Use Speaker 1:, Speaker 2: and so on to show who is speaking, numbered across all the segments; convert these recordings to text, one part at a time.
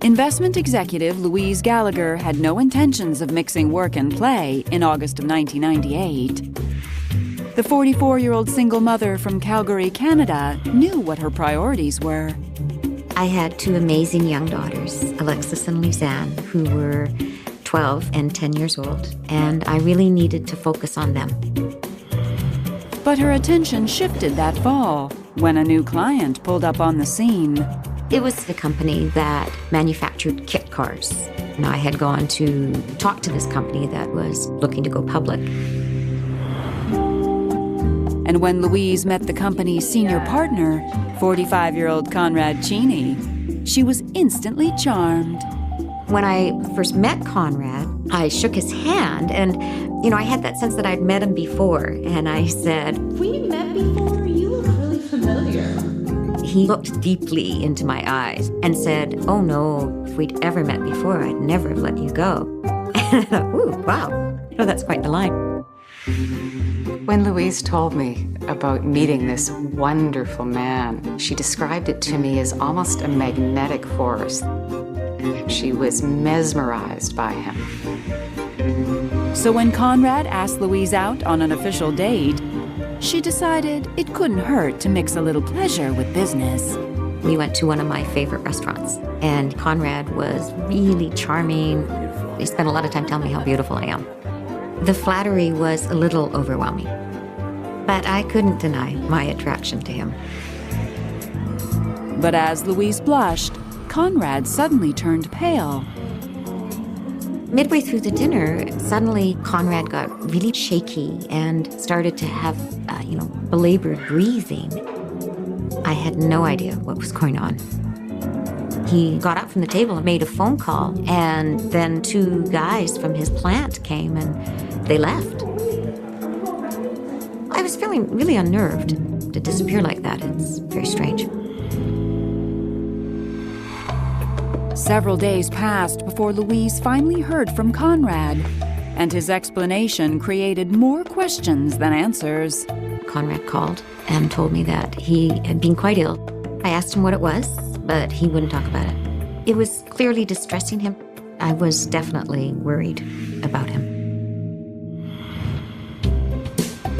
Speaker 1: Investment executive Louise Gallagher had no intentions of mixing work and play in August of 1998. The 44-year-old single mother from Calgary, Canada, knew what her priorities were.
Speaker 2: I had two amazing young daughters, Alexis and Luzanne, who were 12 and 10 years old, and I really needed to focus on them.
Speaker 1: But her attention shifted that fall when a new client pulled up on the scene.
Speaker 2: It was the company that manufactured kit cars. And I had gone to talk to this company that was looking to go public.
Speaker 1: And when Louise met the company's senior partner, 45-year-old Conrad Cheney, she was instantly charmed.
Speaker 2: When I first met Conrad, I shook his hand and, I had that sense that I'd met him before. And I said,
Speaker 3: "We met before? You look really familiar."
Speaker 2: He looked deeply into my eyes and said, "Oh no, if we'd ever met before, I'd never have let you go." And I thought, ooh, wow, that's quite the line.
Speaker 4: When Louise told me about meeting this wonderful man, she described it to me as almost a magnetic force. She was mesmerized by him.
Speaker 1: So when Conrad asked Louise out on an official date, she decided it couldn't hurt to mix a little pleasure with business.
Speaker 2: We went to one of my favorite restaurants, and Conrad was really charming. He spent a lot of time telling me how beautiful I am. The flattery was a little overwhelming, but I couldn't deny my attraction to him.
Speaker 1: But as Louise blushed, Conrad suddenly turned pale.
Speaker 2: Midway through the dinner, suddenly Conrad got really shaky and started to have, belabored breathing. I had no idea what was going on. He got up from the table and made a phone call, and then two guys from his plant came and they left. I was feeling really unnerved. To disappear like that, it's very strange.
Speaker 1: Several days passed before Louise finally heard from Conrad, and his explanation created more questions than answers.
Speaker 2: Conrad called and told me that he had been quite ill. I asked him what it was, but he wouldn't talk about it. It was clearly distressing him. I was definitely worried about him.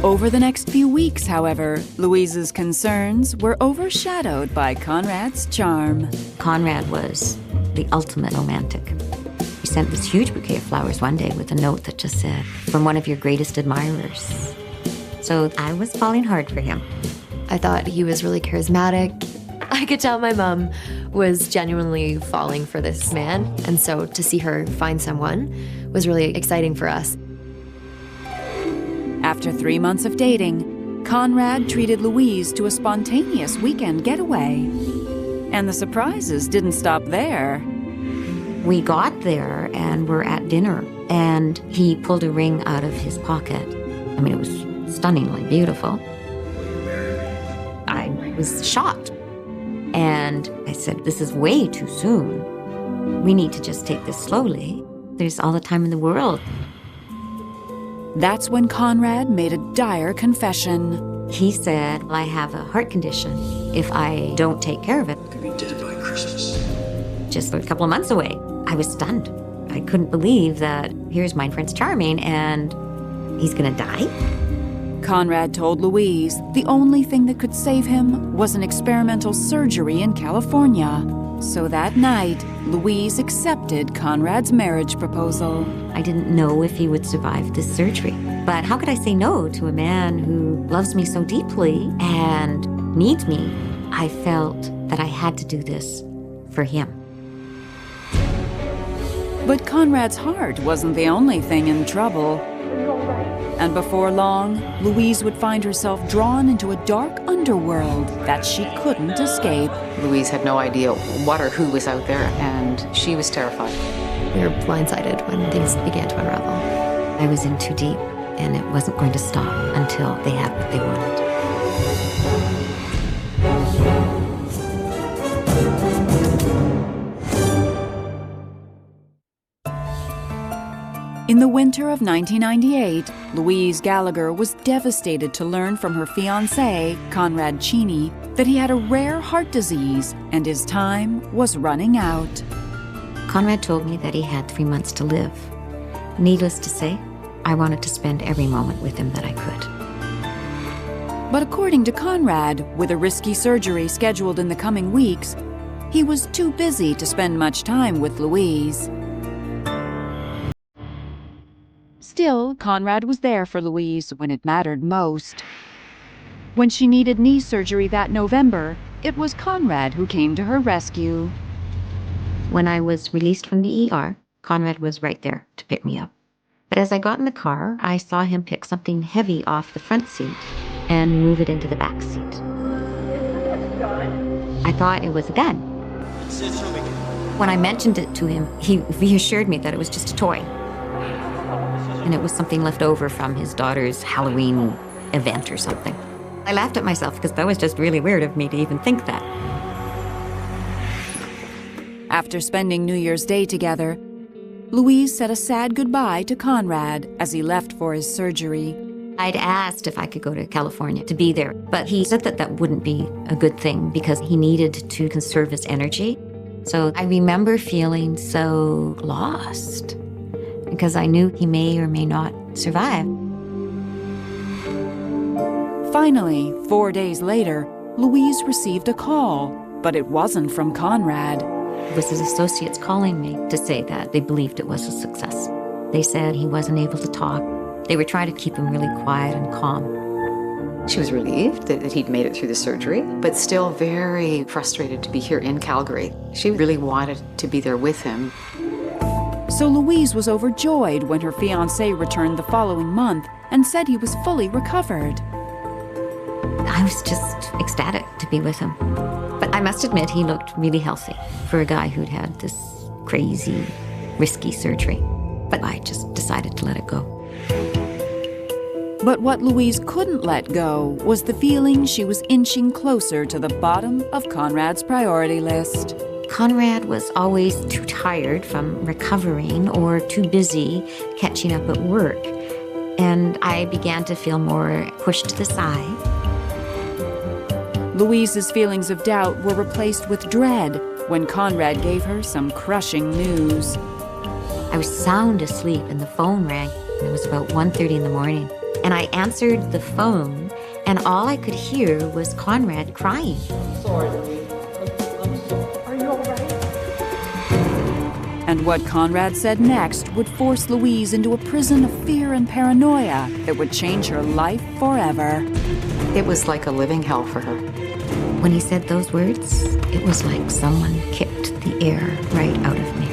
Speaker 1: Over the next few weeks, however, Louise's concerns were overshadowed by Conrad's charm.
Speaker 2: Conrad was the ultimate romantic. He sent this huge bouquet of flowers one day with a note that just said, "From one of your greatest admirers." So I was falling hard for him.
Speaker 5: I thought he was really charismatic. I could tell my mom was genuinely falling for this man, and so to see her find someone was really exciting for us.
Speaker 1: After 3 months of dating, Conrad treated Louise to a spontaneous weekend getaway. And the surprises didn't stop there.
Speaker 2: We got there and were at dinner, and he pulled a ring out of his pocket. I mean, it was stunningly beautiful. I was shocked. And I said, "This is way too soon. We need to just take this slowly. There's all the time in the world."
Speaker 1: That's when Conrad made a dire confession.
Speaker 2: He said, "I have a heart condition. If I don't take care of it,
Speaker 6: Could be dead by Christmas."
Speaker 2: Just a couple of months away. I was stunned. I couldn't believe that here's my Prince Charming and he's gonna die.
Speaker 1: Conrad told Louise the only thing that could save him was an experimental surgery in California. So that night, Louise accepted Conrad's marriage proposal.
Speaker 2: I didn't know if he would survive this surgery. But how could I say no to a man who loves me so deeply and needs me? I felt that I had to do this for him.
Speaker 1: But Conrad's heart wasn't the only thing in trouble. And before long, Louise would find herself drawn into a dark underworld that she couldn't escape.
Speaker 4: Louise had no idea what or who was out there, and she was terrified.
Speaker 5: We were blindsided when things began to unravel.
Speaker 2: I was in too deep, and it wasn't going to stop until they had what they wanted.
Speaker 1: In the winter of 1998, Louise Gallagher was devastated to learn from her fiancé, Conrad Cheney, that he had a rare heart disease and his time was running out.
Speaker 2: Conrad told me that he had 3 months to live. Needless to say, I wanted to spend every moment with him that I could.
Speaker 1: But according to Conrad, with a risky surgery scheduled in the coming weeks, he was too busy to spend much time with Louise. Still, Conrad was there for Louise when it mattered most. When she needed knee surgery that November, it was Conrad who came to her rescue.
Speaker 2: When I was released from the ER, Conrad was right there to pick me up. But as I got in the car, I saw him pick something heavy off the front seat and move it into the back seat. I thought it was a gun. When I mentioned it to him, he reassured me that it was just a toy. And it was something left over from his daughter's Halloween event or something. I laughed at myself because that was just really weird of me to even think that.
Speaker 1: After spending New Year's Day together, Louise said a sad goodbye to Conrad as he left for his surgery.
Speaker 2: I'd asked if I could go to California to be there, but he said that that wouldn't be a good thing because he needed to conserve his energy. So I remember feeling so lost because I knew he may or may not survive.
Speaker 1: Finally, 4 days later, Louise received a call, but it wasn't from Conrad.
Speaker 2: It was his associates calling me to say that they believed it was a success. They said he wasn't able to talk. They were trying to keep him really quiet and calm.
Speaker 4: She was relieved that he'd made it through the surgery, but still very frustrated to be here in Calgary. She really wanted to be there with him.
Speaker 1: So Louise was overjoyed when her fiancé returned the following month and said he was fully recovered.
Speaker 2: I was just ecstatic to be with him. But I must admit, he looked really healthy for a guy who'd had this crazy, risky surgery. But I just decided to let it go.
Speaker 1: But what Louise couldn't let go was the feeling she was inching closer to the bottom of Conrad's priority list.
Speaker 2: Conrad was always too tired from recovering or too busy catching up at work. And I began to feel more pushed to the side.
Speaker 1: Louise's feelings of doubt were replaced with dread when Conrad gave her some crushing news.
Speaker 2: I was sound asleep and the phone rang. It was about 1:30 in the morning. And I answered the phone, and all I could hear was Conrad crying.
Speaker 3: Sorry, Louise. I'm sorry. Are you all right?
Speaker 1: And what Conrad said next would force Louise into a prison of fear and paranoia that would change her life forever.
Speaker 4: It was like a living hell for her.
Speaker 2: When he said those words, it was like someone kicked the air right out of me.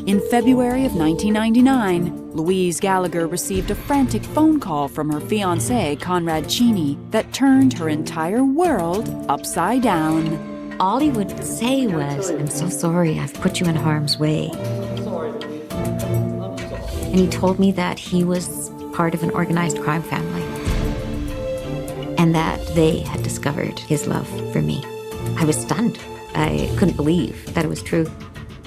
Speaker 1: In February of 1999, Louise Gallagher received a frantic phone call from her fiancé, Conrad Cheney, that turned her entire world upside down.
Speaker 2: All he would say was, "I'm so sorry, I've put you in harm's way."
Speaker 3: Sorry, Louise. I'm sorry.
Speaker 2: And he told me that he was part of an organized crime family and that they had discovered his love for me. I was stunned. I couldn't believe that it was true.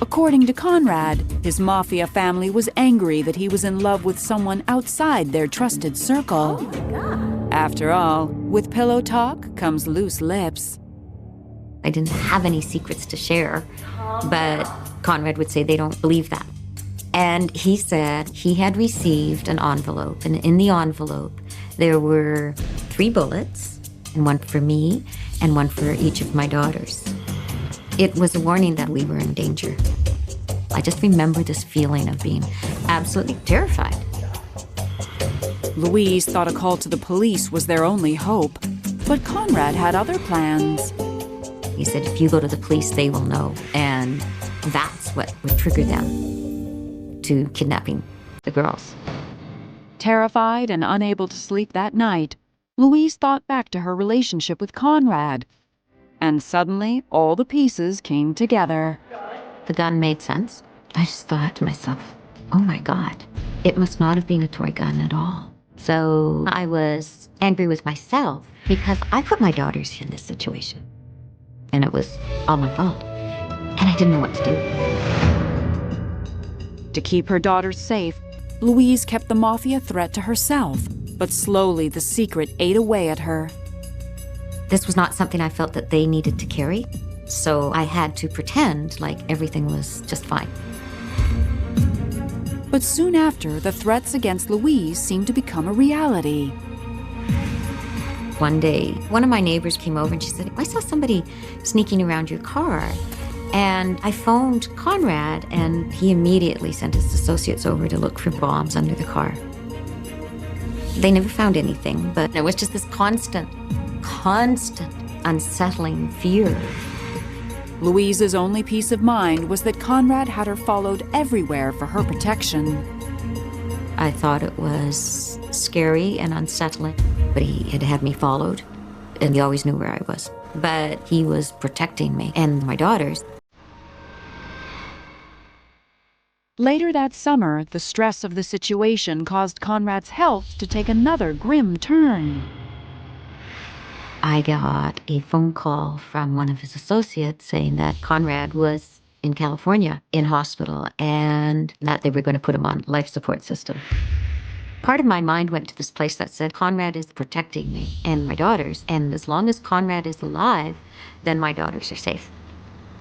Speaker 1: According to Conrad, his mafia family was angry that he was in love with someone outside their trusted circle.
Speaker 3: Oh my God.
Speaker 1: After all, with pillow talk comes loose lips.
Speaker 2: I didn't have any secrets to share, but Conrad would say they don't believe that. And he said he had received an envelope, and in the envelope there were 3 bullets, and one for me and one for each of my daughters. It was a warning that we were in danger. I just remember this feeling of being absolutely terrified.
Speaker 1: Louise thought a call to the police was their only hope, but Conrad had other plans.
Speaker 2: He said, if you go to the police, they will know. And that's what would trigger them to kidnapping the girls.
Speaker 1: Terrified and unable to sleep that night, Louise thought back to her relationship with Conrad. And suddenly, all the pieces came together.
Speaker 2: The gun made sense. I just thought to myself, oh my God, it must not have been a toy gun at all. So I was angry with myself because I put my daughters in this situation. And it was all my fault. And I didn't know what to do.
Speaker 1: To keep her daughters safe, Louise kept the mafia threat to herself, but slowly the secret ate away at her.
Speaker 2: This was not something I felt that they needed to carry, so I had to pretend like everything was just fine.
Speaker 1: But soon after, the threats against Louise seemed to become a reality.
Speaker 2: One day, one of my neighbors came over and she said, I saw somebody sneaking around your car. And I phoned Conrad, and he immediately sent his associates over to look for bombs under the car. They never found anything, but it was just this constant, unsettling fear.
Speaker 1: Louise's only peace of mind was that Conrad had her followed everywhere for her protection.
Speaker 2: I thought it was scary and unsettling, but he had me followed, and he always knew where I was. But he was protecting me and my daughters.
Speaker 1: Later that summer, the stress of the situation caused Conrad's health to take another grim turn.
Speaker 2: I got a phone call from one of his associates saying that Conrad was in California in hospital and that they were going to put him on life support system. Part of my mind went to this place that said, Conrad is protecting me and my daughters, and as long as Conrad is alive, then my daughters are safe.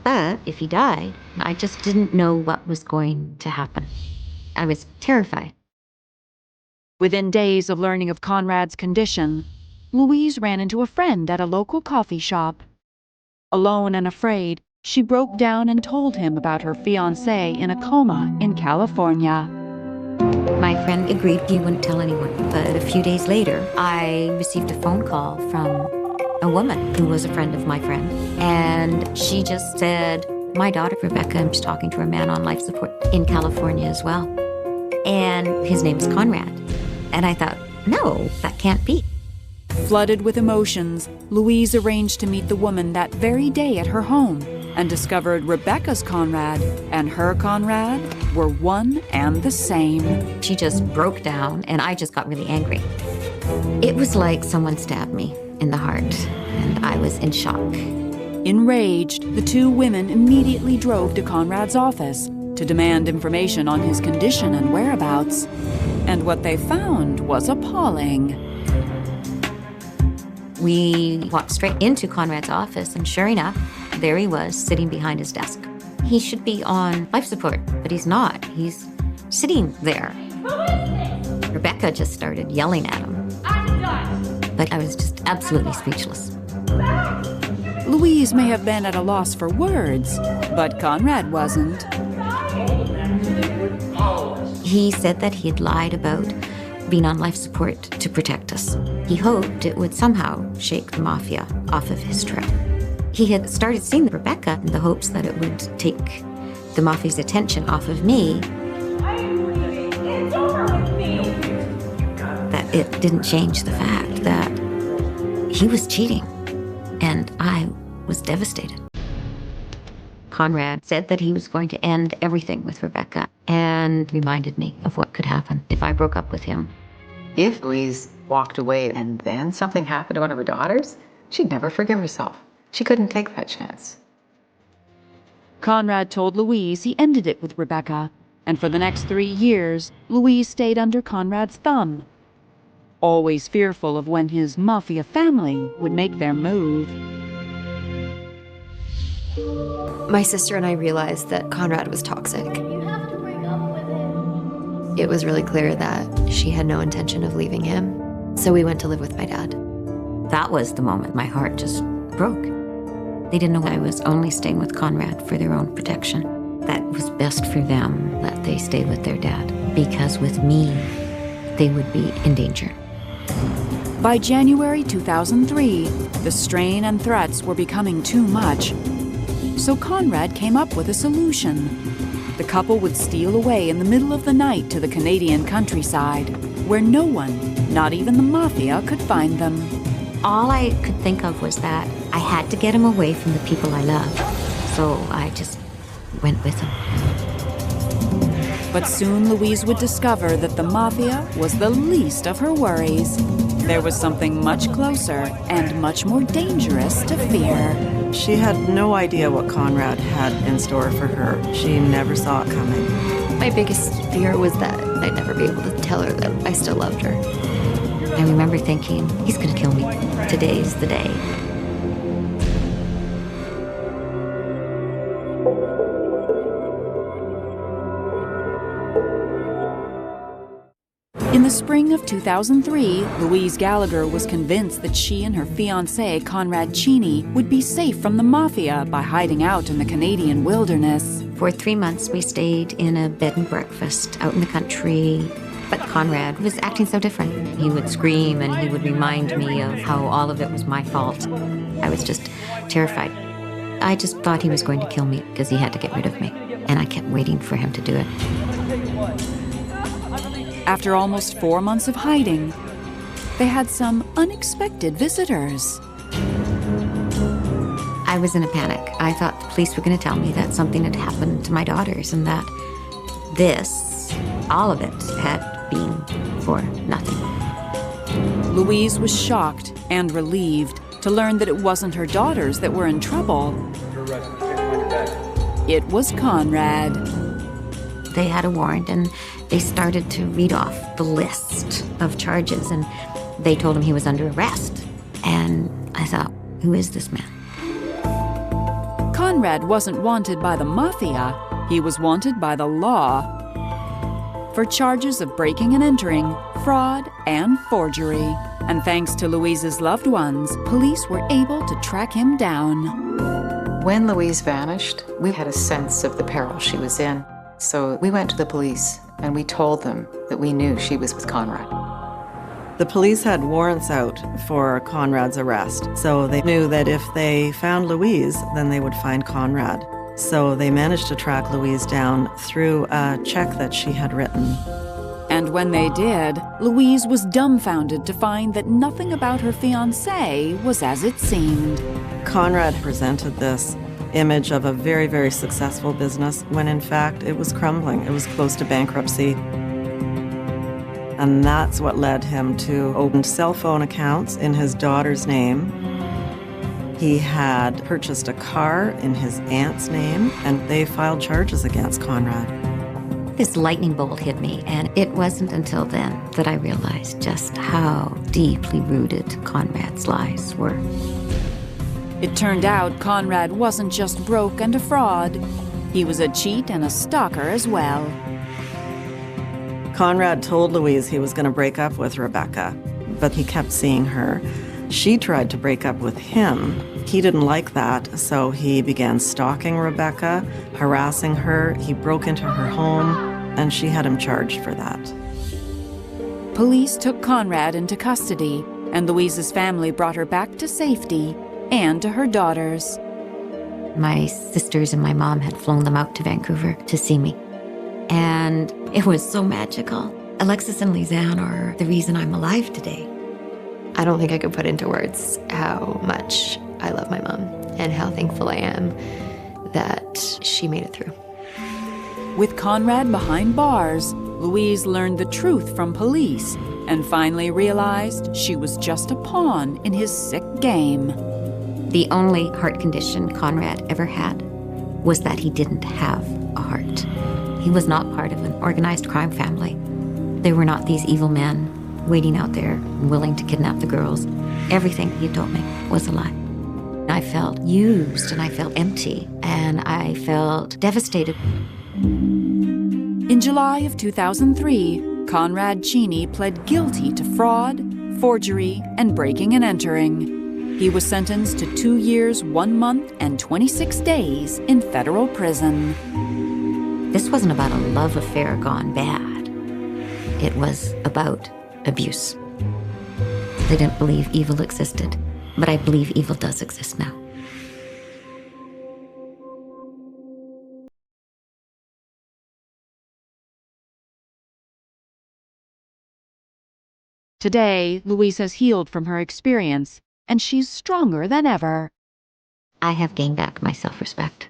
Speaker 2: But if he died, I just didn't know what was going to happen. I was terrified.
Speaker 1: Within days of learning of Conrad's condition, Louise ran into a friend at a local coffee shop. Alone and afraid, she broke down and told him about her fiancé in a coma in California.
Speaker 2: My friend agreed he wouldn't tell anyone, but a few days later, I received a phone call from a woman who was a friend of my friend, and she just said, my daughter Rebecca is talking to a man on life support in California as well, and his name is Conrad. And I thought, no, that can't be.
Speaker 1: Flooded with emotions, Louise arranged to meet the woman that very day at her home and discovered Rebecca's Conrad and her Conrad were one and the same.
Speaker 2: She just broke down, and I just got really angry. It was like someone stabbed me in the heart, and I was in shock.
Speaker 1: Enraged, the two women immediately drove to Conrad's office to demand information on his condition and whereabouts. And what they found was appalling.
Speaker 2: We walked straight into Conrad's office, and sure enough, there he was, sitting behind his desk. He should be on life support, but he's not. He's sitting there. Rebecca just started yelling at him. But I was just absolutely speechless.
Speaker 1: Louise may have been at a loss for words, but Conrad wasn't.
Speaker 2: He said that he had lied about being on life support to protect us. He hoped it would somehow shake the mafia off of his trail. He had started seeing Rebecca in the hopes that it would take the mafia's attention off of me. That it didn't change the fact that he was cheating, and I was devastated. Conrad said that he was going to end everything with Rebecca and reminded me of what could happen if I broke up with him.
Speaker 4: If Louise walked away and then something happened to one of her daughters, she'd never forgive herself. She couldn't take that chance.
Speaker 1: Conrad told Louise he ended it with Rebecca, and for the next 3 years, Louise stayed under Conrad's thumb, always fearful of when his mafia family would make their move.
Speaker 5: My sister and I realized that Conrad was toxic.
Speaker 3: You have to break up with him.
Speaker 5: It was really clear that she had no intention of leaving him, so we went to live with my dad.
Speaker 2: That was the moment my heart just broke. They didn't know I was only staying with Conrad for their own protection. That was best for them that they stay with their dad, because with me, they would be in danger.
Speaker 1: By January 2003, the strain and threats were becoming too much. So Conrad came up with a solution. The couple would steal away in the middle of the night to the Canadian countryside, where no one, not even the mafia, could find them.
Speaker 2: All I could think of was that I had to get him away from the people I loved, so I just went with him.
Speaker 1: But soon Louise would discover that the mafia was the least of her worries. There was something much closer and much more dangerous to fear.
Speaker 6: She had no idea what Conrad had in store for her. She never saw it coming.
Speaker 5: My biggest fear was that I'd never be able to tell her that I still loved her.
Speaker 2: I remember thinking, he's gonna kill me. Today's the day.
Speaker 1: In the spring of 2003, Louise Gallagher was convinced that she and her fiancé, Conrad Cheney, would be safe from the mafia by hiding out in the Canadian wilderness.
Speaker 2: For 3 months, we stayed in a bed and breakfast out in the country. But Conrad was acting so different. He would scream and he would remind me of how all of it was my fault. I was just terrified. I just thought he was going to kill me because he had to get rid of me. And I kept waiting for him to do it.
Speaker 1: After almost 4 months of hiding, they had some unexpected visitors.
Speaker 2: I was in a panic. I thought the police were going to tell me that something had happened to my daughters and that this, all of it, had been for nothing.
Speaker 1: Louise was shocked and relieved to learn that it wasn't her daughters that were in trouble. It was Conrad.
Speaker 2: They had a warrant and they started to read off the list of charges and they told him he was under arrest. And I thought, who is this man?
Speaker 1: Conrad wasn't wanted by the mafia. He was wanted by the law for charges of breaking and entering, fraud, and forgery. And thanks to Louise's loved ones, police were able to track him down.
Speaker 4: When Louise vanished, we had a sense of the peril she was in. So we went to the police and we told them that we knew she was with Conrad.
Speaker 6: The police had warrants out for Conrad's arrest, so they knew that if they found Louise, then they would find Conrad. So they managed to track Louise down through a check that she had written.
Speaker 1: And when they did, Louise was dumbfounded to find that nothing about her fiancé was as it seemed.
Speaker 6: Conrad presented this image of a very, very successful business when in fact it was crumbling. It was close to bankruptcy. And that's what led him to open cell phone accounts in his daughter's name. He had purchased a car in his aunt's name, and they filed charges against Conrad.
Speaker 2: This lightning bolt hit me, and it wasn't until then that I realized just how deeply rooted Conrad's lies were.
Speaker 1: It turned out Conrad wasn't just broke and a fraud. He was a cheat and a stalker as well.
Speaker 6: Conrad told Louise he was going to break up with Rebecca, but he kept seeing her. She tried to break up with him. He didn't like that, so he began stalking Rebecca, harassing her. He broke into her home, and she had him charged for that.
Speaker 1: Police took Conrad into custody, and Louise's family brought her back to safety and to her daughters.
Speaker 2: My sisters and my mom had flown them out to Vancouver to see me. And it was so magical. Alexis and Lisanne are the reason I'm alive today.
Speaker 5: I don't think I could put into words how much I love my mom and how thankful I am that she made it through.
Speaker 1: With Conrad behind bars, Louise learned the truth from police and finally realized she was just a pawn in his sick game.
Speaker 2: The only heart condition Conrad ever had was that he didn't have a heart. He was not part of an organized crime family. There were not these evil men waiting out there willing to kidnap the girls. Everything he told me was a lie. I felt used and I felt empty and I felt devastated.
Speaker 1: In July of 2003, Conrad Cheney pled guilty to fraud, forgery, and breaking and entering. He was sentenced to 2 years, 1 month, and 26 days in federal prison.
Speaker 2: This wasn't about a love affair gone bad. It was about abuse. I didn't believe evil existed, but I believe evil does exist now.
Speaker 1: Today, Louise has healed from her experience, and she's stronger than ever.
Speaker 2: I have gained back my self-respect,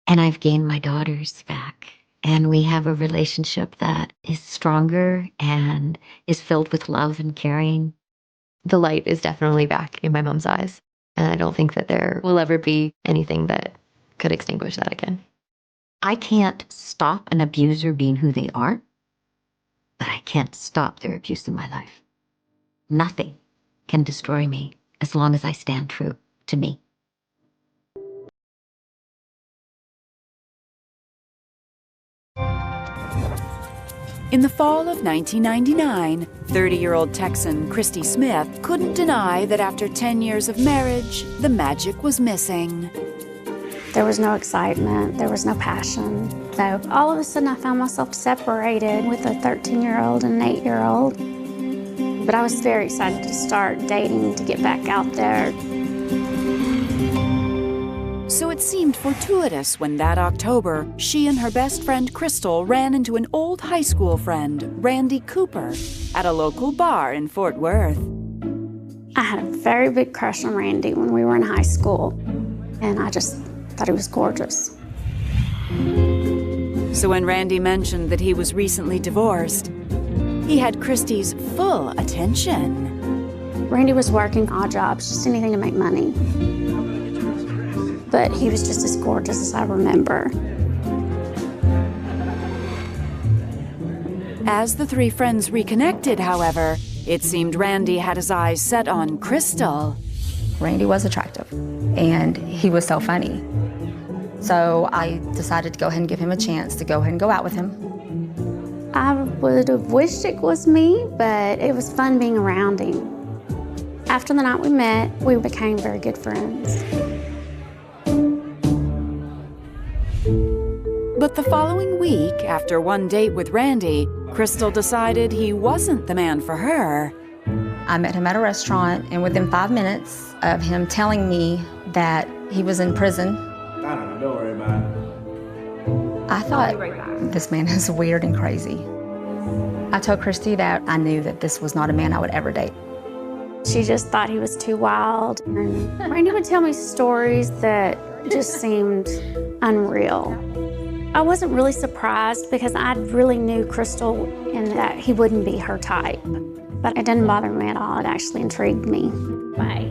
Speaker 2: and I've gained my daughters back. And we have a relationship that is stronger and is filled with love and caring.
Speaker 5: The light is definitely back in my mom's eyes, and I don't think that there will ever be anything that could extinguish that again.
Speaker 2: I can't stop an abuser being who they are, but I can't stop their abuse in my life. Nothing can destroy me as long as I stand true to me.
Speaker 1: In the fall of 1999, 30-year-old Texan Christy Smith couldn't deny that after 10 years of marriage, the magic was missing.
Speaker 7: There was no excitement, there was no passion. So all of a sudden I found myself separated with a 13-year-old and an 8-year-old. But I was very excited to start dating, to get back out there.
Speaker 1: So it seemed fortuitous when that October, she and her best friend Crystal ran into an old high school friend, Randy Cooper, at a local bar in Fort Worth.
Speaker 7: I had a very big crush on Randy when we were in high school, and I just thought he was gorgeous.
Speaker 1: So when Randy mentioned that he was recently divorced, he had Christy's full attention.
Speaker 7: Randy was working odd jobs, just anything to make money. But he was just as gorgeous as I remember.
Speaker 1: As the three friends reconnected, however, it seemed Randy had his eyes set on Crystal.
Speaker 8: Randy was attractive, and he was so funny. So I decided to go ahead and give him a chance to go ahead and go out with him.
Speaker 7: I would have wished it was me, but it was fun being around him. After the night we met, we became very good friends.
Speaker 1: But the following week, after one date with Randy, Crystal decided he wasn't the man for her.
Speaker 8: I met him at a restaurant, and within 5 minutes of him telling me that he was in prison,
Speaker 3: Don't worry about it.
Speaker 8: I thought, this man is weird and crazy. I told Christy that I knew that this was not a man I would ever date.
Speaker 7: She just thought he was too wild. And Randy would tell me stories that just seemed unreal. I wasn't really surprised because I really knew Crystal and that he wouldn't be her type. But it didn't bother me at all. It actually intrigued me. Bye.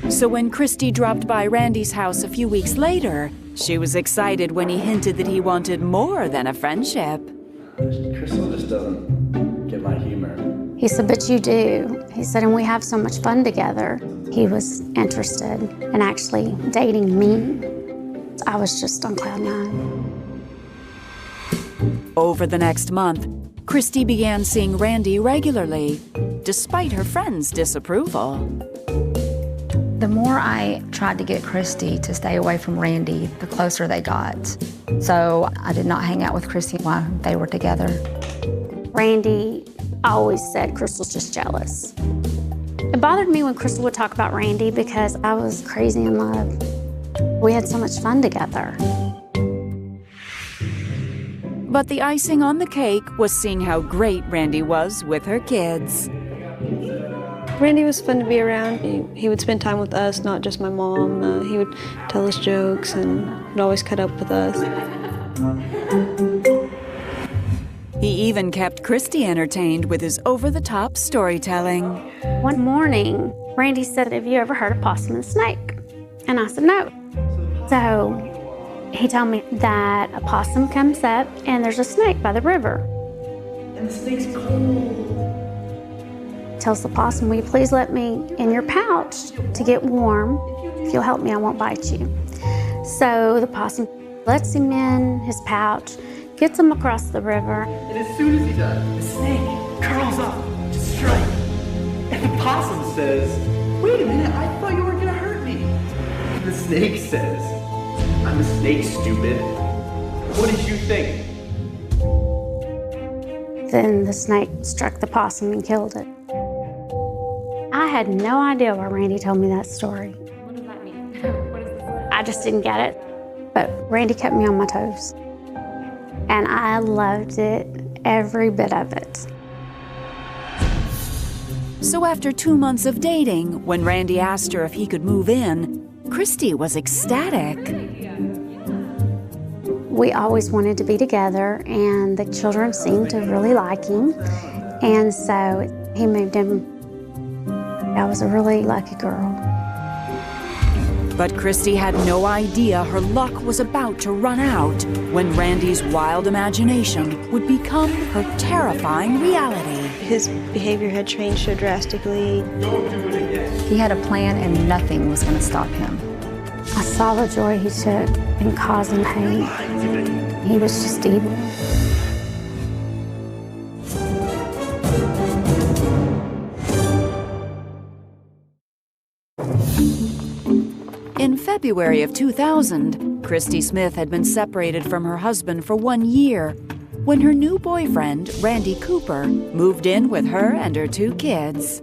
Speaker 1: So when Christy dropped by Randy's house a few weeks later, she was excited when he hinted that he wanted more than a friendship.
Speaker 3: Crystal just doesn't get my humor.
Speaker 7: He said, but you do. He said, and we have so much fun together. He was interested in actually dating me. I was just on cloud nine.
Speaker 1: Over the next month, Christy began seeing Randy regularly, despite her friends' disapproval.
Speaker 8: The more I tried to get Christy to stay away from Randy, the closer they got. So I did not hang out with Christy while they were together.
Speaker 7: Randy always said Crystal's just jealous. It bothered me when Crystal would talk about Randy because I was crazy in love. We had so much fun together.
Speaker 1: But the icing on the cake was seeing how great Randy was with her kids.
Speaker 9: Randy was fun to be around. He would spend time with us, not just my mom. He would tell us jokes and would always cut up with us.
Speaker 1: He even kept Christy entertained with his over-the-top storytelling.
Speaker 7: One morning, Randy said, have you ever heard of possum and snake? And I said, no. So he told me that a possum comes up and there's a snake by the river.
Speaker 3: And the snake's cold.
Speaker 7: Tells the possum, will you please let me in your pouch to get warm? If you'll help me, I won't bite you. So the possum lets him in his pouch, gets him across the river.
Speaker 3: And as soon as he does, the snake curls up to strike. And the possum says, wait a minute, I thought you were gonna hurt me. And the snake says, I'm a snake, stupid. What did you think?
Speaker 7: Then the snake struck the possum and killed it. I had no idea why Randy told me that story.
Speaker 5: What does that mean?
Speaker 7: I just didn't get it. But Randy kept me on my toes. And I loved it, every bit of it.
Speaker 1: So after 2 months of dating, when Randy asked her if he could move in, Christy was ecstatic.
Speaker 7: We always wanted to be together, and the children seemed to really like him. And so he moved in. I was a really lucky girl.
Speaker 1: But Christy had no idea her luck was about to run out when Randy's wild imagination would become her terrifying reality.
Speaker 9: His behavior had changed so drastically.
Speaker 8: He had a plan and nothing was going to stop him.
Speaker 7: I saw the joy he took in causing pain. He was just evil.
Speaker 1: In February of 2000, Christy Smith had been separated from her husband for 1 year when her new boyfriend, Randy Cooper, moved in with her and her 2 kids.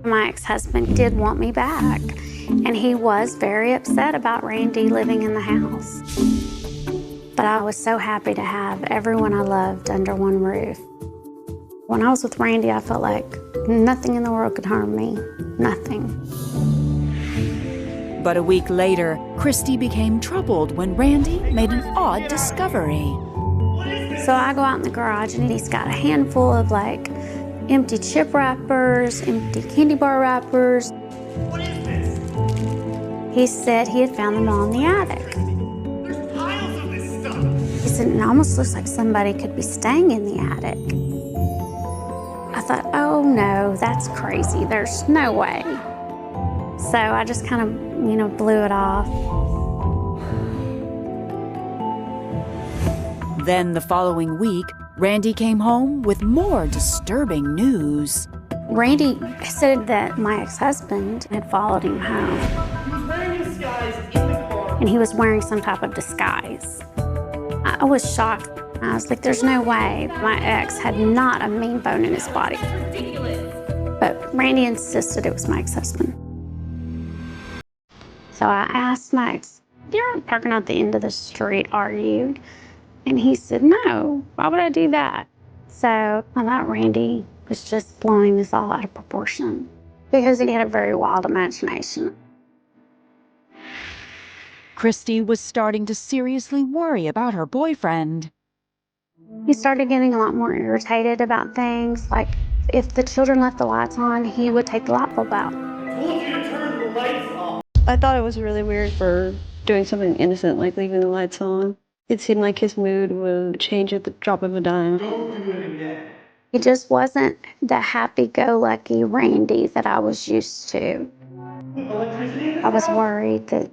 Speaker 7: My ex-husband did want me back, and he was very upset about Randy living in the house. But I was so happy to have everyone I loved under one roof. When I was with Randy, I felt like nothing in the world could harm me, nothing.
Speaker 1: But a week later, Christy became troubled when Randy made an odd discovery.
Speaker 7: So I go out in the garage, and he's got a handful of like empty chip wrappers, empty candy bar wrappers.
Speaker 3: What is this?
Speaker 7: He said he had found them all in the attic.
Speaker 3: There's piles of this stuff.
Speaker 7: He said it almost looks like somebody could be staying in the attic. I thought, oh no, that's crazy. There's no way. So I just kind of, blew it off.
Speaker 1: Then the following week, Randy came home with more disturbing news.
Speaker 7: Randy said that my ex-husband had followed him home.
Speaker 3: He was wearing a disguise in the car.
Speaker 7: And he was wearing some type of disguise. I was shocked. I was like, there's no way. My ex had not a mean bone in his body. But Randy insisted it was my ex-husband. So I asked my ex, you're not parking at the end of the street, are you? And he said, no, why would I do that? So I thought Randy was just blowing this all out of proportion because he had a very wild imagination.
Speaker 1: Christy was starting to seriously worry about her boyfriend.
Speaker 7: He started getting a lot more irritated about things, like if the children left the lights on, he would take the light bulb out.
Speaker 3: I told you to turn the lights off.
Speaker 9: I thought it was really weird for doing something innocent like leaving the lights on. It seemed like his mood would change at the drop of a dime.
Speaker 3: Don't do it again.
Speaker 7: He just wasn't the happy-go-lucky Randy that I was used to. I was worried that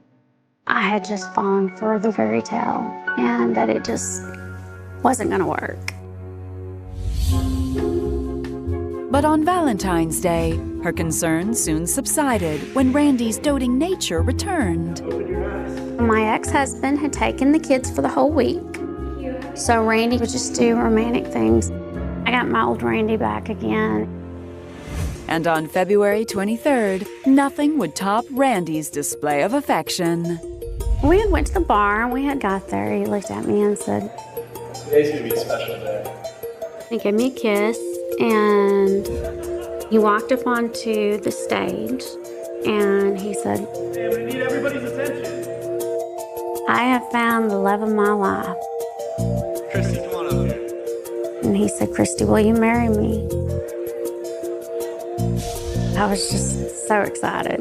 Speaker 7: I had just fallen for the fairy tale and that it just wasn't going to work.
Speaker 1: But on Valentine's Day, her concerns soon subsided when Randy's doting nature returned.
Speaker 7: My ex-husband had taken the kids for the whole week, so Randy would just do romantic things. I got my old Randy back again.
Speaker 1: And on February 23rd, nothing would top Randy's display of affection.
Speaker 7: We had went to the bar, and we had got there. He looked at me and said,
Speaker 3: Today's gonna be a special day.
Speaker 7: he gave me a kiss, and he walked up onto the stage, and he said,
Speaker 3: Hey, I'm gonna need everybody's attention.
Speaker 7: I have found the love of my life.
Speaker 3: Christy, come on up here.
Speaker 7: And he said, Christy, will you marry me? I was just so excited.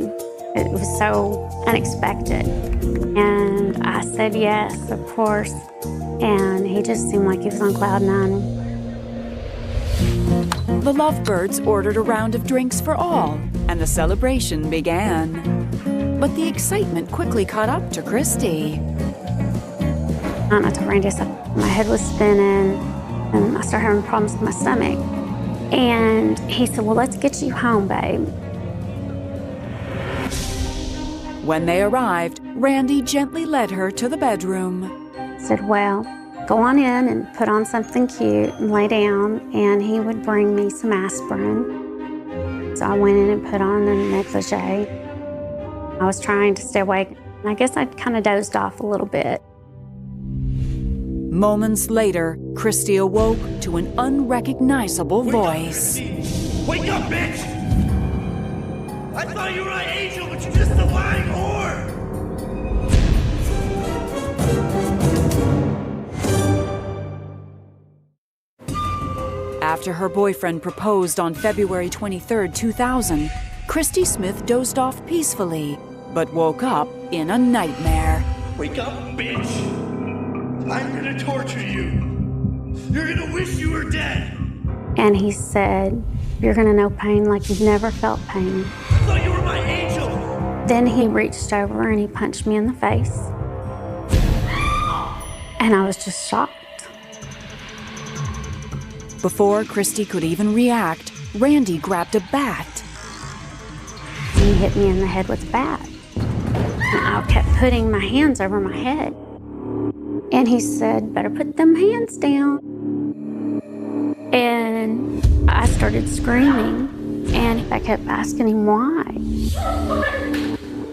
Speaker 7: It was so unexpected. And I said yes, of course. And he just seemed like he was on cloud nine.
Speaker 1: The lovebirds ordered a round of drinks for all, and the celebration began. But the excitement quickly caught up to Christy.
Speaker 7: And I told Randy, I said, my head was spinning, and I started having problems with my stomach. And he said, well, let's get you home, babe.
Speaker 1: When they arrived, Randy gently led her to the bedroom.
Speaker 7: I said, well, go on in and put on something cute and lay down, and he would bring me some aspirin. So I went in and put on a negligee. I was trying to stay awake, and I guess I kind of dozed off a little bit.
Speaker 1: Moments later, Christy awoke to an unrecognizable voice.
Speaker 3: Wake up, bitch! I thought you were my angel, but you're just a lying whore!
Speaker 1: After her boyfriend proposed on February 23, 2000, Christy Smith dozed off peacefully but woke up in a nightmare.
Speaker 10: Wake up, bitch! I'm gonna torture you! You're gonna wish you were dead!
Speaker 7: And he said, "You're gonna know pain like you've never felt pain."
Speaker 10: I thought you were my angel!
Speaker 7: Then he reached over and he punched me in the face. And I was just shocked.
Speaker 1: Before Christy could even react, Randy grabbed a bat.
Speaker 7: He hit me in the head with a bat. And I kept putting my hands over my head. And he said, "Better put them hands down." And I started screaming, and I kept asking him why.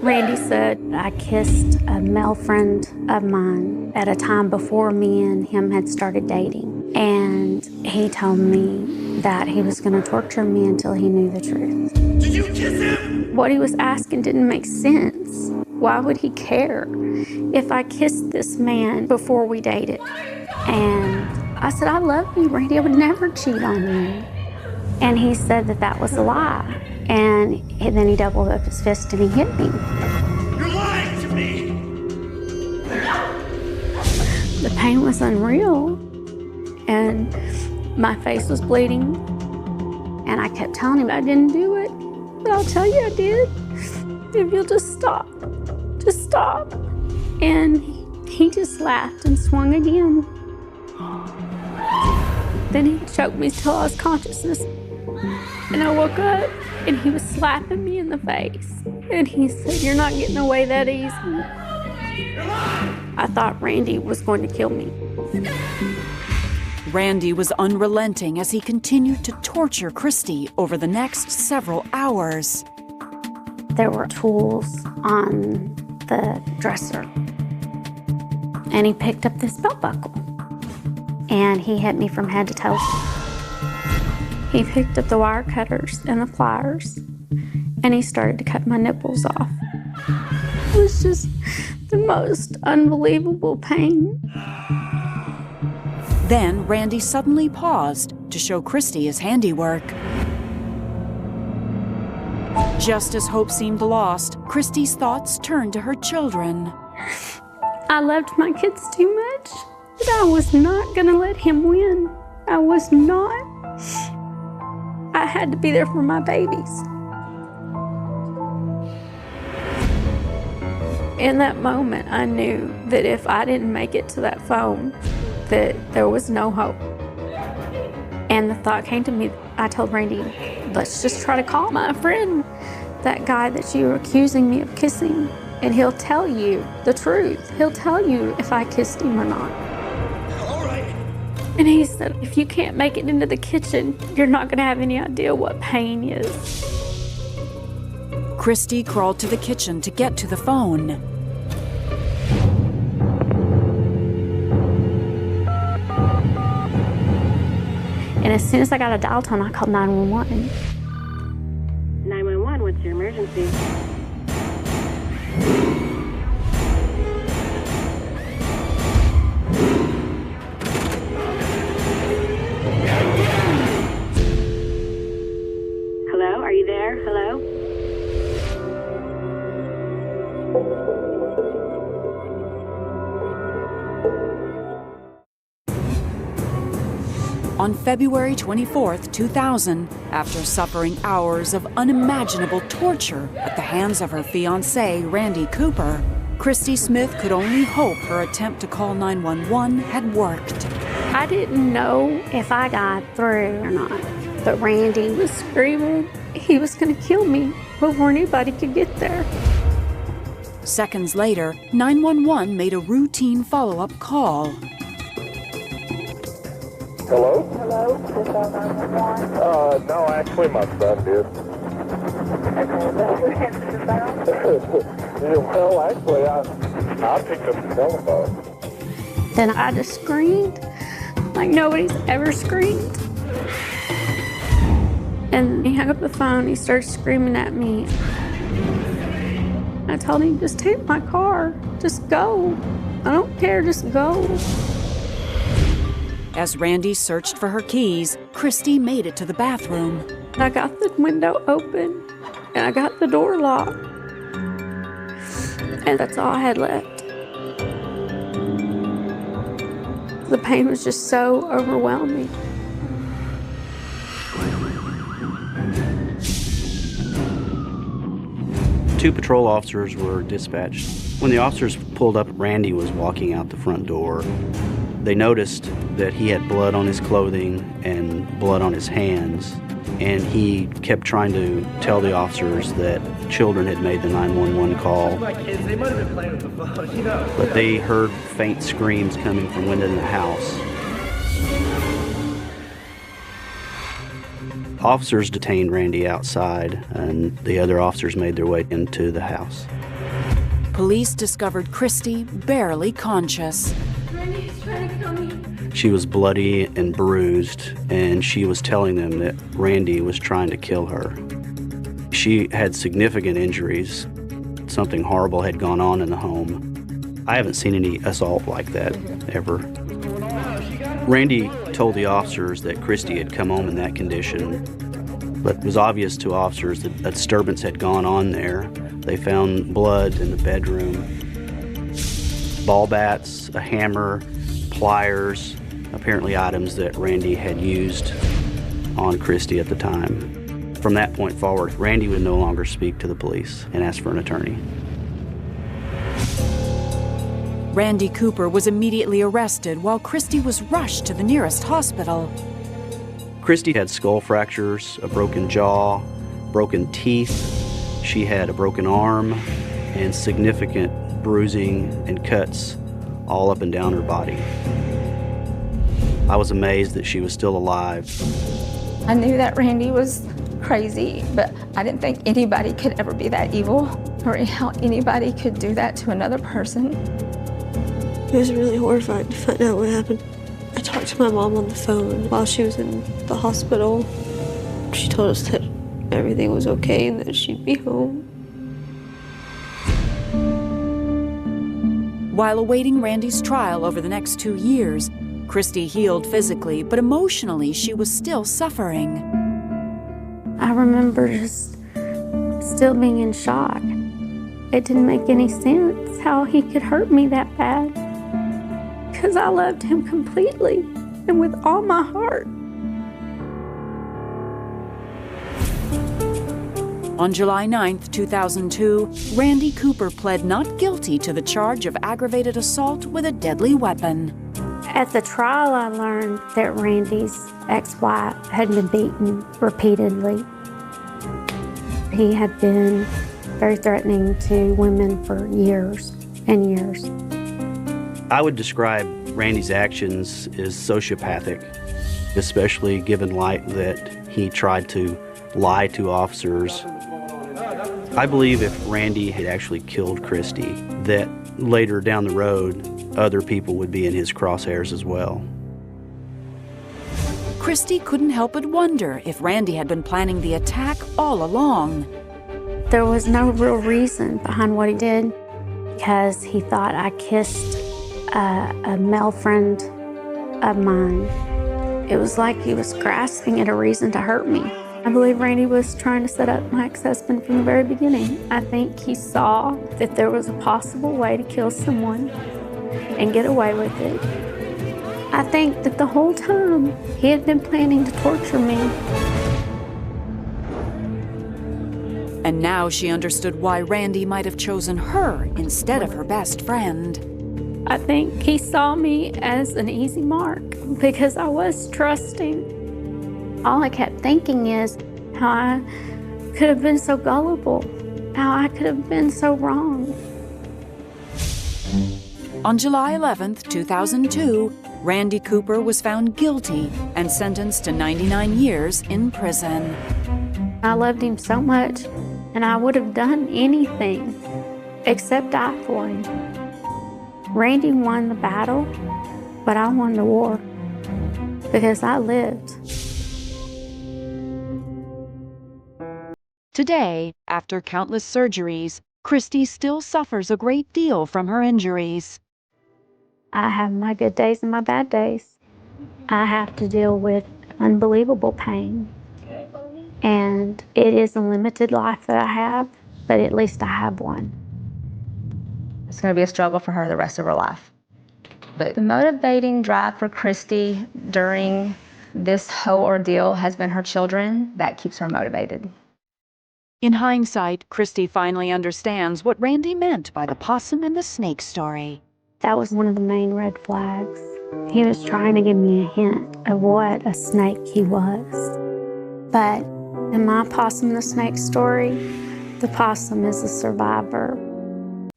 Speaker 7: Randy said I kissed a male friend of mine at a time before me and him had started dating. And he told me that he was going to torture me until he knew the truth.
Speaker 10: Did you kiss him?
Speaker 7: What he was asking didn't make sense. Why would he care if I kissed this man before we dated? And I said, "I love you, Randy. I would never cheat on you." And he said that that was a lie. And then he doubled up his fist and he hit me.
Speaker 10: You're lying to me!
Speaker 7: The pain was unreal. And my face was bleeding. And I kept telling him I didn't do it. But I'll tell you I did. If you'll just stop. Just stop. And he just laughed and swung again. Then he choked me till I lost consciousness. And I woke up and he was slapping me in the face. And he said, "You're not getting away that easy." I thought Randy was going to kill me.
Speaker 1: Randy was unrelenting as he continued to torture Christy over the next several hours.
Speaker 7: There were tools on the dresser. And he picked up this belt buckle. And he hit me from head to toe. He picked up the wire cutters and the pliers, and he started to cut my nipples off. It was just the most unbelievable pain.
Speaker 1: Then Randy suddenly paused to show Christy his handiwork. Just as hope seemed lost, Christy's thoughts turned to her children.
Speaker 7: I loved my kids too much, but I was not gonna let him win. I was not. I had to be there for my babies. In that moment, I knew that if I didn't make it to that phone, that there was no hope. And the thought came to me, I told Randy, "Let's just try to call my friend, that guy that you were accusing me of kissing, and he'll tell you the truth. He'll tell you if I kissed him or not." And he said, "If you can't make it into the kitchen, you're not gonna have any idea what pain is."
Speaker 1: Christy crawled to the kitchen to get to the phone.
Speaker 7: And as soon as I got a dial tone, I called 911.
Speaker 11: 911, what's your emergency? Hello, are you there? Hello?
Speaker 1: On February 24th, 2000, after suffering hours of unimaginable torture at the hands of her fiancé, Randy Cooper, Christy Smith could only hope her attempt to call 911 had worked.
Speaker 7: I didn't know if I got through or not, but Randy was screaming he was gonna kill me before anybody could get there.
Speaker 1: Seconds later, 911 made a routine follow-up call.
Speaker 12: Hello? Hello? Is that 911? No, actually my son did. Okay, that's who answered the phone? Yeah, well, actually, I picked up the telephone.
Speaker 7: Then I just screamed like nobody's ever screamed. And he hung up the phone, he started screaming at me. I told him, "Just take my car, just go. I don't care, just go."
Speaker 1: As Randy searched for her keys, Christy made it to the bathroom.
Speaker 7: I got the window open and I got the door locked. and that's all I had left. The pain was just so overwhelming.
Speaker 13: Two patrol officers were dispatched. When the officers pulled up, Randy was walking out the front door. They noticed that he had blood on his clothing and blood on his hands, and he kept trying to tell the officers that children had made the 911 call.
Speaker 3: My kids, they might have been playing with the phone, you know.
Speaker 13: But they heard faint screams coming from within the house. Officers detained Randy outside, and the other officers made their way into the house.
Speaker 1: Police discovered Christy barely conscious.
Speaker 7: Randy's trying to kill me.
Speaker 13: She was bloody and bruised, and she was telling them that Randy was trying to kill her. She had significant injuries. Something horrible had gone on in the home. I haven't seen any assault like that ever. Randy told the officers that Christy had come home in that condition, but it was obvious to officers that a disturbance had gone on there. They found blood in the bedroom, ball bats, a hammer, pliers, apparently items that Randy had used on Christy at the time. From that point forward, Randy would no longer speak to the police and ask for an attorney.
Speaker 1: Randy Cooper was immediately arrested while Christy was rushed to the nearest hospital.
Speaker 13: Christy had skull fractures, a broken jaw, broken teeth. She had a broken arm and significant bruising and cuts all up and down her body. I was amazed that she was still alive.
Speaker 8: I knew that Randy was crazy, but I didn't think anybody could ever be that evil or how anybody could do that to another person.
Speaker 9: It was really horrifying to find out what happened. I talked to my mom on the phone while she was in the hospital. She told us that everything was okay and that she'd be home.
Speaker 1: While awaiting Randy's trial over the next 2 years, Christy healed physically, but emotionally she was still suffering.
Speaker 7: I remember just still being in shock. It didn't make any sense how he could hurt me that bad, because I loved him completely and with all my heart.
Speaker 1: On July 9th, 2002, Randy Cooper pled not guilty to the charge of aggravated assault with a deadly weapon.
Speaker 7: At the trial, I learned that Randy's ex-wife had been beaten repeatedly. He had been very threatening to women for years and years.
Speaker 13: I would describe Randy's actions as sociopathic, especially given light that he tried to lie to officers. I believe if Randy had actually killed Christy, that later down the road, other people would be in his crosshairs as well.
Speaker 1: Christy couldn't help but wonder if Randy had been planning the attack all along.
Speaker 7: There was no real reason behind what he did, because he thought I kissed a male friend of mine. It was like he was grasping at a reason to hurt me. I believe Randy was trying to set up my ex-husband from the very beginning. I think he saw that there was a possible way to kill someone and get away with it. I think that the whole time he had been planning to torture me.
Speaker 1: And now she understood why Randy might have chosen her instead of her best friend.
Speaker 7: I think he saw me as an easy mark because I was trusting. All I kept thinking is how I could have been so gullible, how I could have been so wrong.
Speaker 1: On July 11th, 2002, Randy Cooper was found guilty and sentenced to 99 years in prison.
Speaker 7: I loved him so much, and I would have done anything except die for him. Randy won the battle, but I won the war because I lived.
Speaker 1: Today, after countless surgeries, Christy still suffers a great deal from her injuries.
Speaker 7: I have my good days and my bad days. I have to deal with unbelievable pain. And it is a limited life that I have, but at least I have one.
Speaker 8: It's going to be a struggle for her the rest of her life. But the motivating drive for Christy during this whole ordeal has been her children. That keeps her motivated.
Speaker 1: In hindsight, Christy finally understands what Randy meant by the possum and the snake story.
Speaker 7: That was one of the main red flags. He was trying to give me a hint of what a snake he was. But in my possum and the snake story, the possum is a survivor.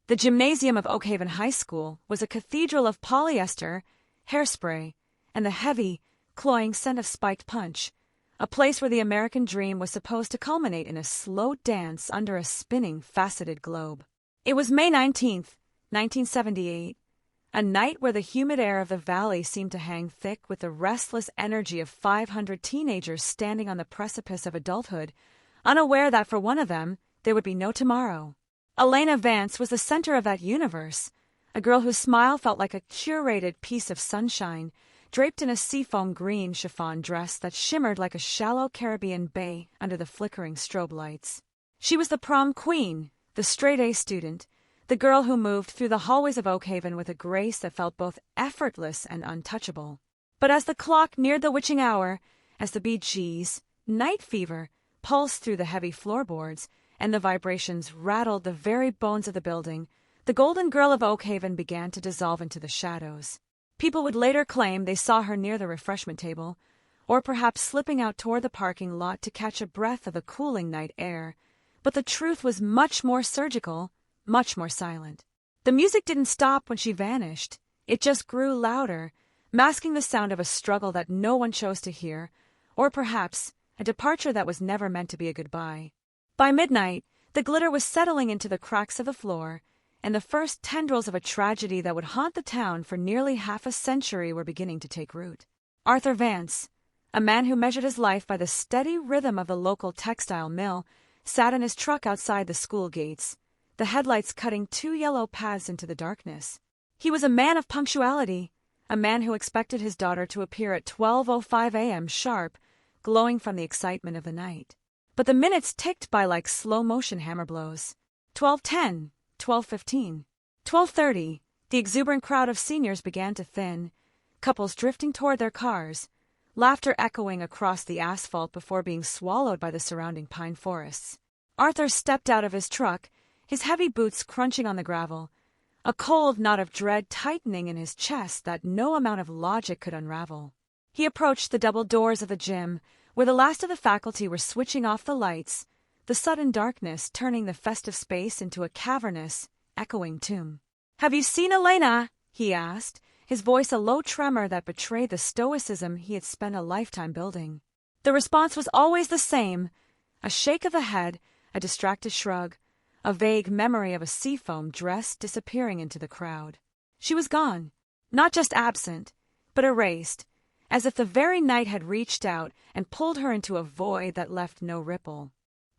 Speaker 14: The gymnasium of Oak Haven High School was a cathedral of polyester, hairspray, and the heavy, cloying scent of spiked punch, a place where the American dream was supposed to culminate in a slow dance under a spinning, faceted globe. It was May 19th, 1978, a night where the humid air of the valley seemed to hang thick with the restless energy of 500 teenagers standing on the precipice of adulthood, unaware that for one of them, there would be no tomorrow. Elena Vance was the center of that universe, a girl whose smile felt like a curated piece of sunshine, draped in a seafoam green chiffon dress that shimmered like a shallow Caribbean bay under the flickering strobe lights. She was the prom queen, the straight-A student, the girl who moved through the hallways of Oak Haven with a grace that felt both effortless and untouchable. But as the clock neared the witching hour, as the Bee Gees, night fever, pulsed through the heavy floorboards, and the vibrations rattled the very bones of the building, the golden girl of Oak Haven began to dissolve into the shadows. People would later claim they saw her near the refreshment table, or perhaps slipping out toward the parking lot to catch a breath of the cooling night air. But the truth was much more surgical, much more silent. The music didn't stop when she vanished. It just grew louder, masking the sound of a struggle that no one chose to hear, or perhaps a departure that was never meant to be a goodbye. By midnight, the glitter was settling into the cracks of the floor, and the first tendrils of a tragedy that would haunt the town for nearly half a century were beginning to take root. Arthur Vance, a man who measured his life by the steady rhythm of the local textile mill, sat in his truck outside the school gates, the headlights cutting two yellow paths into the darkness. He was a man of punctuality, a man who expected his daughter to appear at 12:05 a.m. sharp, glowing from the excitement of the night. But the minutes ticked by like slow-motion hammer blows. 12:10, 12:15, 12:30, the exuberant crowd of seniors began to thin, couples drifting toward their cars, laughter echoing across the asphalt before being swallowed by the surrounding pine forests. Arthur stepped out of his truck, his heavy boots crunching on the gravel, a cold knot of dread tightening in his chest that no amount of logic could unravel. He approached the double doors of the gym, where the last of the faculty were switching off the lights, the sudden darkness turning the festive space into a cavernous, echoing tomb. "Have you seen Elena?" he asked, his voice a low tremor that betrayed the stoicism he had spent a lifetime building. The response was always the same, a shake of the head, a distracted shrug, a vague memory of a seafoam dress disappearing into the crowd. She was gone, not just absent, but erased, as if the very night had reached out and pulled her into a void that left no ripple.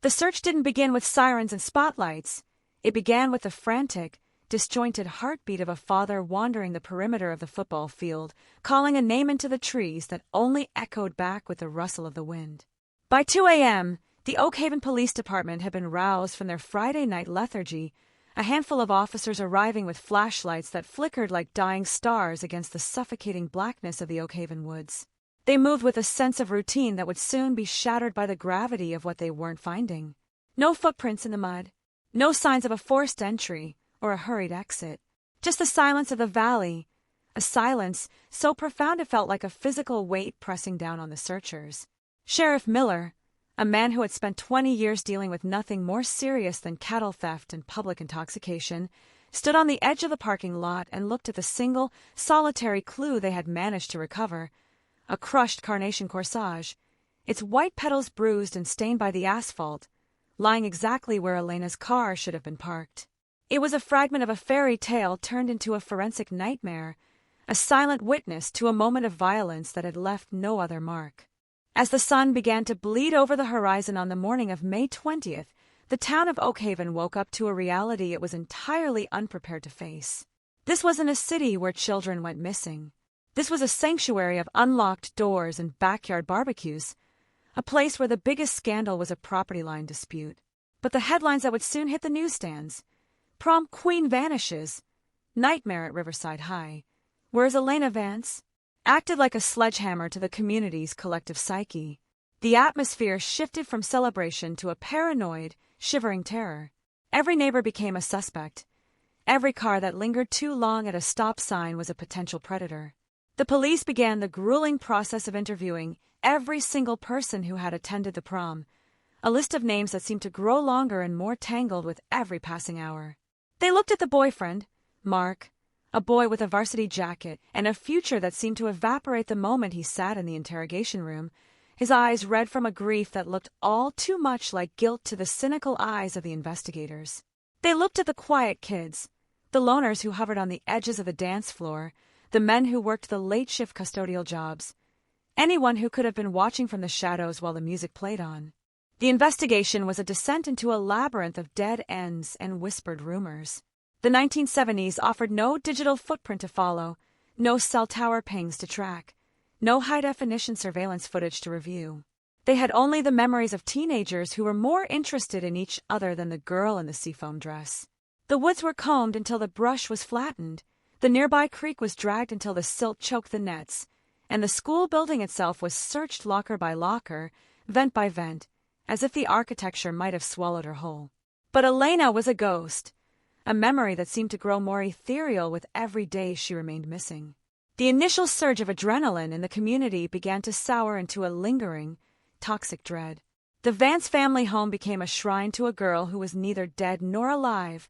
Speaker 14: The search didn't begin with sirens and spotlights. It began with the frantic, disjointed heartbeat of a father wandering the perimeter of the football field, calling a name into the trees that only echoed back with the rustle of the wind. By 2 a.m., the Oak Haven Police Department had been roused from their Friday night lethargy, a handful of officers arriving with flashlights that flickered like dying stars against the suffocating blackness of the Oak Haven woods. They moved with a sense of routine that would soon be shattered by the gravity of what they weren't finding. No footprints in the mud, no signs of a forced entry or a hurried exit, just the silence of the valley, a silence so profound it felt like a physical weight pressing down on the searchers. Sheriff Miller, a man who had spent 20 years dealing with nothing more serious than cattle theft and public intoxication, stood on the edge of the parking lot and looked at the single, solitary clue they had managed to recover, a crushed carnation corsage, its white petals bruised and stained by the asphalt, lying exactly where Elena's car should have been parked. It was a fragment of a fairy tale turned into a forensic nightmare, a silent witness to a moment of violence that had left no other mark. As the sun began to bleed over the horizon on the morning of May 20th, the town of Oak Haven woke up to a reality it was entirely unprepared to face. This wasn't a city where children went missing. This was a sanctuary of unlocked doors and backyard barbecues, a place where the biggest scandal was a property line dispute. But the headlines that would soon hit the newsstands, Prom queen vanishes. Nightmare at Riverside High. Whereas Elena Vance acted like a sledgehammer to the community's collective psyche. The atmosphere shifted from celebration to a paranoid, shivering terror. Every neighbor became a suspect. Every car that lingered too long at a stop sign was a potential predator. The police began the grueling process of interviewing every single person who had attended the prom, a list of names that seemed to grow longer and more tangled with every passing hour. They looked at the boyfriend, Mark, a boy with a varsity jacket and a future that seemed to evaporate the moment he sat in the interrogation room, his eyes red from a grief that looked all too much like guilt to the cynical eyes of the investigators. They looked at the quiet kids, the loners who hovered on the edges of the dance floor, the men who worked the late-shift custodial jobs, anyone who could have been watching from the shadows while the music played on. The investigation was a descent into a labyrinth of dead ends and whispered rumors. The 1970s offered no digital footprint to follow, no cell tower pings to track, no high-definition surveillance footage to review. They had only the memories of teenagers who were more interested in each other than the girl in the seafoam dress. The woods were combed until the brush was flattened, the nearby creek was dragged until the silt choked the nets, and the school building itself was searched locker by locker, vent by vent, as if the architecture might have swallowed her whole. But Elena was a ghost, a memory that seemed to grow more ethereal with every day she remained missing. The initial surge of adrenaline in the community began to sour into a lingering, toxic dread. The Vance family home became a shrine to a girl who was neither dead nor alive,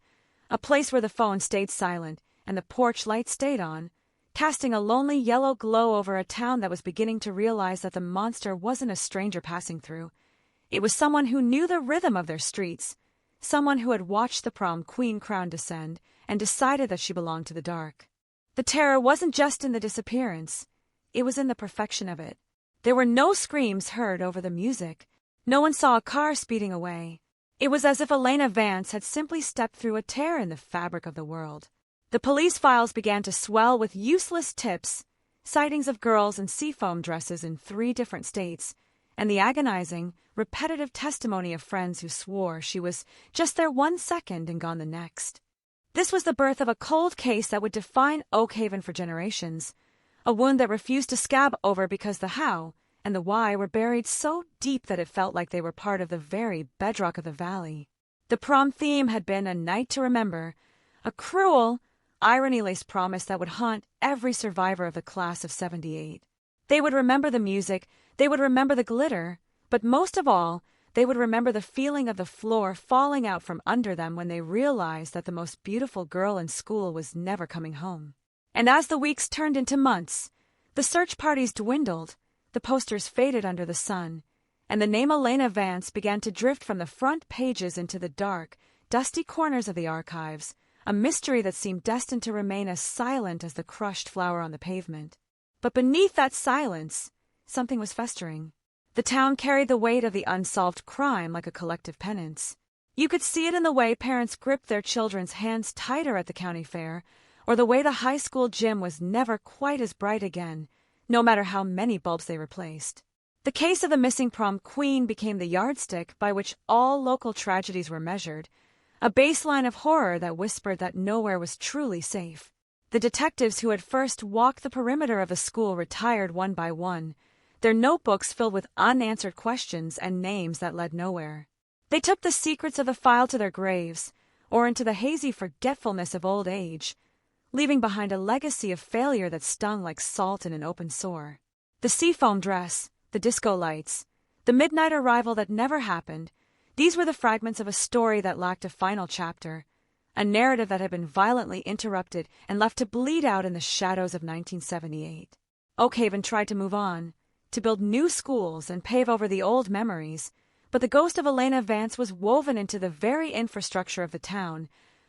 Speaker 14: a place where the phone stayed silent and the porch light stayed on, casting a lonely yellow glow over a town that was beginning to realize that the monster wasn't a stranger passing through. It was someone who knew the rhythm of their streets, someone who had watched the prom queen crown descend and decided that she belonged to the dark. The terror wasn't just in the disappearance, it was in the perfection of it. There were no screams heard over the music. No one saw a car speeding away. It was as if Elena Vance had simply stepped through a tear in the fabric of the world. The police files began to swell with useless tips, sightings of girls in seafoam dresses in 3 different states, and the agonizing, repetitive testimony of friends who swore she was just there 1 second and gone the next. This was the birth of a cold case that would define Oak Haven for generations, a wound that refused to scab over because the how and the why were buried so deep that it felt like they were part of the very bedrock of the valley. The prom theme had been a night to remember, a cruel, irony-laced promise that would haunt every survivor of the class of '78. They would remember the music, they would remember the glitter, but most of all, they would remember the feeling of the floor falling out from under them when they realized that the most beautiful girl in school was never coming home. And as the weeks turned into months, the search parties dwindled, the posters faded under the sun, and the name Elena Vance began to drift from the front pages into the dark, dusty corners of the archives, a mystery that seemed destined to remain as silent as the crushed flower on the pavement. But beneath that silence, something was festering. The town carried the weight of the unsolved crime like a collective penance. You could see it in the way parents gripped their children's hands tighter at the county fair, or the way the high school gym was never quite as bright again, no matter how many bulbs they replaced. The case of the missing prom queen became the yardstick by which all local tragedies were measured, a baseline of horror that whispered that nowhere was truly safe. The detectives who had first walked the perimeter of the school retired one by one, their notebooks filled with unanswered questions and names that led nowhere. They took the secrets of the file to their graves, or into the hazy forgetfulness of old age, leaving behind a legacy of failure that stung like salt in an open sore. The seafoam dress, the disco lights, the midnight arrival that never happened, these were the fragments of a story that lacked a final chapter, a narrative that had been violently interrupted and left to bleed out in the shadows of 1978. Oak Haven tried to move on, to build new schools and pave over the old memories, but the ghost of Elena Vance was woven into the very infrastructure of the town,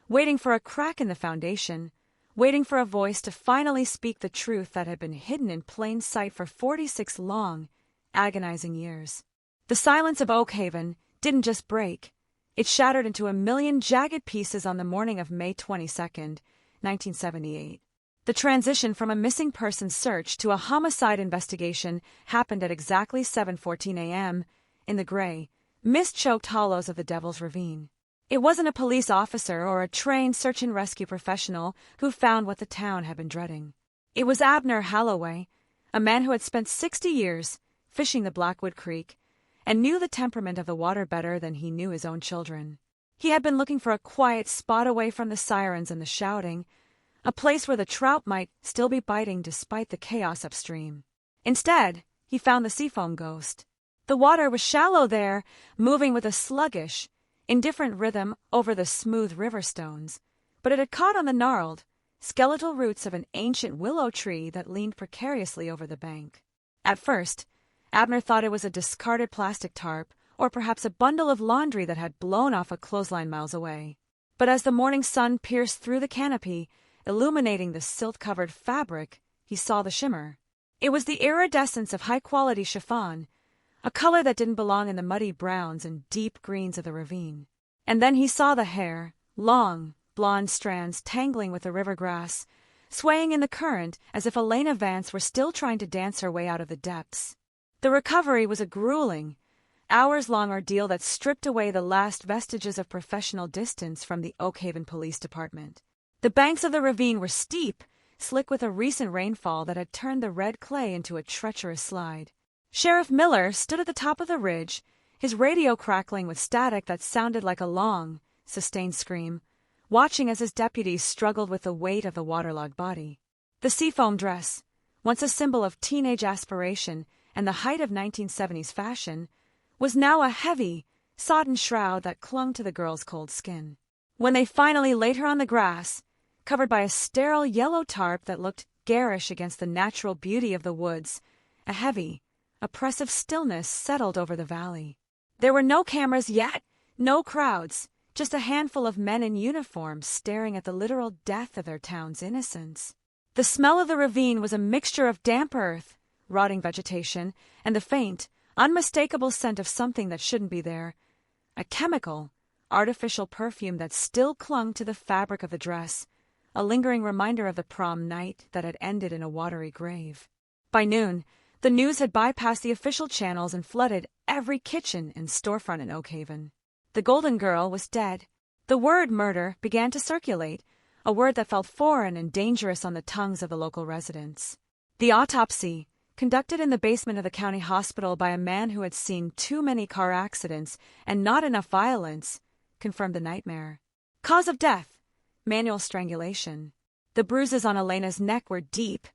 Speaker 14: waiting for a crack in the foundation, waiting for a voice to finally speak the truth that had been hidden in plain sight for 46 long, agonizing years. The silence of Oak Haven didn't just break. It shattered into a million jagged pieces on the morning of May 22nd, 1978. The transition from a missing person search to a homicide investigation happened at exactly 7:14 a.m. in the gray, mist-choked hollows of the Devil's Ravine. It wasn't a police officer or a trained search and rescue professional who found what the town had been dreading. It was Abner Holloway, a man who had spent 60 years fishing the Blackwood Creek and knew the temperament of the water better than he knew his own children. He had been looking for a quiet spot away from the sirens and the shouting, a place where the trout might still be biting despite the chaos upstream. Instead, he found the seafoam ghost. The water was shallow there, moving with a sluggish, indifferent rhythm over the smooth river stones, but it had caught on the gnarled, skeletal roots of an ancient willow tree that leaned precariously over the bank. At first, Abner thought it was a discarded plastic tarp, or perhaps a bundle of laundry that had blown off a clothesline miles away. But as the morning sun pierced through the canopy, illuminating the silt-covered fabric, he saw the shimmer. It was the iridescence of high-quality chiffon, a color that didn't belong in the muddy browns and deep greens of the ravine. And then he saw the hair, long, blonde strands tangling with the river grass, swaying in the current as if Elena Vance were still trying to dance her way out of the depths. The recovery was a grueling, hours-long ordeal that stripped away the last vestiges of professional distance from the Oak Haven Police Department. The banks of the ravine were steep, slick with a recent rainfall that had turned the red clay into a treacherous slide. Sheriff Miller stood at the top of the ridge, his radio crackling with static that sounded like a long, sustained scream, watching as his deputies struggled with the weight of the waterlogged body. The seafoam dress, once a symbol of teenage aspiration and the height of 1970s fashion, was now a heavy, sodden shroud that clung to the girl's cold skin. When they finally laid her on the grass, covered by a sterile yellow tarp that looked garish against the natural beauty of the woods, a heavy, oppressive stillness settled over the valley. There were no cameras yet, no crowds, just a handful of men in uniform staring at the literal death of their town's innocents. The smell of the ravine was a mixture of damp earth, rotting vegetation, and the faint, unmistakable scent of something that shouldn't be there, a chemical, artificial perfume that still clung to the fabric of the dress, a lingering reminder of the prom night that had ended in a watery grave. By noon, the news had bypassed the official channels and flooded every kitchen and storefront in Oak Haven. The Golden Girl was dead. The word murder began to circulate, a word that felt foreign and dangerous on the tongues of the local residents. The autopsy, conducted in the basement of the county hospital by a man who had seen too many car accidents and not enough violence, confirmed the nightmare. Cause of death: manual strangulation. The bruises on Elena's neck were deep,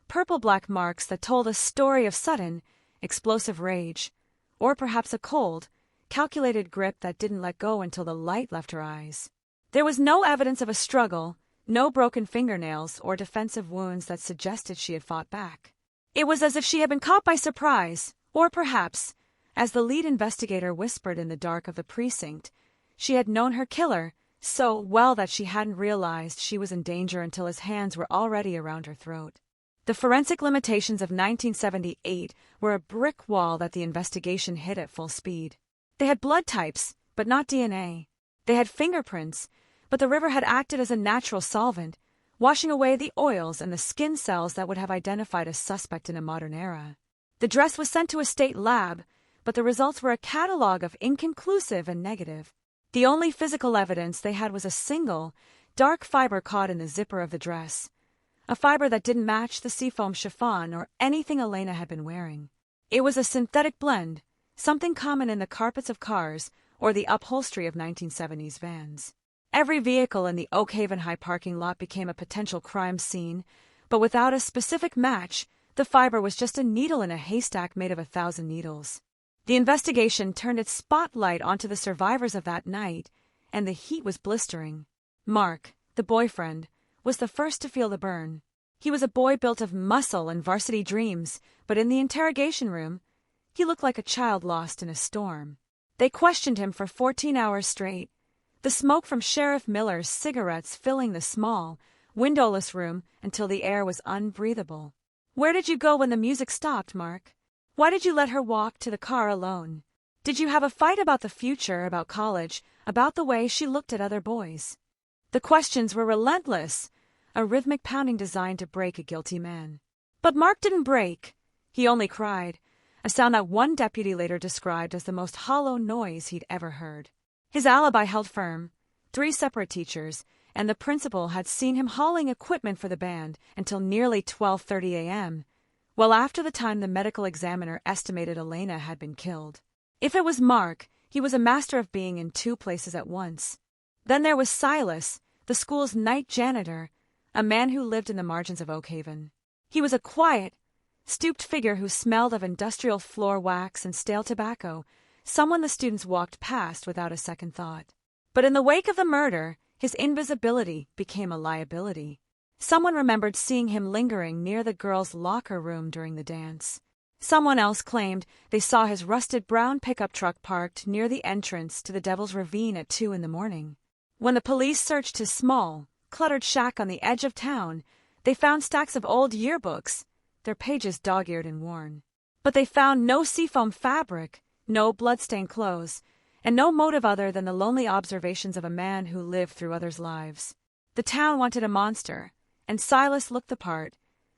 Speaker 14: purple-black marks that told a story of sudden, explosive rage, or perhaps a cold, calculated grip that didn't let go until the light left her eyes. There was no evidence of a struggle, no broken fingernails or defensive wounds that suggested she had fought back. It was as if she had been caught by surprise, or perhaps, as the lead investigator whispered in the dark of the precinct, she had known her killer so well that she hadn't realized she was in danger until his hands were already around her throat. The forensic limitations of 1978 were a brick wall that the investigation hit at full speed. They had blood types, but not DNA. They had fingerprints, but the river had acted as a natural solvent, washing away the oils and the skin cells that would have identified a suspect in a modern era. The dress was sent to a state lab, but the results were a catalog of inconclusive and negative. The only physical evidence they had was a single, dark fiber caught in the zipper of the dress, a fiber that didn't match the seafoam chiffon or anything Elena had been wearing. It was a synthetic blend, something common in the carpets of cars or the upholstery of 1970s vans. Every vehicle in the Oak Haven High parking lot became a potential crime scene, but without a specific match, the fiber was just a needle in a haystack made of 1,000 needles. The investigation turned its spotlight onto the survivors of that night, and the heat was blistering. Mark, the boyfriend, was the first to feel the burn. He was a boy built of muscle and varsity dreams, but in the interrogation room, he looked like a child lost in a storm. They questioned him for 14 hours straight, the smoke from Sheriff Miller's cigarettes filling the small, windowless room until the air was unbreathable. Where did you go when the music stopped, Mark? Why did you let her walk to the car alone? Did you have a fight about the future, about college, about the way she looked at other boys? The questions were relentless, a rhythmic pounding designed to break a guilty man. But Mark didn't break. He only cried, a sound that one deputy later described as the most hollow noise he'd ever heard. His alibi held firm. 3 separate teachers and the principal had seen him hauling equipment for the band until nearly 12:30 a.m., well after the time the medical examiner estimated Elena had been killed. If it was Mark, he was a master of being in 2 places at once. Then there was Silas, the school's night janitor, a man who lived in the margins of Oakhaven. He was a quiet, stooped figure who smelled of industrial floor wax and stale tobacco, someone the students walked past without a second thought. But in the wake of the murder, his invisibility became a liability. Someone remembered seeing him lingering near the girls' locker room during the dance. Someone else claimed they saw his rusted brown pickup truck parked near the entrance to the Devil's Ravine at 2 in the morning. When the police searched his small, cluttered shack on the edge of town, they found stacks of old yearbooks, their pages dog-eared and worn. But they found no seafoam fabric, no blood-stained clothes, and no motive other than the lonely observations of a man who lived through others' lives. The town wanted a monster, and Silas looked the part,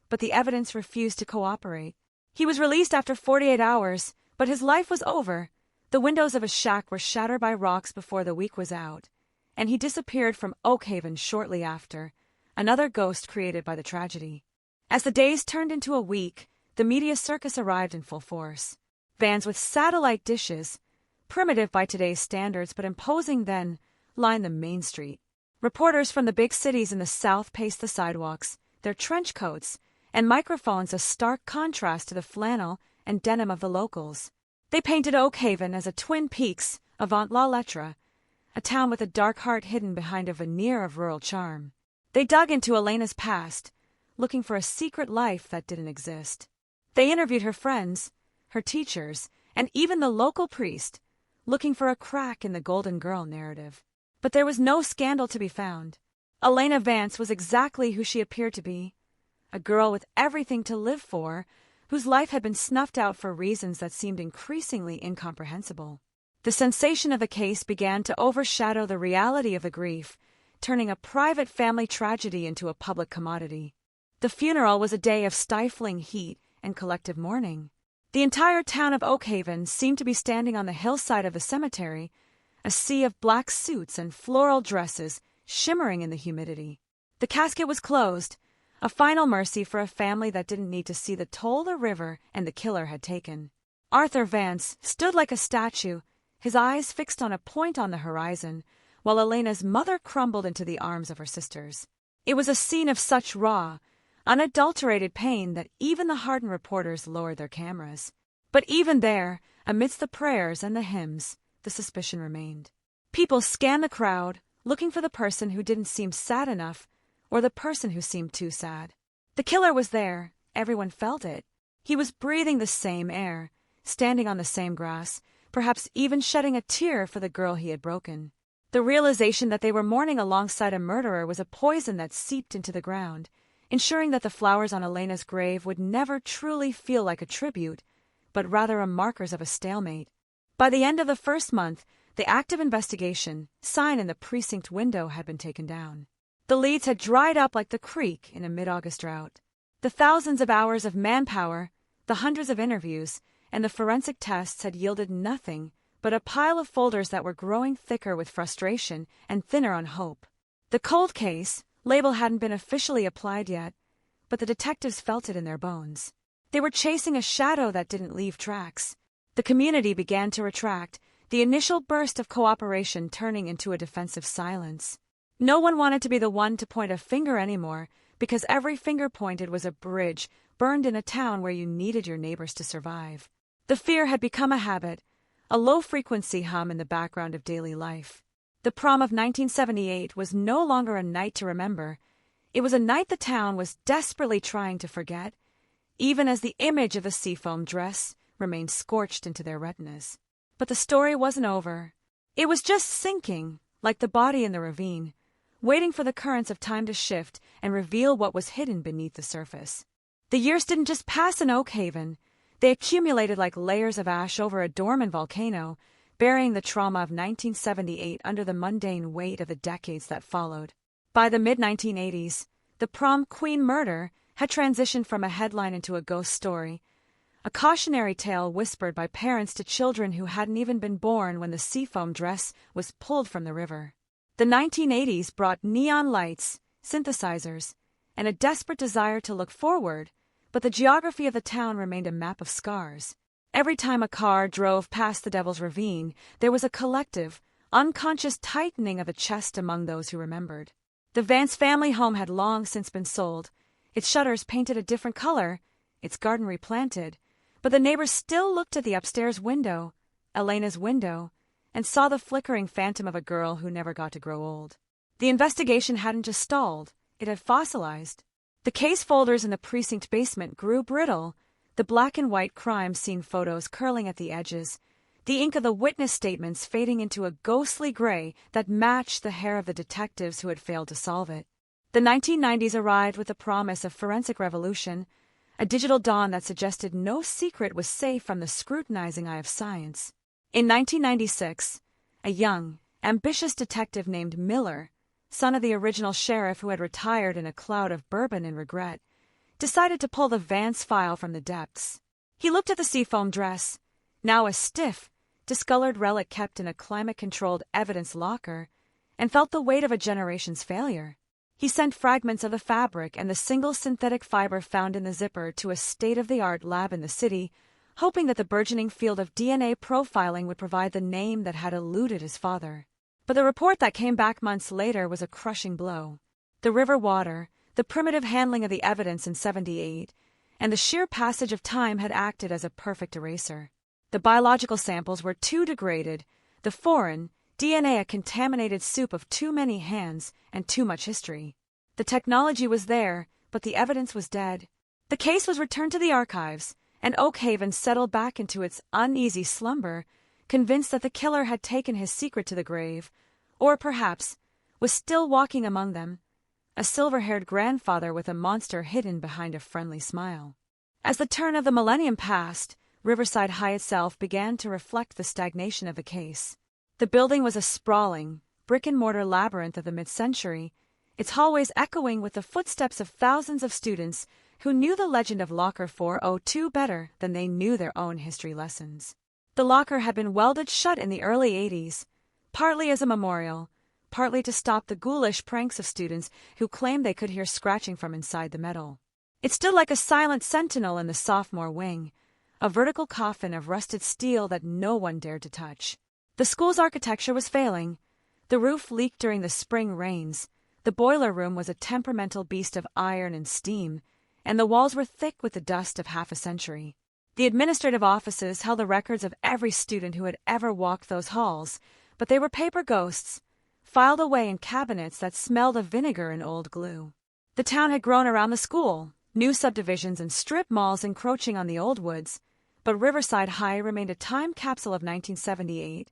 Speaker 14: but the evidence refused to cooperate. He was released after 48 hours, but his life was over. The windows of his shack were shattered by rocks before the week was out, and he disappeared from Oakhaven shortly after, another ghost created by the tragedy. As the days turned into a week, the media circus arrived in full force. Vans with satellite dishes, primitive by today's standards but imposing then, lined the main street. Reporters from the big cities in the South paced the sidewalks, their trench coats and microphones a stark contrast to the flannel and denim of the locals. They painted Oakhaven as a Twin Peaks avant la lettre, a town with a dark heart hidden behind a veneer of rural charm. They dug into Elena's past, looking for a secret life that didn't exist. They interviewed her friends, her teachers, and even the local priest, looking for a crack in the Golden Girl narrative. But there was no scandal to be found. Elena Vance was exactly who she appeared to be, a girl with everything to live for, whose life had been snuffed out for reasons that seemed increasingly incomprehensible. The sensation of the case began to overshadow the reality of the grief, turning a private family tragedy into a public commodity. The funeral was a day of stifling heat and collective mourning. The entire town of Oakhaven seemed to be standing on the hillside of the cemetery, a sea of black suits and floral dresses shimmering in the humidity. The casket was closed, a final mercy for a family that didn't need to see the toll the river and the killer had taken. Arthur Vance stood like a statue, his eyes fixed on a point on the horizon, while Elena's mother crumbled into the arms of her sisters. It was a scene of such raw, unadulterated pain that even the hardened reporters lowered their cameras. But even there, amidst the prayers and the hymns, the suspicion remained. People scanned the crowd, looking for the person who didn't seem sad enough, or the person who seemed too sad. The killer was there, everyone felt it. He was breathing the same air, standing on the same grass, perhaps even shedding a tear for the girl he had broken. The realization that they were mourning alongside a murderer was a poison that seeped into the ground, ensuring that the flowers on Elena's grave would never truly feel like a tribute, but rather a markers of a stalemate. By the end of the first month, the active investigation, sign in the precinct window, had been taken down. The leads had dried up like the creek in a mid-August drought. The thousands of hours of manpower, the hundreds of interviews, and the forensic tests had yielded nothing but a pile of folders that were growing thicker with frustration and thinner on hope. The cold case label hadn't been officially applied yet, but the detectives felt it in their bones. They were chasing a shadow that didn't leave tracks. The community began to retract, the initial burst of cooperation turning into a defensive silence. No one wanted to be the one to point a finger anymore, because every finger pointed was a bridge burned in a town where you needed your neighbors to survive. The fear had become a habit, a low-frequency hum in the background of daily life. The prom of 1978 was no longer a night to remember. It was a night the town was desperately trying to forget, even as the image of the seafoam dress remained scorched into their retinas. But the story wasn't over. It was just sinking, like the body in the ravine, waiting for the currents of time to shift and reveal what was hidden beneath the surface. The years didn't just pass in Oakhaven. They accumulated like layers of ash over a dormant volcano, burying the trauma of 1978 under the mundane weight of the decades that followed. By the mid-1980s, the prom queen murder had transitioned from a headline into a ghost story, a cautionary tale whispered by parents to children who hadn't even been born when the seafoam dress was pulled from the river. The 1980s brought neon lights, synthesizers, and a desperate desire to look forward, but the geography of the town remained a map of scars. Every time a car drove past the Devil's Ravine, there was a collective, unconscious tightening of the chest among those who remembered. The Vance family home had long since been sold, its shutters painted a different color, its garden replanted, but the neighbors still looked at the upstairs window, Elena's window, and saw the flickering phantom of a girl who never got to grow old. The investigation hadn't just stalled, it had fossilized. The case folders in the precinct basement grew brittle, the black and white crime scene photos curling at the edges, the ink of the witness statements fading into a ghostly gray that matched the hair of the detectives who had failed to solve it. The 1990s arrived with the promise of forensic revolution, a digital dawn that suggested no secret was safe from the scrutinizing eye of science. In 1996, a young, ambitious detective named Miller, son of the original sheriff who had retired in a cloud of bourbon and regret, decided to pull the Vance file from the depths. He looked at the seafoam dress, now a stiff, discolored relic kept in a climate-controlled evidence locker, and felt the weight of a generation's failure. He sent fragments of the fabric and the single synthetic fiber found in the zipper to a state-of-the-art lab in the city, hoping that the burgeoning field of DNA profiling would provide the name that had eluded his father. But the report that came back months later was a crushing blow. The river water, the primitive handling of the evidence in '78, and the sheer passage of time had acted as a perfect eraser. The biological samples were too degraded, the foreign, DNA a contaminated soup of too many hands and too much history. The technology was there, but the evidence was dead. The case was returned to the archives, and Oakhaven settled back into its uneasy slumber, convinced that the killer had taken his secret to the grave, or perhaps was still walking among them, a silver-haired grandfather with a monster hidden behind a friendly smile. As the turn of the millennium passed, Riverside High itself began to reflect the stagnation of the case. The building was a sprawling, brick-and-mortar labyrinth of the mid-century, its hallways echoing with the footsteps of thousands of students who knew the legend of Locker 402 better than they knew their own history lessons. The locker had been welded shut in the early '80s, partly as a memorial, partly to stop the ghoulish pranks of students who claimed they could hear scratching from inside the metal. It stood like a silent sentinel in the sophomore wing, a vertical coffin of rusted steel that no one dared to touch. The school's architecture was failing. The roof leaked during the spring rains, the boiler room was a temperamental beast of iron and steam, and the walls were thick with the dust of half a century. The administrative offices held the records of every student who had ever walked those halls, but they were paper ghosts, filed away in cabinets that smelled of vinegar and old glue. The town had grown around the school, new subdivisions and strip malls encroaching on the old woods, but Riverside High remained a time capsule of 1978,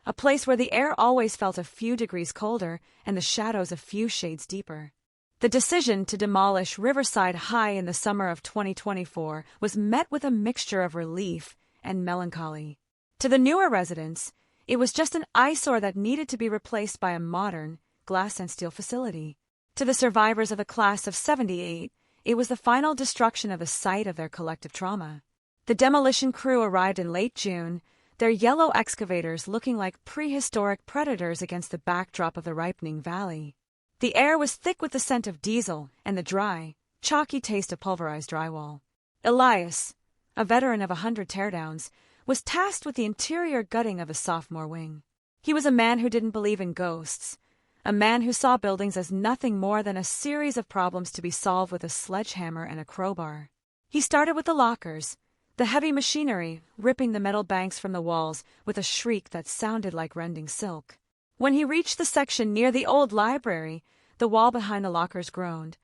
Speaker 14: a place where the air always felt a few degrees colder and the shadows a few shades deeper. The decision to demolish Riverside High in the summer of 2024 was met with a mixture of relief and melancholy. To the newer residents, it was just an eyesore that needed to be replaced by a modern, glass and steel facility. To the survivors of the class of '78, it was the final destruction of the site of their collective trauma. The demolition crew arrived in late June, their yellow excavators looking like prehistoric predators against the backdrop of the ripening valley. The air was thick with the scent of diesel and the dry, chalky taste of pulverized drywall. Elias, a veteran of 100 teardowns, was tasked with the interior gutting of the sophomore wing. He was a man who didn't believe in ghosts, a man who saw buildings as nothing more than a series of problems to be solved with a sledgehammer and a crowbar. He started with the lockers, the heavy machinery ripping the metal banks from the walls with a shriek that sounded like rending silk. When he reached the section near the old library, the wall behind the lockers groaned,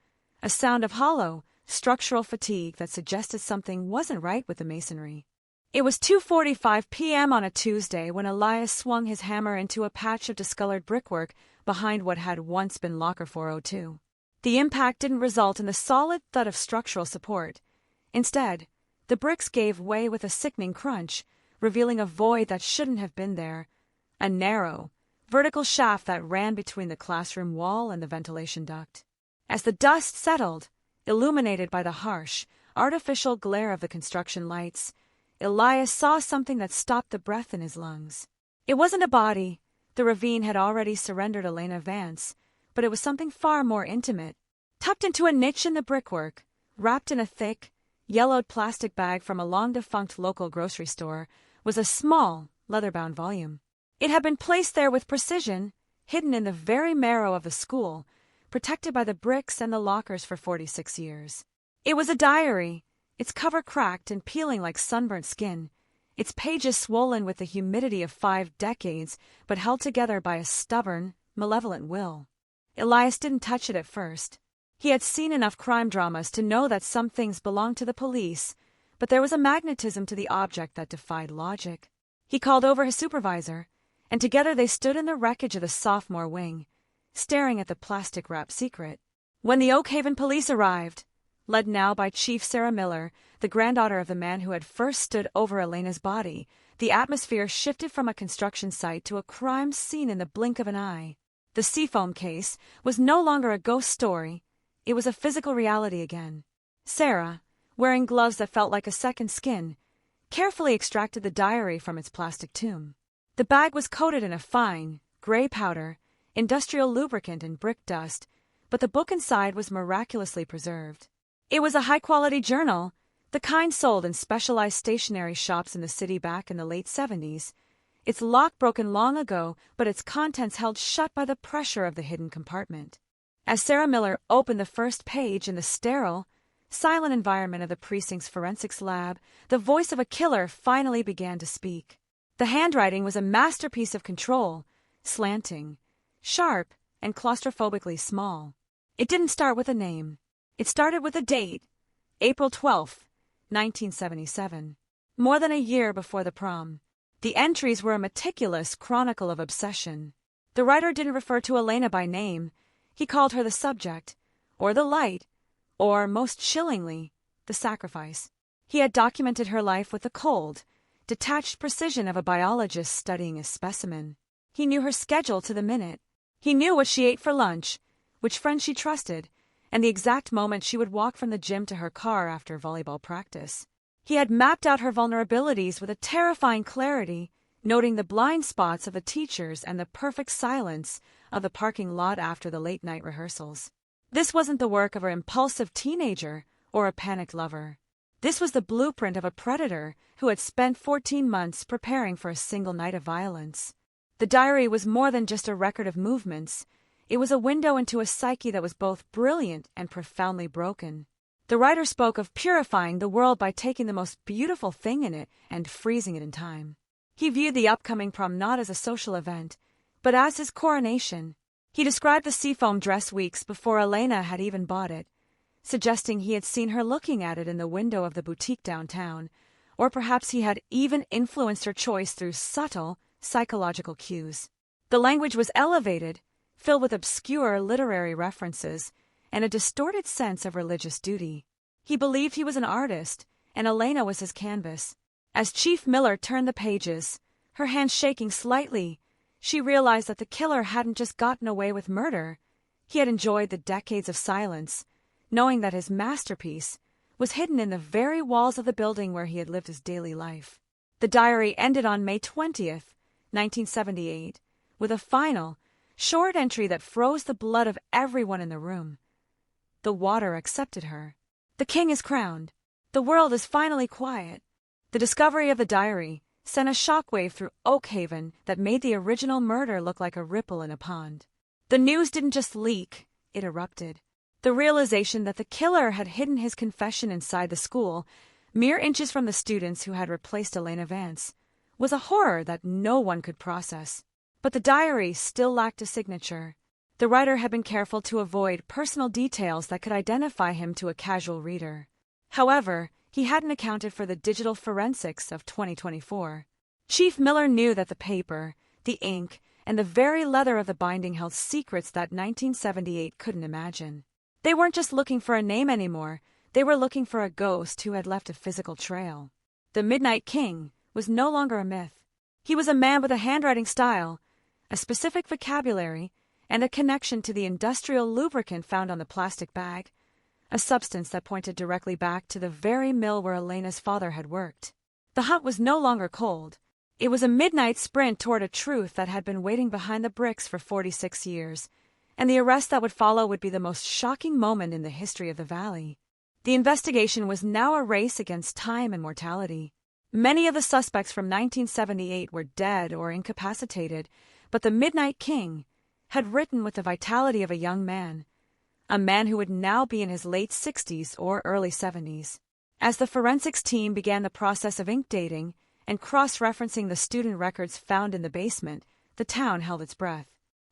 Speaker 14: a sound of hollow, structural fatigue that suggested something wasn't right with the masonry. It was 2:45 p.m. on a Tuesday when Elias swung his hammer into a patch of discolored brickwork behind what had once been Locker 402. The impact didn't result in the solid thud of structural support. Instead, the bricks gave way with a sickening crunch, revealing a void that shouldn't have been there, a narrow, vertical shaft that ran between the classroom wall and the ventilation duct. As the dust settled, illuminated by the harsh, artificial glare of the construction lights, Elias saw something that stopped the breath in his lungs. It wasn't a body. The ravine had already surrendered Elena Vance, but it was something far more intimate. Tucked into a niche in the brickwork, wrapped in a thick, yellowed plastic bag from a long-defunct local grocery store, was a small, leather-bound volume. It had been placed there with precision, hidden in the very marrow of the school, protected by the bricks and the lockers for 46 years. It was a diary, its cover cracked and peeling like sunburnt skin, its pages swollen with the humidity of 5 decades, but held together by a stubborn, malevolent will. Elias didn't touch it at first. He had seen enough crime dramas to know that some things belonged to the police, but there was a magnetism to the object that defied logic. He called over his supervisor, and together they stood in the wreckage of the sophomore wing, staring at the plastic-wrapped secret. When the Oak Haven police arrived, led now by Chief Sarah Miller, the granddaughter of the man who had first stood over Elena's body, the atmosphere shifted from a construction site to a crime scene in the blink of an eye. The seafoam case was no longer a ghost story. It was a physical reality again. Sarah, wearing gloves that felt like a second skin, carefully extracted the diary from its plastic tomb. The bag was coated in a fine, gray powder, industrial lubricant and brick dust, but the book inside was miraculously preserved. It was a high-quality journal, the kind sold in specialized stationery shops in the city back in the late 70s. Its lock broken long ago, but its contents held shut by the pressure of the hidden compartment. As Sarah Miller opened the first page in the sterile, silent environment of the precinct's forensics lab, the voice of a killer finally began to speak. The handwriting was a masterpiece of control, slanting, sharp, and claustrophobically small. It didn't start with a name. It started with a date, April 12, 1977, more than a year before the prom. The entries were a meticulous chronicle of obsession. The writer didn't refer to Elena by name. He called her the subject, or the light, or, most chillingly, the sacrifice. He had documented her life with the cold, detached precision of a biologist studying a specimen. He knew her schedule to the minute. He knew what she ate for lunch, which friends she trusted, and the exact moment she would walk from the gym to her car after volleyball practice. He had mapped out her vulnerabilities with a terrifying clarity, noting the blind spots of the teachers and the perfect silence of the parking lot after the late-night rehearsals. This wasn't the work of an impulsive teenager or a panicked lover. This was the blueprint of a predator who had spent 14 months preparing for a single night of violence. The diary was more than just a record of movements. It was a window into a psyche that was both brilliant and profoundly broken. The writer spoke of purifying the world by taking the most beautiful thing in it and freezing it in time. He viewed the upcoming prom not as a social event, but as his coronation. He described the seafoam dress weeks before Elena had even bought it, suggesting he had seen her looking at it in the window of the boutique downtown, or perhaps he had even influenced her choice through subtle, psychological cues. The language was elevated, filled with obscure literary references, and a distorted sense of religious duty. He believed he was an artist, and Elena was his canvas. As Chief Miller turned the pages, her hands shaking slightly, she realized that the killer hadn't just gotten away with murder. He had enjoyed the decades of silence, knowing that his masterpiece was hidden in the very walls of the building where he had lived his daily life. The diary ended on May 20th, 1978, with a final, short entry that froze the blood of everyone in the room. The water accepted her. The king is crowned. The world is finally quiet. The discovery of the diary sent a shockwave through Oak Haven that made the original murder look like a ripple in a pond. The news didn't just leak, it erupted. The realization that the killer had hidden his confession inside the school, mere inches from the students who had replaced Elena Vance, was a horror that no one could process. But the diary still lacked a signature. The writer had been careful to avoid personal details that could identify him to a casual reader. However, he hadn't accounted for the digital forensics of 2024. Chief Miller knew that the paper, the ink, and the very leather of the binding held secrets that 1978 couldn't imagine. They weren't just looking for a name anymore, they were looking for a ghost who had left a physical trail. The Midnight King was no longer a myth. He was a man with a handwriting style, a specific vocabulary, and a connection to the industrial lubricant found on the plastic bag, a substance that pointed directly back to the very mill where Elena's father had worked. The hunt was no longer cold. It was a midnight sprint toward a truth that had been waiting behind the bricks for 46 years, and the arrest that would follow would be the most shocking moment in the history of the valley. The investigation was now a race against time and mortality. Many of the suspects from 1978 were dead or incapacitated, but the Midnight King had written with the vitality of a young man, a man who would now be in his late 60s or early 70s. As the forensics team began the process of ink dating and cross-referencing the student records found in the basement, the town held its breath.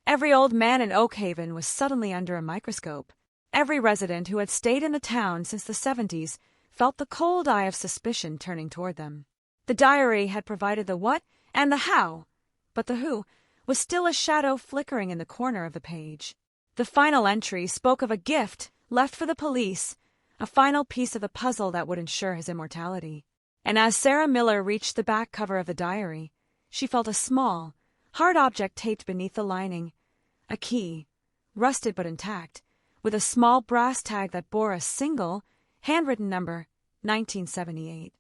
Speaker 14: Every old man in Oak Haven was suddenly under a microscope. Every resident who had stayed in the town since the 70s felt the cold eye of suspicion turning toward them. The diary had provided the what and the how, but the who was still a shadow flickering in the corner of the page. The final entry spoke of a gift left for the police, a final piece of the puzzle that would ensure his immortality. And as Sarah Miller reached the back cover of the diary, she felt a small, hard object taped beneath the lining, a key, rusted but intact, with a small brass tag that bore a single, handwritten number, 1978.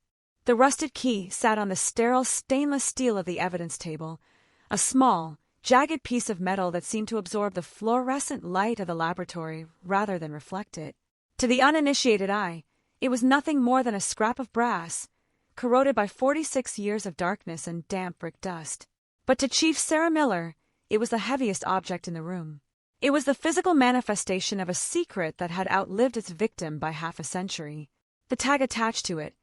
Speaker 14: The rusted key sat on the sterile stainless steel of the evidence table, a small, jagged piece of metal that seemed to absorb the fluorescent light of the laboratory rather than reflect it. To the uninitiated eye, it was nothing more than a scrap of brass, corroded by 46 years of darkness and damp brick dust. But to Chief Sarah Miller, it was the heaviest object in the room. It was the physical manifestation of a secret that had outlived its victim by half a century. The tag attached to it,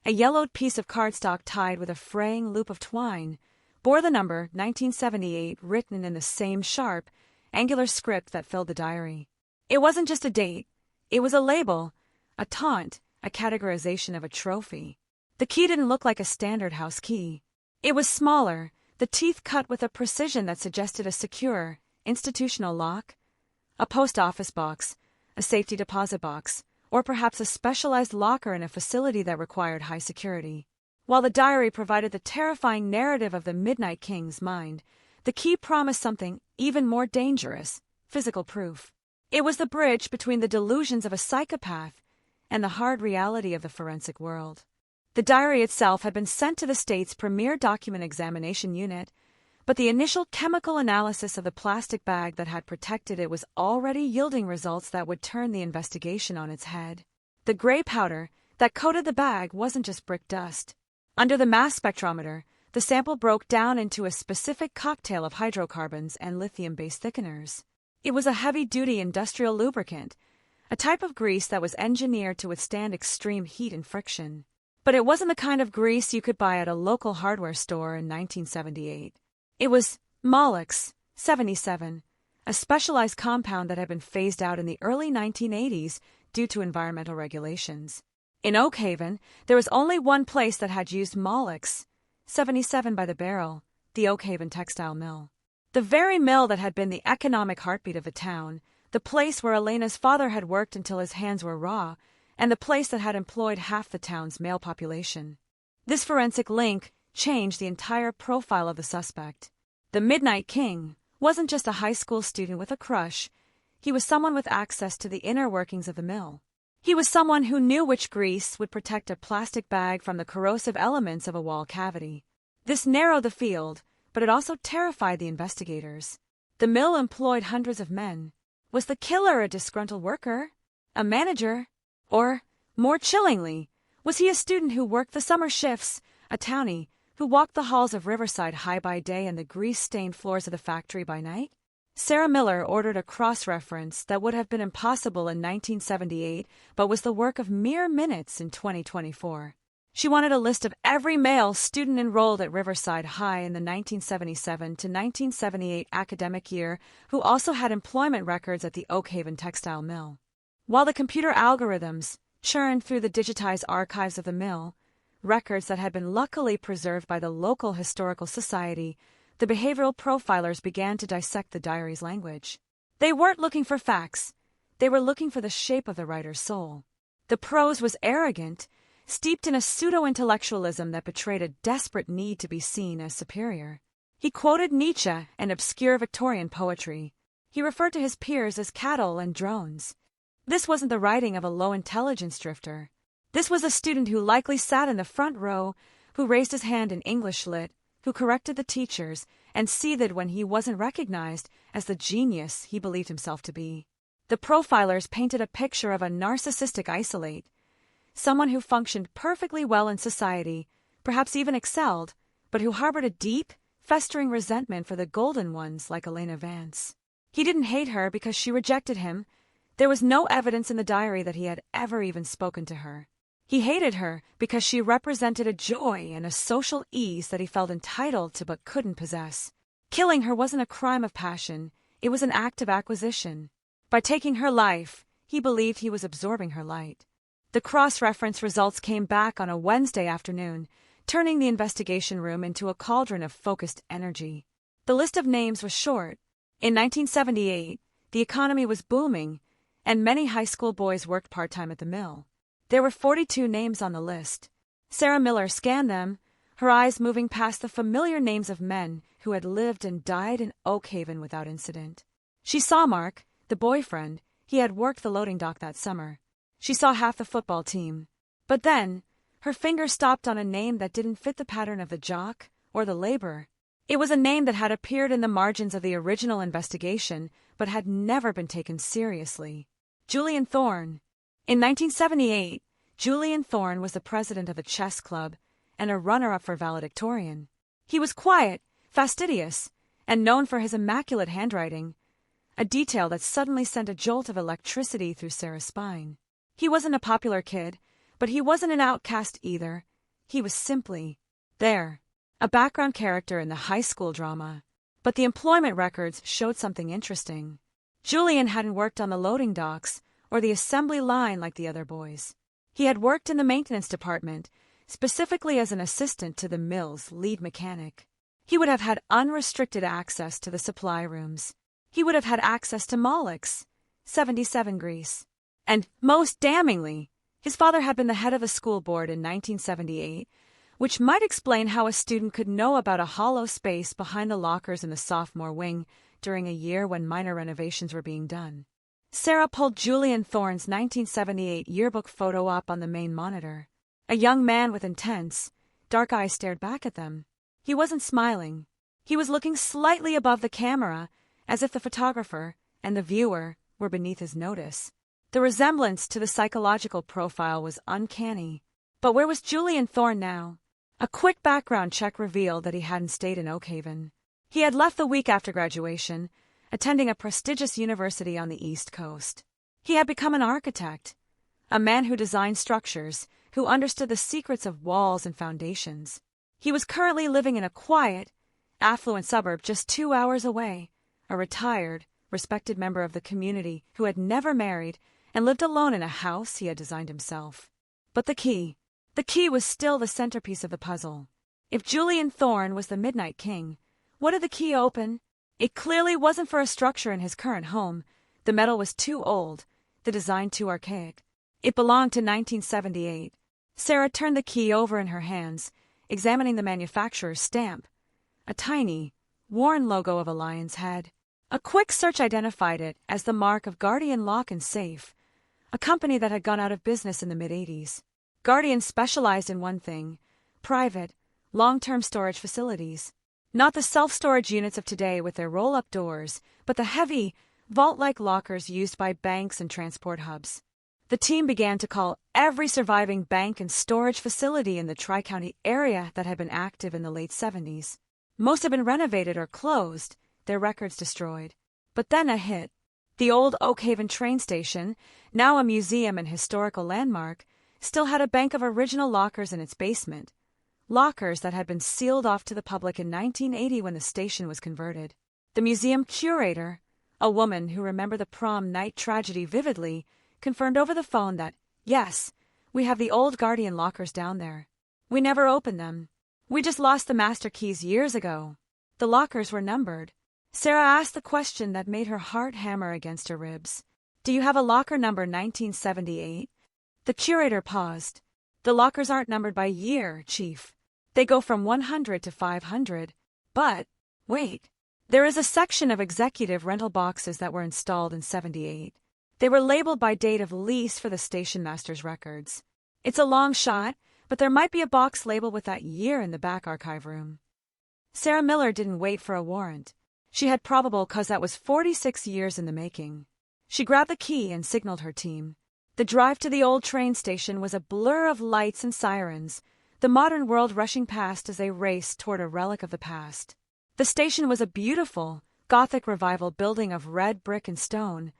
Speaker 14: a yellowed piece of cardstock tied with a fraying loop of twine, bore the number 1978 written in the same sharp, angular script that filled the diary. It wasn't just a date. It was a label, a taunt, a categorization of a trophy. The key didn't look like a standard house key. It was smaller, the teeth cut with a precision that suggested a secure, institutional lock, a post office box, a safety deposit box, or perhaps a specialized locker in a facility that required high security. While the diary provided the terrifying narrative of the Midnight King's mind, the key promised something even more dangerous: physical proof. It was the bridge between the delusions of a psychopath and the hard reality of the forensic world. The diary itself had been sent to the state's premier document examination unit, but the initial chemical analysis of the plastic bag that had protected it was already yielding results that would turn the investigation on its head. The gray powder that coated the bag wasn't just brick dust. Under the mass spectrometer, the sample broke down into a specific cocktail of hydrocarbons and lithium-based thickeners. It was a heavy-duty industrial lubricant, a type of grease that was engineered to withstand extreme heat and friction. But it wasn't the kind of grease you could buy at a local hardware store in 1978. It was Molex 77, a specialized compound that had been phased out in the early 1980s due to environmental regulations. In Oak Haven, there was only one place that had used Molex 77 by the barrel, the Oak Haven textile mill. The very mill that had been the economic heartbeat of the town, the place where Elena's father had worked until his hands were raw, and the place that had employed half the town's male population. This forensic link changed the entire profile of the suspect. The Midnight King wasn't just a high school student with a crush. He was someone with access to the inner workings of the mill. He was someone who knew which grease would protect a plastic bag from the corrosive elements of a wall cavity. This narrowed the field, but it also terrified the investigators. The mill employed hundreds of men. Was the killer a disgruntled worker? A manager? Or, more chillingly, was he a student who worked the summer shifts, a townie who walked the halls of Riverside High by day and the grease-stained floors of the factory by night? Sarah Miller ordered a cross-reference that would have been impossible in 1978 but was the work of mere minutes in 2024. She wanted a list of every male student enrolled at Riverside High in the 1977 to 1978 academic year who also had employment records at the Oak Haven textile mill. While the computer algorithms churned through the digitized archives of the mill, records that had been luckily preserved by the local historical society, the behavioral profilers began to dissect the diary's language. They weren't looking for facts. They were looking for the shape of the writer's soul. The prose was arrogant, steeped in a pseudo-intellectualism that betrayed a desperate need to be seen as superior. He quoted Nietzsche and obscure Victorian poetry. He referred to his peers as cattle and drones. This wasn't the writing of a low-intelligence drifter. This was a student who likely sat in the front row, who raised his hand in English Lit, who corrected the teachers, and seethed when he wasn't recognized as the genius he believed himself to be. The profilers painted a picture of a narcissistic isolate, someone who functioned perfectly well in society, perhaps even excelled, but who harbored a deep, festering resentment for the golden ones like Elena Vance. He didn't hate her because she rejected him. There was no evidence in the diary that he had ever even spoken to her. He hated her because she represented a joy and a social ease that he felt entitled to but couldn't possess. Killing her wasn't a crime of passion, it was an act of acquisition. By taking her life, he believed he was absorbing her light. The cross-reference results came back on a Wednesday afternoon, turning the investigation room into a cauldron of focused energy. The list of names was short. In 1978, the economy was booming, and many high school boys worked part-time at the mill. There were 42 names on the list. Sarah Miller scanned them, her eyes moving past the familiar names of men who had lived and died in Oak Haven without incident. She saw Mark, the boyfriend. He had worked the loading dock that summer. She saw half the football team. But then, her finger stopped on a name that didn't fit the pattern of the jock or the laborer. It was a name that had appeared in the margins of the original investigation, but had never been taken seriously. Julian Thorne. In 1978, Julian Thorne was the president of a chess club and a runner-up for valedictorian. He was quiet, fastidious, and known for his immaculate handwriting, a detail that suddenly sent a jolt of electricity through Sarah's spine. He wasn't a popular kid, but he wasn't an outcast either. He was simply there, a background character in the high school drama. But the employment records showed something interesting. Julian hadn't worked on the loading docks or the assembly line like the other boys. He had worked in the maintenance department, specifically as an assistant to the mill's lead mechanic. He would have had unrestricted access to the supply rooms. He would have had access to Moloch's 77 grease. And, most damningly, his father had been the head of the school board in 1978, which might explain how a student could know about a hollow space behind the lockers in the sophomore wing during a year when minor renovations were being done. Sarah pulled Julian Thorne's 1978 yearbook photo up on the main monitor. A young man with intense, dark eyes stared back at them. He wasn't smiling. He was looking slightly above the camera, as if the photographer and the viewer were beneath his notice. The resemblance to the psychological profile was uncanny. But where was Julian Thorne now? A quick background check revealed that he hadn't stayed in Oak Haven. He had left the week after graduation, attending a prestigious university on the East Coast. He had become an architect, a man who designed structures, who understood the secrets of walls and foundations. He was currently living in a quiet, affluent suburb just 2 hours away, a retired, respected member of the community who had never married and lived alone in a house he had designed himself. But the key was still the centerpiece of the puzzle. If Julian Thorne was the Midnight King, what did the key open? It clearly wasn't for a structure in his current home. The metal was too old, the design too archaic. It belonged to 1978. Sarah turned the key over in her hands, examining the manufacturer's stamp. A tiny, worn logo of a lion's head. A quick search identified it as the mark of Guardian Lock and Safe, a company that had gone out of business in the mid-'80s. Guardian specialized in one thing: private, long-term storage facilities. Not the self-storage units of today with their roll-up doors, but the heavy, vault-like lockers used by banks and transport hubs. The team began to call every surviving bank and storage facility in the Tri-County area that had been active in the late 70s. Most had been renovated or closed, their records destroyed. But then a hit. The old Oak Haven train station, now a museum and historical landmark, still had a bank of original lockers in its basement. Lockers that had been sealed off to the public in 1980 when the station was converted. The museum curator, a woman who remembered the prom night tragedy vividly, confirmed over the phone that, yes, we have the old Guardian lockers down there. We never opened them. We just lost the master keys years ago. The lockers were numbered. Sarah asked the question that made her heart hammer against her ribs. Do you have a locker number 1978? The curator paused. The lockers aren't numbered by year, Chief. They go from 100 to 500. But, wait. There is a section of executive rental boxes that were installed in 78. They were labeled by date of lease for the station master's records. It's a long shot, but there might be a box labeled with that year in the back archive room. Sarah Miller didn't wait for a warrant. She had probable cause that was 46 years in the making. She grabbed the key and signaled her team. The drive to the old train station was a blur of lights and sirens, the modern world rushing past as they raced toward a relic of the past. The station was a beautiful, Gothic revival building of red brick and stone,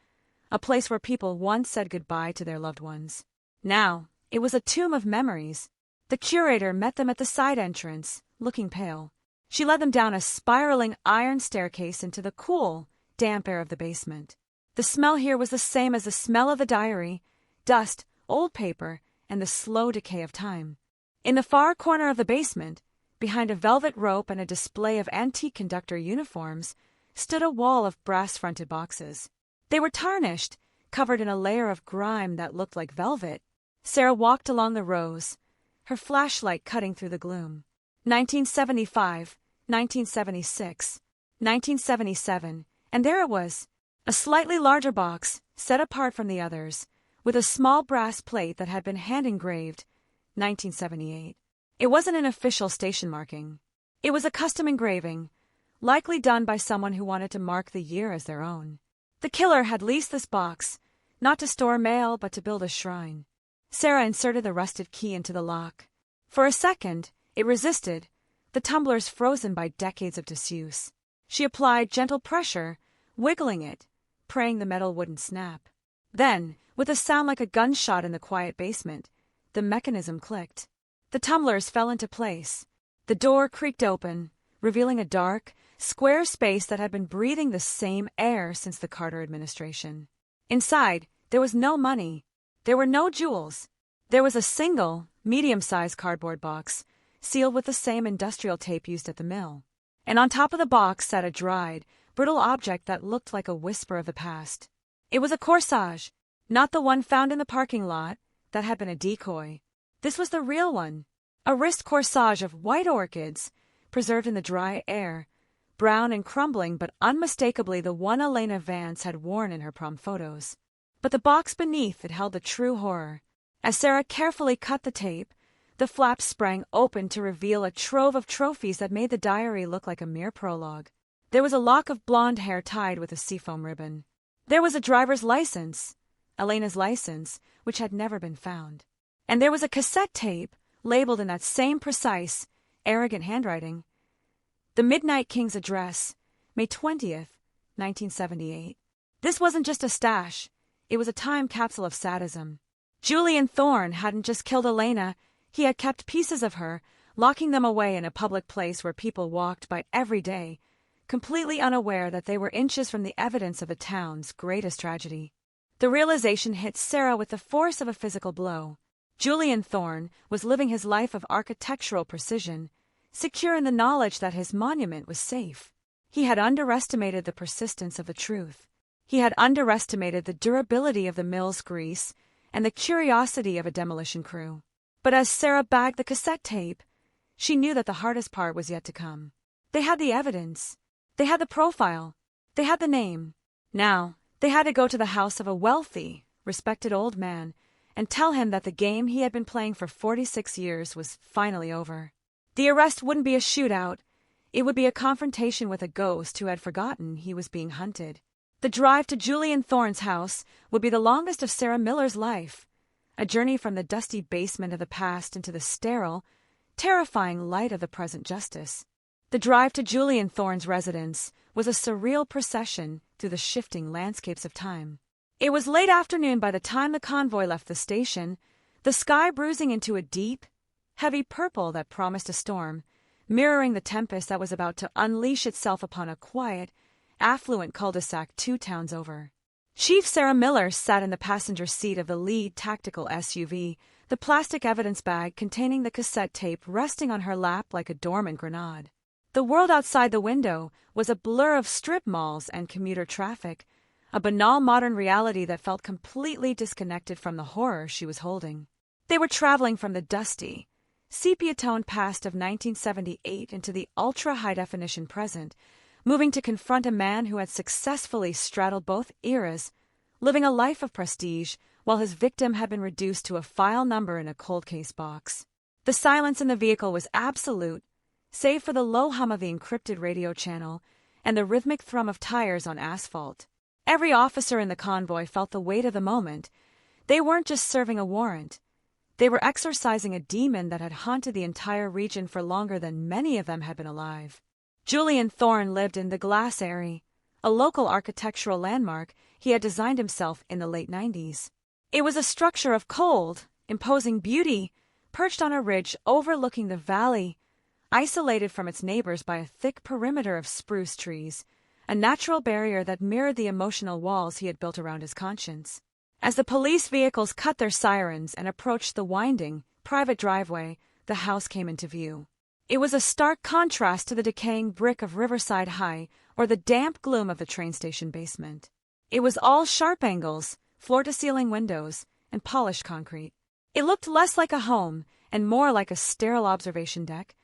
Speaker 14: a place where people once said goodbye to their loved ones. Now, it was a tomb of memories. The curator met them at the side entrance, looking pale. She led them down a spiraling iron staircase into the cool, damp air of the basement. The smell here was the same as the smell of the diary, dust, old paper, and the slow decay of time. In the far corner of the basement, behind a velvet rope and a display of antique conductor uniforms, stood a wall of brass-fronted boxes. They were tarnished, covered in a layer of grime that looked like velvet. Sarah walked along the rows, her flashlight cutting through the gloom. 1975, 1976, 1977, and there it was, a slightly larger box, set apart from the others, with a small brass plate that had been hand-engraved, 1978. It wasn't an official station marking. It was a custom engraving, likely done by someone who wanted to mark the year as their own. The killer had leased this box, not to store mail but to build a shrine. Sarah inserted the rusted key into the lock. For a second, it resisted, the tumblers frozen by decades of disuse. She applied gentle pressure, wiggling it, praying the metal wouldn't snap. Then, with a sound like a gunshot in the quiet basement, the mechanism clicked. The tumblers fell into place. The door creaked open, revealing a dark, square space that had been breathing the same air since the Carter administration. Inside, there was no money. There were no jewels. There was a single, medium-sized cardboard box, sealed with the same industrial tape used at the mill. And on top of the box sat a dried, brittle object that looked like a whisper of the past. It was a corsage, not the one found in the parking lot that had been a decoy. This was the real one, a wrist corsage of white orchids, preserved in the dry air, brown and crumbling but unmistakably the one Elena Vance had worn in her prom photos. But the box beneath it held the true horror. As Sarah carefully cut the tape, the flap sprang open to reveal a trove of trophies that made the diary look like a mere prologue. There was a lock of blonde hair tied with a seafoam ribbon. There was a driver's license, Elena's license, which had never been found. And there was a cassette tape, labeled in that same precise, arrogant handwriting. The Midnight King's address, May 20th, 1978. This wasn't just a stash. It was a time capsule of sadism. Julian Thorne hadn't just killed Elena. He had kept pieces of her, locking them away in a public place where people walked by every day, completely unaware that they were inches from the evidence of the town's greatest tragedy. The realization hit Sarah with the force of a physical blow. Julian Thorne was living his life of architectural precision, secure in the knowledge that his monument was safe. He had underestimated the persistence of the truth. He had underestimated the durability of the mill's grease and the curiosity of a demolition crew. But as Sarah bagged the cassette tape, she knew that the hardest part was yet to come. They had the evidence. They had the profile. They had the name. Now, they had to go to the house of a wealthy, respected old man and tell him that the game he had been playing for 46 years was finally over. The arrest wouldn't be a shootout. It would be a confrontation with a ghost who had forgotten he was being hunted. The drive to Julian Thorne's house would be the longest of Sarah Miller's life, a journey from the dusty basement of the past into the sterile, terrifying light of the present justice. The drive to Julian Thorne's residence was a surreal procession through the shifting landscapes of time. It was late afternoon by the time the convoy left the station, the sky bruising into a deep, heavy purple that promised a storm, mirroring the tempest that was about to unleash itself upon a quiet, affluent cul-de-sac 2 towns over. Chief Sarah Miller sat in the passenger seat of the lead tactical SUV, the plastic evidence bag containing the cassette tape resting on her lap like a dormant grenade. The world outside the window was a blur of strip malls and commuter traffic, a banal modern reality that felt completely disconnected from the horror she was holding. They were traveling from the dusty, sepia-toned past of 1978 into the ultra-high-definition present, moving to confront a man who had successfully straddled both eras living a life of prestige while his victim had been reduced to a file number in a cold case box. The silence in the vehicle was absolute, save for the low hum of the encrypted radio channel and the rhythmic thrum of tires on asphalt. Every officer in the convoy felt the weight of the moment. They weren't just serving a warrant. They were exorcising a demon that had haunted the entire region for longer than many of them had been alive. Julian Thorne lived in the Glass Eyrie, a local architectural landmark he had designed himself in the late 90s. It was a structure of cold, imposing beauty, perched on a ridge overlooking the valley, isolated from its neighbors by a thick perimeter of spruce trees, a natural barrier that mirrored the emotional walls he had built around his conscience. As the police vehicles cut their sirens and approached the winding, private driveway, the house came into view. It was a stark contrast to the decaying brick of Riverside High or the damp gloom of the train station basement. It was all sharp angles, floor-to-ceiling windows, and polished concrete. It looked less like a home and more like a sterile observation deck,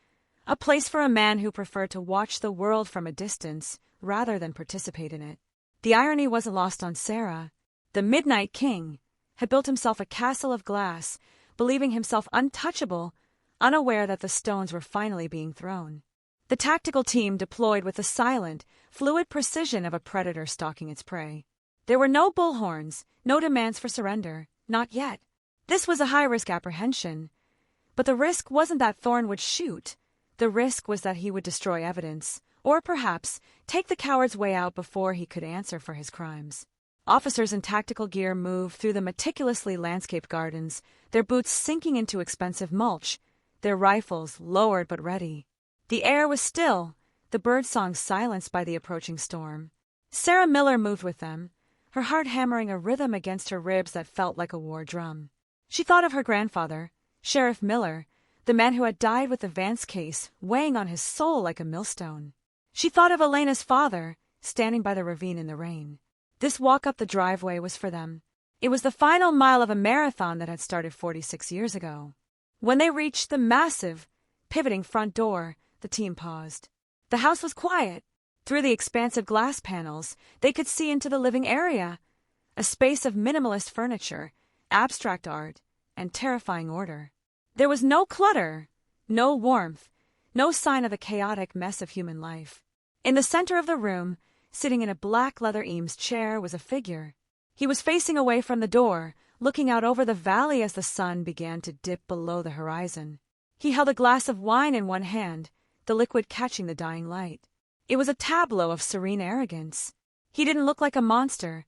Speaker 14: a place for a man who preferred to watch the world from a distance rather than participate in it. The irony wasn't lost on Sarah. The Midnight King had built himself a castle of glass, believing himself untouchable, unaware that the stones were finally being thrown. The tactical team deployed with the silent, fluid precision of a predator stalking its prey. There were no bullhorns, no demands for surrender, not yet. This was a high-risk apprehension. But the risk wasn't that Thorne would shoot. The risk was that he would destroy evidence, or perhaps take the coward's way out before he could answer for his crimes. Officers in tactical gear moved through the meticulously landscaped gardens, their boots sinking into expensive mulch, their rifles lowered but ready. The air was still, the birdsong silenced by the approaching storm. Sarah Miller moved with them, her heart hammering a rhythm against her ribs that felt like a war drum. She thought of her grandfather, Sheriff Miller, the man who had died with the Vance case weighing on his soul like a millstone. She thought of Elena's father, standing by the ravine in the rain. This walk up the driveway was for them. It was the final mile of a marathon that had started 46 years ago. When they reached the massive, pivoting front door, the team paused. The house was quiet. Through the expansive glass panels, they could see into the living area, a space of minimalist furniture, abstract art, and terrifying order. There was no clutter, no warmth, no sign of the chaotic mess of human life. In the center of the room, sitting in a black leather Eames chair, was a figure. He was facing away from the door, looking out over the valley as the sun began to dip below the horizon. He held a glass of wine in one hand, the liquid catching the dying light. It was a tableau of serene arrogance. He didn't look like a monster.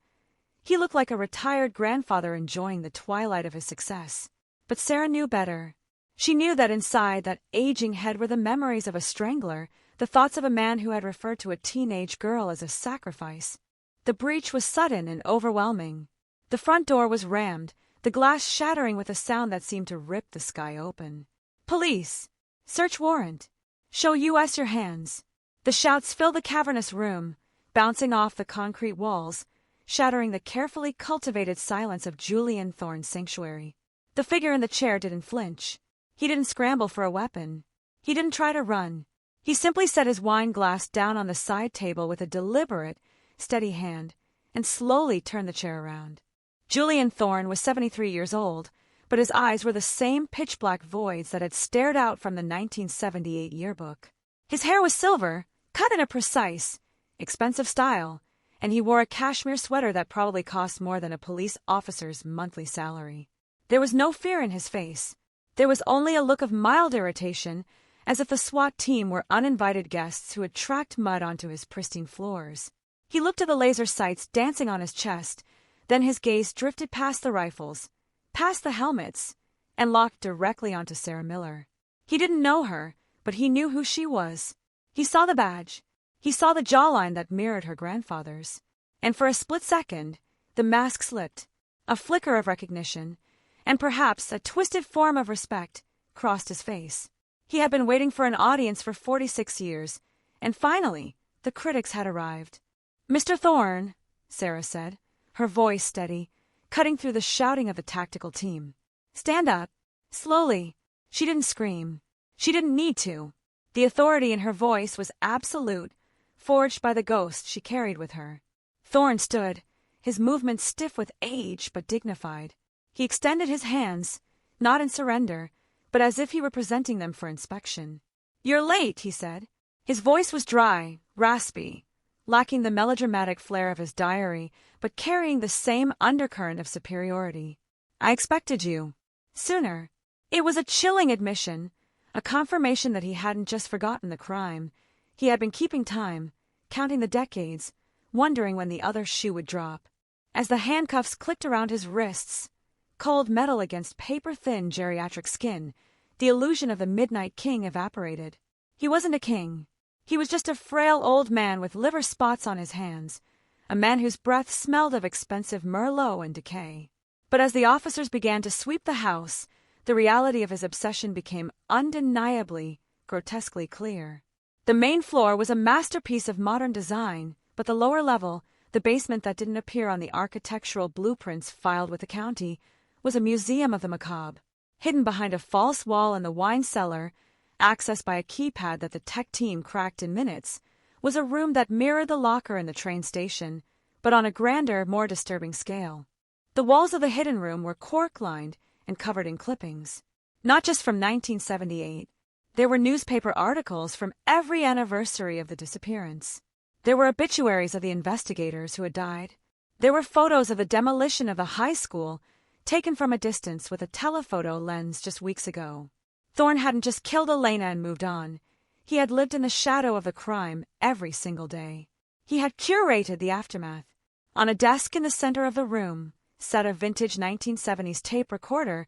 Speaker 14: He looked like a retired grandfather enjoying the twilight of his success. But Sarah knew better. She knew that inside that aging head were the memories of a strangler, the thoughts of a man who had referred to a teenage girl as a sacrifice. The breach was sudden and overwhelming. The front door was rammed, the glass shattering with a sound that seemed to rip the sky open. "Police! Search warrant! Show U.S. your hands!" The shouts filled the cavernous room, bouncing off the concrete walls, shattering the carefully cultivated silence of Julian Thorne's sanctuary. The figure in the chair didn't flinch. He didn't scramble for a weapon. He didn't try to run. He simply set his wine glass down on the side table with a deliberate, steady hand, and slowly turned the chair around. Julian Thorne was 73 years old, but his eyes were the same pitch-black voids that had stared out from the 1978 yearbook. His hair was silver, cut in a precise, expensive style, and he wore a cashmere sweater that probably cost more than a police officer's monthly salary. There was no fear in his face. There was only a look of mild irritation, as if the SWAT team were uninvited guests who had tracked mud onto his pristine floors. He looked at the laser sights dancing on his chest, then his gaze drifted past the rifles, past the helmets, and locked directly onto Sarah Miller. He didn't know her, but he knew who she was. He saw the badge. He saw the jawline that mirrored her grandfather's. And for a split second, the mask slipped. A flicker of recognition, and perhaps a twisted form of respect, crossed his face. He had been waiting for an audience for 46 years, and finally, the critics had arrived. "Mr. Thorne," Sarah said, her voice steady, cutting through the shouting of the tactical team. "Stand up." Slowly. She didn't scream. She didn't need to. The authority in her voice was absolute, forged by the ghost she carried with her. Thorne stood, his movements stiff with age but dignified. He extended his hands, not in surrender, but as if he were presenting them for inspection. "You're late," he said. His voice was dry, raspy, lacking the melodramatic flair of his diary, but carrying the same undercurrent of superiority. "I expected you. Sooner." It was a chilling admission, a confirmation that he hadn't just forgotten the crime. He had been keeping time, counting the decades, wondering when the other shoe would drop. As the handcuffs clicked around his wrists, cold metal against paper-thin geriatric skin, the illusion of the Midnight King evaporated. He wasn't a king. He was just a frail old man with liver spots on his hands, a man whose breath smelled of expensive Merlot and decay. But as the officers began to sweep the house, the reality of his obsession became undeniably, grotesquely clear. The main floor was a masterpiece of modern design, but the lower level, the basement that didn't appear on the architectural blueprints filed with the county, was a museum of the macabre. Hidden behind a false wall in the wine cellar, accessed by a keypad that the tech team cracked in minutes, was a room that mirrored the locker in the train station, but on a grander, more disturbing scale. The walls of the hidden room were cork-lined and covered in clippings. Not just from 1978. There were newspaper articles from every anniversary of the disappearance. There were obituaries of the investigators who had died. There were photos of the demolition of the high school, taken from a distance with a telephoto lens just weeks ago. Thorne hadn't just killed Elena and moved on. He had lived in the shadow of the crime every single day. He had curated the aftermath. On a desk in the center of the room sat a vintage 1970s tape recorder,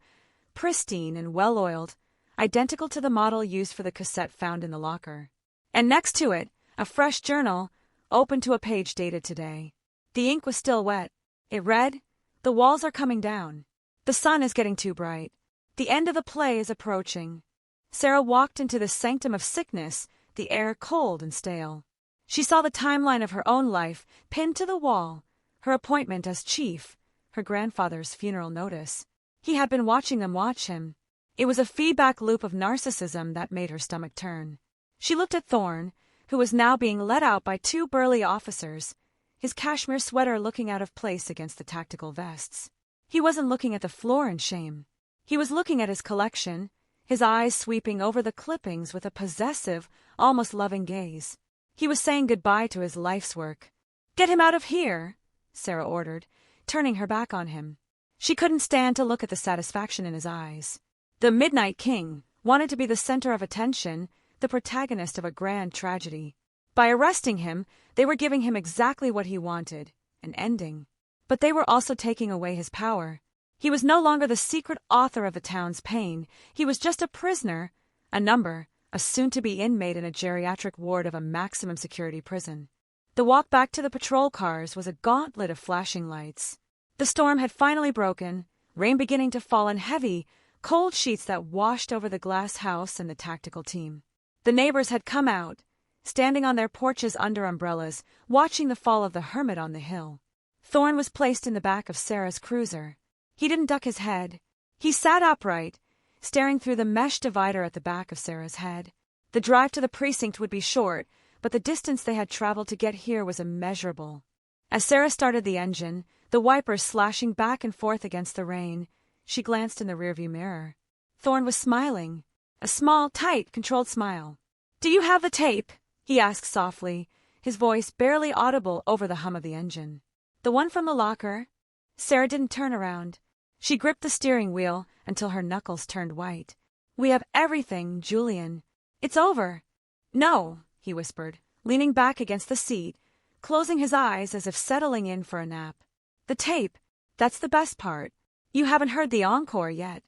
Speaker 14: pristine and well-oiled, identical to the model used for the cassette found in the locker. And next to it, a fresh journal, open to a page dated today. The ink was still wet. It read, "The walls are coming down. The sun is getting too bright. The end of the play is approaching." Sarah walked into the sanctum of sickness, the air cold and stale. She saw the timeline of her own life pinned to the wall, her appointment as chief, her grandfather's funeral notice. He had been watching them watch him. It was a feedback loop of narcissism that made her stomach turn. She looked at Thorne, who was now being led out by two burly officers, his cashmere sweater looking out of place against the tactical vests. He wasn't looking at the floor in shame. He was looking at his collection, his eyes sweeping over the clippings with a possessive, almost loving gaze. He was saying goodbye to his life's work. "Get him out of here," Sarah ordered, turning her back on him. She couldn't stand to look at the satisfaction in his eyes. The Midnight King wanted to be the center of attention, the protagonist of a grand tragedy. By arresting him, they were giving him exactly what he wanted, an ending. But they were also taking away his power. He was no longer the secret author of the town's pain. He was just a prisoner, a number, a soon-to-be inmate in a geriatric ward of a maximum security prison. The walk back to the patrol cars was a gauntlet of flashing lights. The storm had finally broken, rain beginning to fall in heavy, cold sheets that washed over the glass house and the tactical team. The neighbors had come out, standing on their porches under umbrellas, watching the fall of the hermit on the hill. Thorne was placed in the back of Sarah's cruiser. He didn't duck his head. He sat upright, staring through the mesh divider at the back of Sarah's head. The drive to the precinct would be short, but the distance they had traveled to get here was immeasurable. As Sarah started the engine, the wipers slashing back and forth against the rain, she glanced in the rearview mirror. Thorne was smiling, a small, tight, controlled smile. "Do you have the tape?" he asked softly, his voice barely audible over the hum of the engine. "The one from the locker?" Sarah didn't turn around. She gripped the steering wheel until her knuckles turned white. "We have everything, Julian. It's over." "No," he whispered, leaning back against the seat, closing his eyes as if settling in for a nap. "The tape, that's the best part. You haven't heard the encore yet."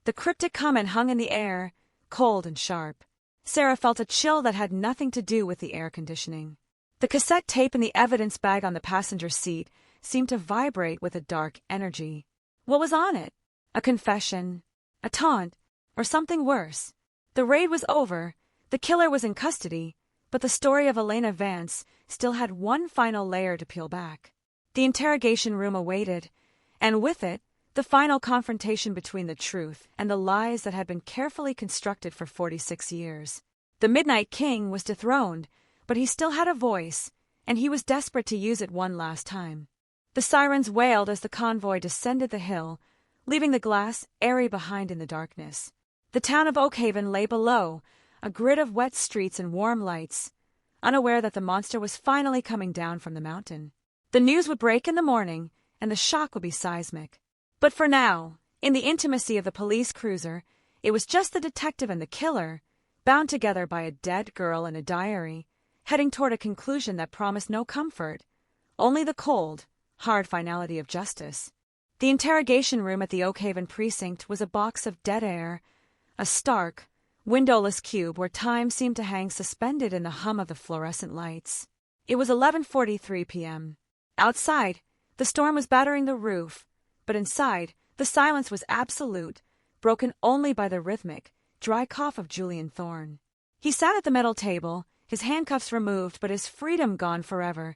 Speaker 14: The cryptic comment hung in the air, cold and sharp. Sarah felt a chill that had nothing to do with the air conditioning. The cassette tape in the evidence bag on the passenger seat seemed to vibrate with a dark energy. What was on it? A confession? A taunt? Or something worse? The raid was over, the killer was in custody, but the story of Elena Vance still had one final layer to peel back. The interrogation room awaited, and with it, the final confrontation between the truth and the lies that had been carefully constructed for 46 years. The Midnight King was dethroned, but he still had a voice, and he was desperate to use it one last time. The sirens wailed as the convoy descended the hill, leaving the glass airy behind in the darkness. The town of Oakhaven lay below, a grid of wet streets and warm lights, unaware that the monster was finally coming down from the mountain. The news would break in the morning, and the shock would be seismic. But for now, in the intimacy of the police cruiser, it was just the detective and the killer, bound together by a dead girl and a diary, heading toward a conclusion that promised no comfort, only the cold, hard finality of justice. The interrogation room at the Oakhaven precinct was a box of dead air, a stark, windowless cube where time seemed to hang suspended in the hum of the fluorescent lights. It was 11:43 p.m. Outside, the storm was battering the roof, but inside, the silence was absolute, broken only by the rhythmic, dry cough of Julian Thorne. He sat at the metal table, his handcuffs removed but his freedom gone forever,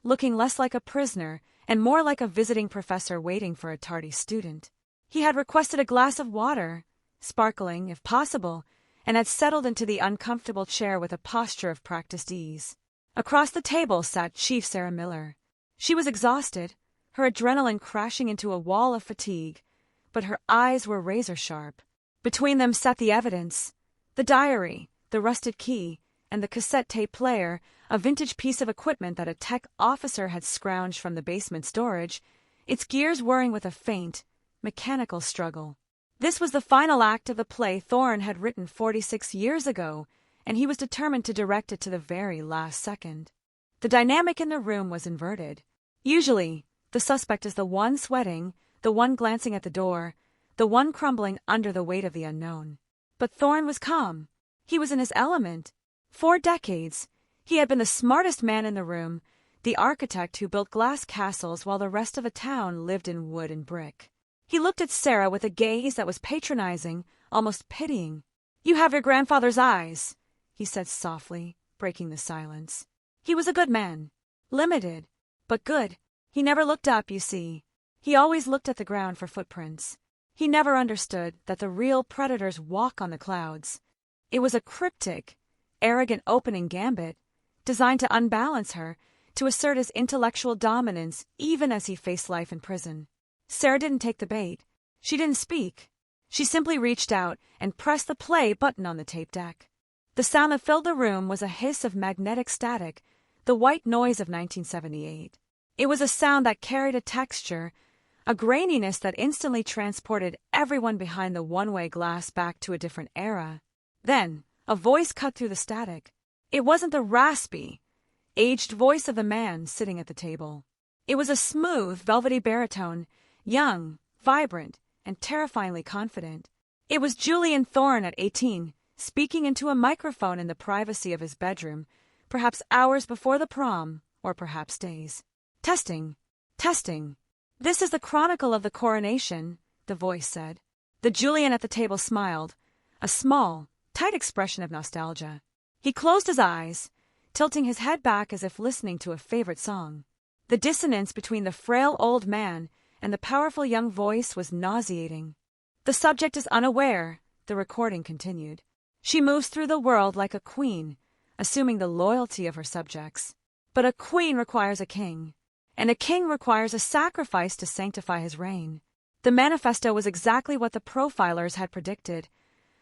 Speaker 14: looking less like a prisoner and more like a visiting professor waiting for a tardy student. He had requested a glass of water, sparkling, if possible, and had settled into the uncomfortable chair with a posture of practiced ease. Across the table sat Chief Sarah Miller. She was exhausted, her adrenaline crashing into a wall of fatigue, but her eyes were razor-sharp. Between them sat the evidence, the diary, the rusted key, and the cassette tape player, a vintage piece of equipment that a tech officer had scrounged from the basement storage, its gears whirring with a faint, mechanical struggle. This was the final act of the play Thorne had written 46 years ago, and he was determined to direct it to the very last second. The dynamic in the room was inverted. Usually, the suspect is the one sweating, the one glancing at the door, the one crumbling under the weight of the unknown. But Thorne was calm. He was in his element. 4 decades, he had been the smartest man in the room, the architect who built glass castles while the rest of the town lived in wood and brick. He looked at Sarah with a gaze that was patronizing, almost pitying. "You have your grandfather's eyes," he said softly, breaking the silence. He was a good man. Limited, but good. He never looked up, you see. He always looked at the ground for footprints. He never understood that the real predators walk on the clouds. It was a cryptic, arrogant opening gambit, designed to unbalance her, to assert his intellectual dominance even as he faced life in prison. Sarah didn't take the bait. She didn't speak. She simply reached out and pressed the play button on the tape deck. The sound that filled the room was a hiss of magnetic static, the white noise of 1978. It was a sound that carried a texture, a graininess that instantly transported everyone behind the one-way glass back to a different era. Then, a voice cut through the static. It wasn't the raspy, aged voice of the man sitting at the table. It was a smooth, velvety baritone, young, vibrant, and terrifyingly confident. It was Julian Thorne at 18, speaking into a microphone in the privacy of his bedroom, perhaps hours before the prom, or perhaps days. "Testing. Testing. This is the chronicle of the coronation," the voice said. The Julian at the table smiled, a small, tight expression of nostalgia. He closed his eyes, tilting his head back as if listening to a favorite song. The dissonance between the frail old man and the powerful young voice was nauseating. "The subject is unaware," the recording continued. "She moves through the world like a queen, assuming the loyalty of her subjects. But a queen requires a king, and a king requires a sacrifice to sanctify his reign." The manifesto was exactly what the profilers had predicted,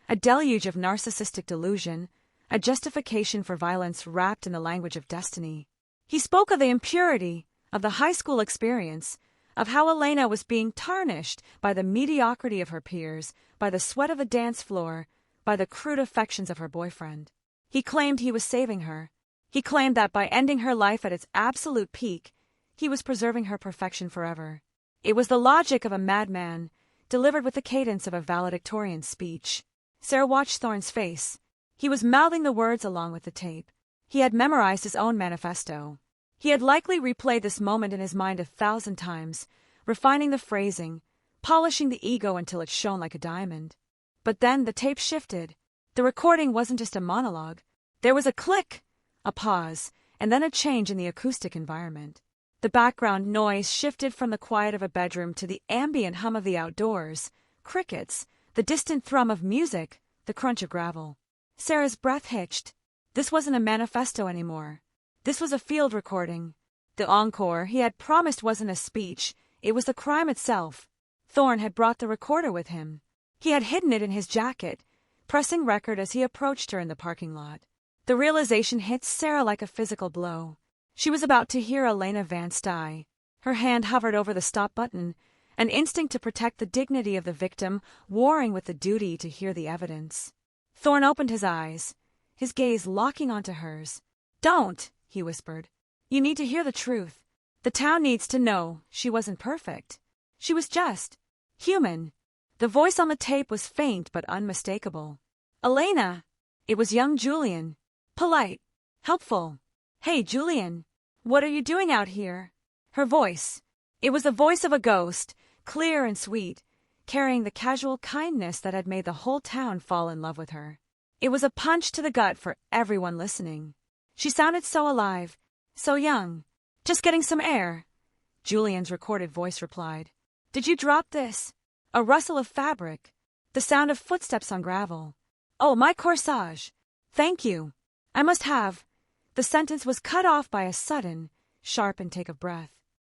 Speaker 14: a deluge of narcissistic delusion, a justification for violence wrapped in the language of destiny. He spoke of the impurity, of the high school experience, of how Elena was being tarnished by the mediocrity of her peers, by the sweat of the dance floor, by the crude affections of her boyfriend. He claimed he was saving her. He claimed that by ending her life at its absolute peak, he was preserving her perfection forever. It was the logic of a madman, delivered with the cadence of a valedictorian speech. Sarah watched Thorne's face. He was mouthing the words along with the tape. He had memorized his own manifesto. He had likely replayed this moment in his mind 1,000 times, refining the phrasing, polishing the ego until it shone like a diamond. But then the tape shifted. The recording wasn't just a monologue. There was a click, a pause, and then a change in the acoustic environment. The background noise shifted from the quiet of a bedroom to the ambient hum of the outdoors, crickets, the distant thrum of music, the crunch of gravel. Sarah's breath hitched. This wasn't a manifesto anymore. This was a field recording. The encore he had promised wasn't a speech, it was the crime itself. Thorne had brought the recorder with him. He had hidden it in his jacket, pressing record as he approached her in the parking lot. The realization hit Sarah like a physical blow. She was about to hear Elena Vance die. Her hand hovered over the stop button, an instinct to protect the dignity of the victim warring with the duty to hear the evidence. Thorne opened his eyes, his gaze locking onto hers. "Don't," he whispered. "You need to hear the truth. The town needs to know she wasn't perfect. She was just human." The voice on the tape was faint but unmistakable. "Elena!" It was young Julian. Polite. Helpful. "Hey, Julian. What are you doing out here?" Her voice. It was the voice of a ghost, clear and sweet, carrying the casual kindness that had made the whole town fall in love with her. It was a punch to the gut for everyone listening. She sounded so alive, so young. "Just getting some air," Julian's recorded voice replied. "Did you drop this?" A rustle of fabric, the sound of footsteps on gravel. "Oh, my corsage. Thank you. I must have." The sentence was cut off by a sudden, sharp intake of breath.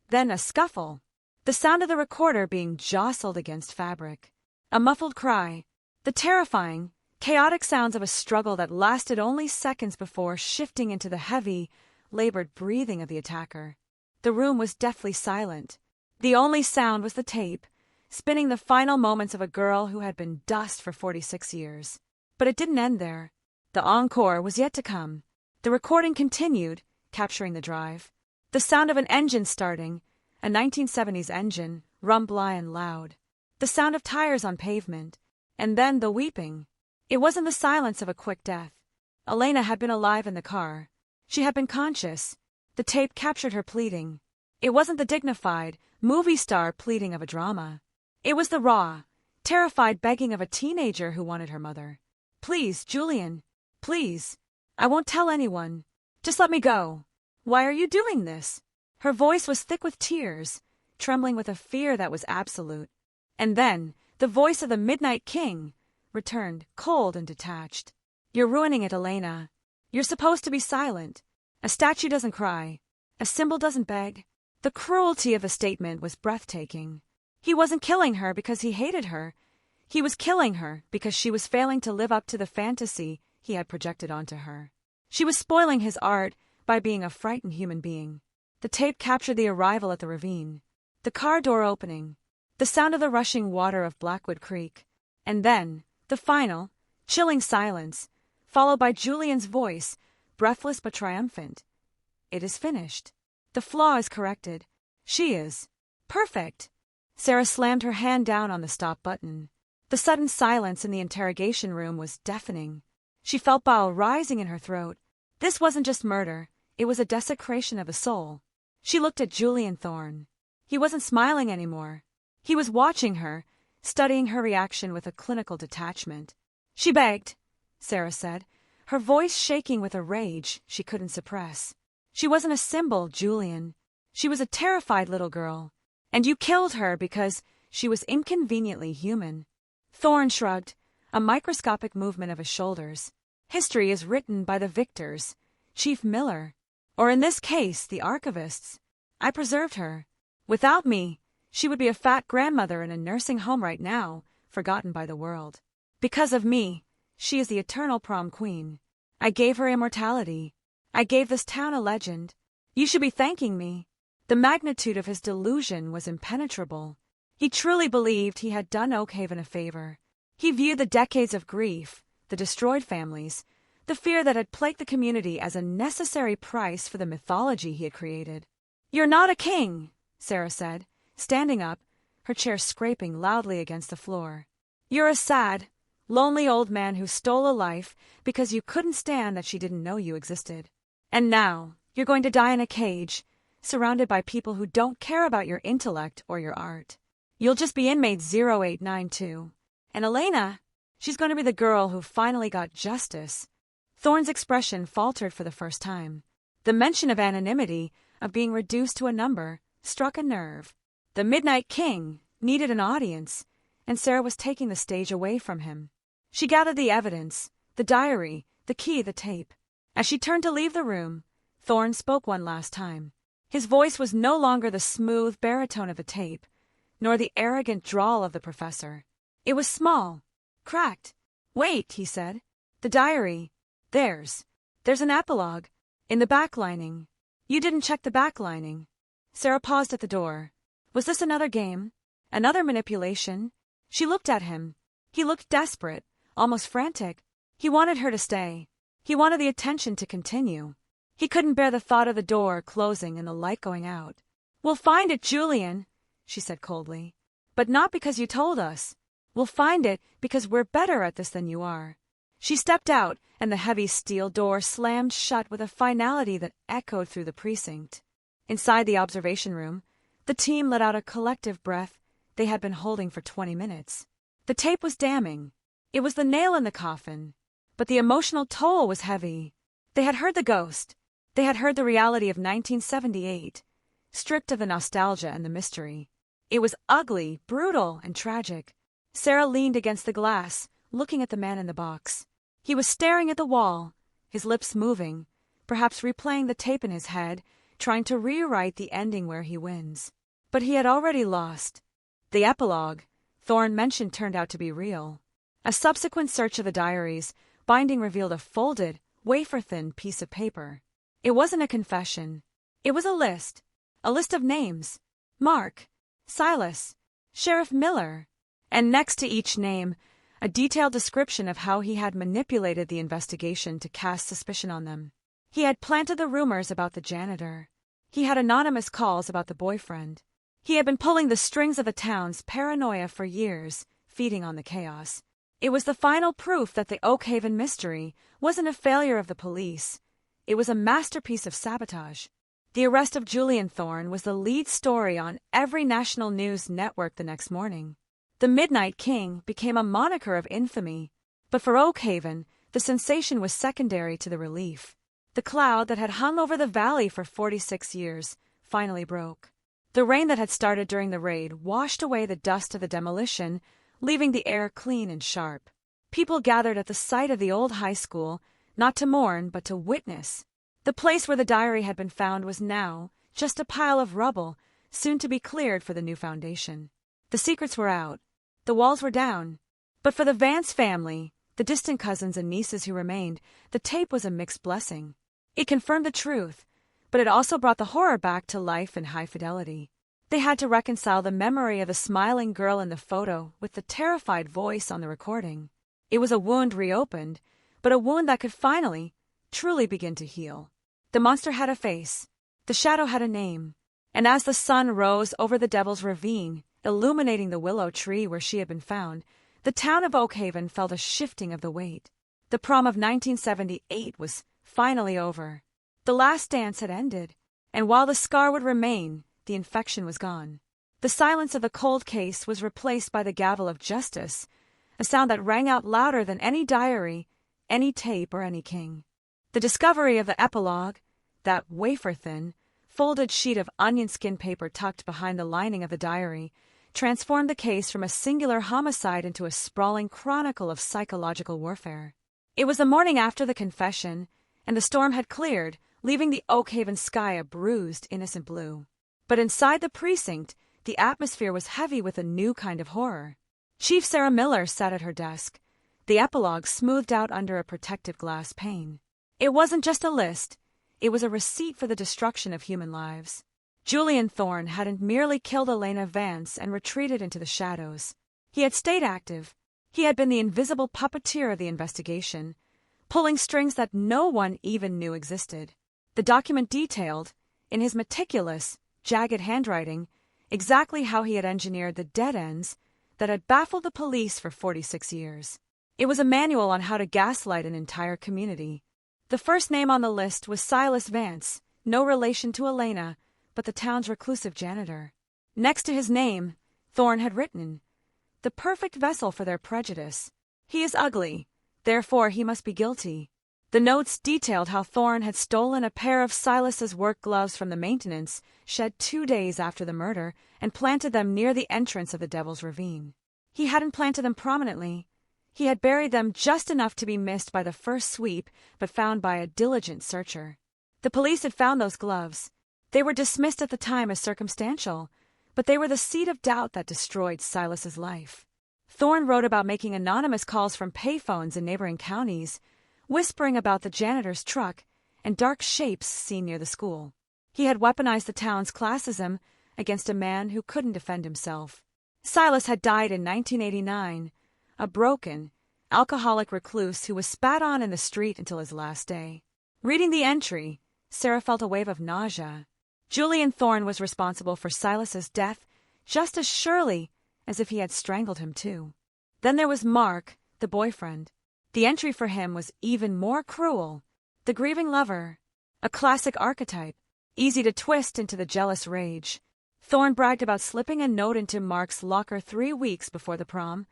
Speaker 14: Then a scuffle, the sound of the recorder being jostled against fabric. A muffled cry, the terrifying, chaotic sounds of a struggle that lasted only seconds before shifting into the heavy, labored breathing of the attacker. The room was deathly silent. The only sound was the tape, spinning the final moments of a girl who had been dust for 46 years. But it didn't end there. The encore was yet to come. The recording continued, capturing the drive. The sound of an engine starting, a 1970s engine, rumbly and loud. The sound of tires on pavement. And then the weeping. It wasn't the silence of a quick death. Elena had been alive in the car. She had been conscious. The tape captured her pleading. It wasn't the dignified, movie star pleading of a drama. It was the raw, terrified begging of a teenager who wanted her mother. "Please, Julian. Please. I won't tell anyone. Just let me go. Why are you doing this?" Her voice was thick with tears, trembling with a fear that was absolute. And then the voice of the Midnight King returned, cold and detached. "You're ruining it, Elena. You're supposed to be silent. A statue doesn't cry. A symbol doesn't beg." The cruelty of the statement was breathtaking. He wasn't killing her because he hated her. He was killing her because she was failing to live up to the fantasy he had projected onto her. She was spoiling his art by being a frightened human being. The tape captured the arrival at the ravine, the car door opening, the sound of the rushing water of Blackwood Creek, and then the final, chilling silence, followed by Julian's voice, breathless but triumphant. "It is finished. The flaw is corrected. She is perfect." Sarah slammed her hand down on the stop button. The sudden silence in the interrogation room was deafening. She felt bile rising in her throat. This wasn't just murder, it was a desecration of a soul. She looked at Julian Thorne. He wasn't smiling anymore. He was watching her, studying her reaction with a clinical detachment. "She begged," Sarah said, her voice shaking with a rage she couldn't suppress. "She wasn't a symbol, Julian. She was a terrified little girl. And you killed her because she was inconveniently human." Thorne shrugged, a microscopic movement of his shoulders. "History is written by the victors, Chief Miller, or in this case, the archivists. I preserved her. Without me, she would be a fat grandmother in a nursing home right now, forgotten by the world. Because of me, she is the eternal prom queen. I gave her immortality. I gave this town a legend. You should be thanking me." The magnitude of his delusion was impenetrable. He truly believed he had done Oakhaven a favor. He viewed the decades of grief, the destroyed families, the fear that had plagued the community as a necessary price for the mythology he had created. "You're not a king," Sarah said, standing up, her chair scraping loudly against the floor. "You're a sad, lonely old man who stole a life because you couldn't stand that she didn't know you existed. And now you're going to die in a cage, surrounded by people who don't care about your intellect or your art. You'll just be inmate 0892. And Elena, she's going to be the girl who finally got justice." Thorne's expression faltered for the first time. The mention of anonymity, of being reduced to a number, struck a nerve. The Midnight King needed an audience, and Sarah was taking the stage away from him. She gathered the evidence, the diary, the key, the tape. As she turned to leave the room, Thorne spoke one last time. His voice was no longer the smooth baritone of a tape, nor the arrogant drawl of the professor. It was small, cracked. "Wait," he said. "The diary. There's an epilogue. In the back lining. You didn't check the back lining." Sarah paused at the door. Was this another game? Another manipulation? She looked at him. He looked desperate, almost frantic. He wanted her to stay. He wanted the attention to continue. He couldn't bear the thought of the door closing and the light going out. "We'll find it, Julian," she said coldly. "But not because you told us. We'll find it because we're better at this than you are." She stepped out, and the heavy steel door slammed shut with a finality that echoed through the precinct. Inside the observation room, the team let out a collective breath they had been holding for 20 minutes. The tape was damning. It was the nail in the coffin. But the emotional toll was heavy. They had heard the ghost. They had heard the reality of 1978, stripped of the nostalgia and the mystery. It was ugly, brutal, and tragic. Sarah leaned against the glass, looking at the man in the box. He was staring at the wall, his lips moving, perhaps replaying the tape in his head, trying to rewrite the ending where he wins. But he had already lost. The epilogue Thorne mentioned turned out to be real. A subsequent search of the diaries, binding revealed a folded, wafer-thin piece of paper. It wasn't a confession. It was a list of names. Mark, Silas, Sheriff Miller, and next to each name, a detailed description of how he had manipulated the investigation to cast suspicion on them. He had planted the rumors about the janitor. He had anonymous calls about the boyfriend. He had been pulling the strings of the town's paranoia for years, feeding on the chaos. It was the final proof that the Oak Haven mystery wasn't a failure of the police. It was a masterpiece of sabotage. The arrest of Julian Thorne was the lead story on every national news network the next morning. The Midnight King became a moniker of infamy. But for Oak Haven, the sensation was secondary to the relief. The cloud that had hung over the valley for 46 years finally broke. The rain that had started during the raid washed away the dust of the demolition, leaving the air clean and sharp. People gathered at the site of the old high school, not to mourn, but to witness. The place where the diary had been found was now just a pile of rubble, soon to be cleared for the new foundation. The secrets were out. The walls were down. But for the Vance family, the distant cousins and nieces who remained, the tape was a mixed blessing. It confirmed the truth, but it also brought the horror back to life in high fidelity. They had to reconcile the memory of the smiling girl in the photo with the terrified voice on the recording. It was a wound reopened, but a wound that could finally, truly begin to heal. The monster had a face. The shadow had a name. And as the sun rose over the Devil's Ravine, illuminating the willow tree where she had been found, the town of Oak Haven felt a shifting of the weight. The prom of 1978 was finally over. The last dance had ended, and while the scar would remain, the infection was gone. The silence of the cold case was replaced by the gavel of justice, a sound that rang out louder than any diary, any tape, or any king. The discovery of the epilogue, that wafer-thin, folded sheet of onion skin paper tucked behind the lining of the diary, transformed the case from a singular homicide into a sprawling chronicle of psychological warfare. It was the morning after the confession, and the storm had cleared, leaving the Oak Haven sky a bruised, innocent blue. But inside the precinct, the atmosphere was heavy with a new kind of horror. Chief Sarah Miller sat at her desk, the epilogue smoothed out under a protective glass pane. It wasn't just a list, it was a receipt for the destruction of human lives. Julian Thorne hadn't merely killed Elena Vance and retreated into the shadows. He had stayed active. He had been the invisible puppeteer of the investigation, pulling strings that no one even knew existed. The document detailed, in his meticulous, jagged handwriting, exactly how he had engineered the dead ends that had baffled the police for 46 years. It was a manual on how to gaslight an entire community. The first name on the list was Silas Vance, no relation to Elena, but the town's reclusive janitor. Next to his name, Thorne had written, "The perfect vessel for their prejudice. He is ugly, therefore he must be guilty." The notes detailed how Thorne had stolen a pair of Silas's work gloves from the maintenance shed 2 days after the murder and planted them near the entrance of the Devil's Ravine. He hadn't planted them prominently. He had buried them just enough to be missed by the first sweep, but found by a diligent searcher. The police had found those gloves. They were dismissed at the time as circumstantial, but they were the seed of doubt that destroyed Silas's life. Thorne wrote about making anonymous calls from payphones in neighboring counties, whispering about the janitor's truck and dark shapes seen near the school. He had weaponized the town's classism against a man who couldn't defend himself. Silas had died in 1989, a broken, alcoholic recluse who was spat on in the street until his last day. Reading the entry, Sarah felt a wave of nausea. Julian Thorne was responsible for Silas's death just as surely as if he had strangled him too. Then there was Mark, the boyfriend. The entry for him was even more cruel. The grieving lover, a classic archetype, easy to twist into the jealous rage. Thorne bragged about slipping a note into Mark's locker 3 weeks before the prom.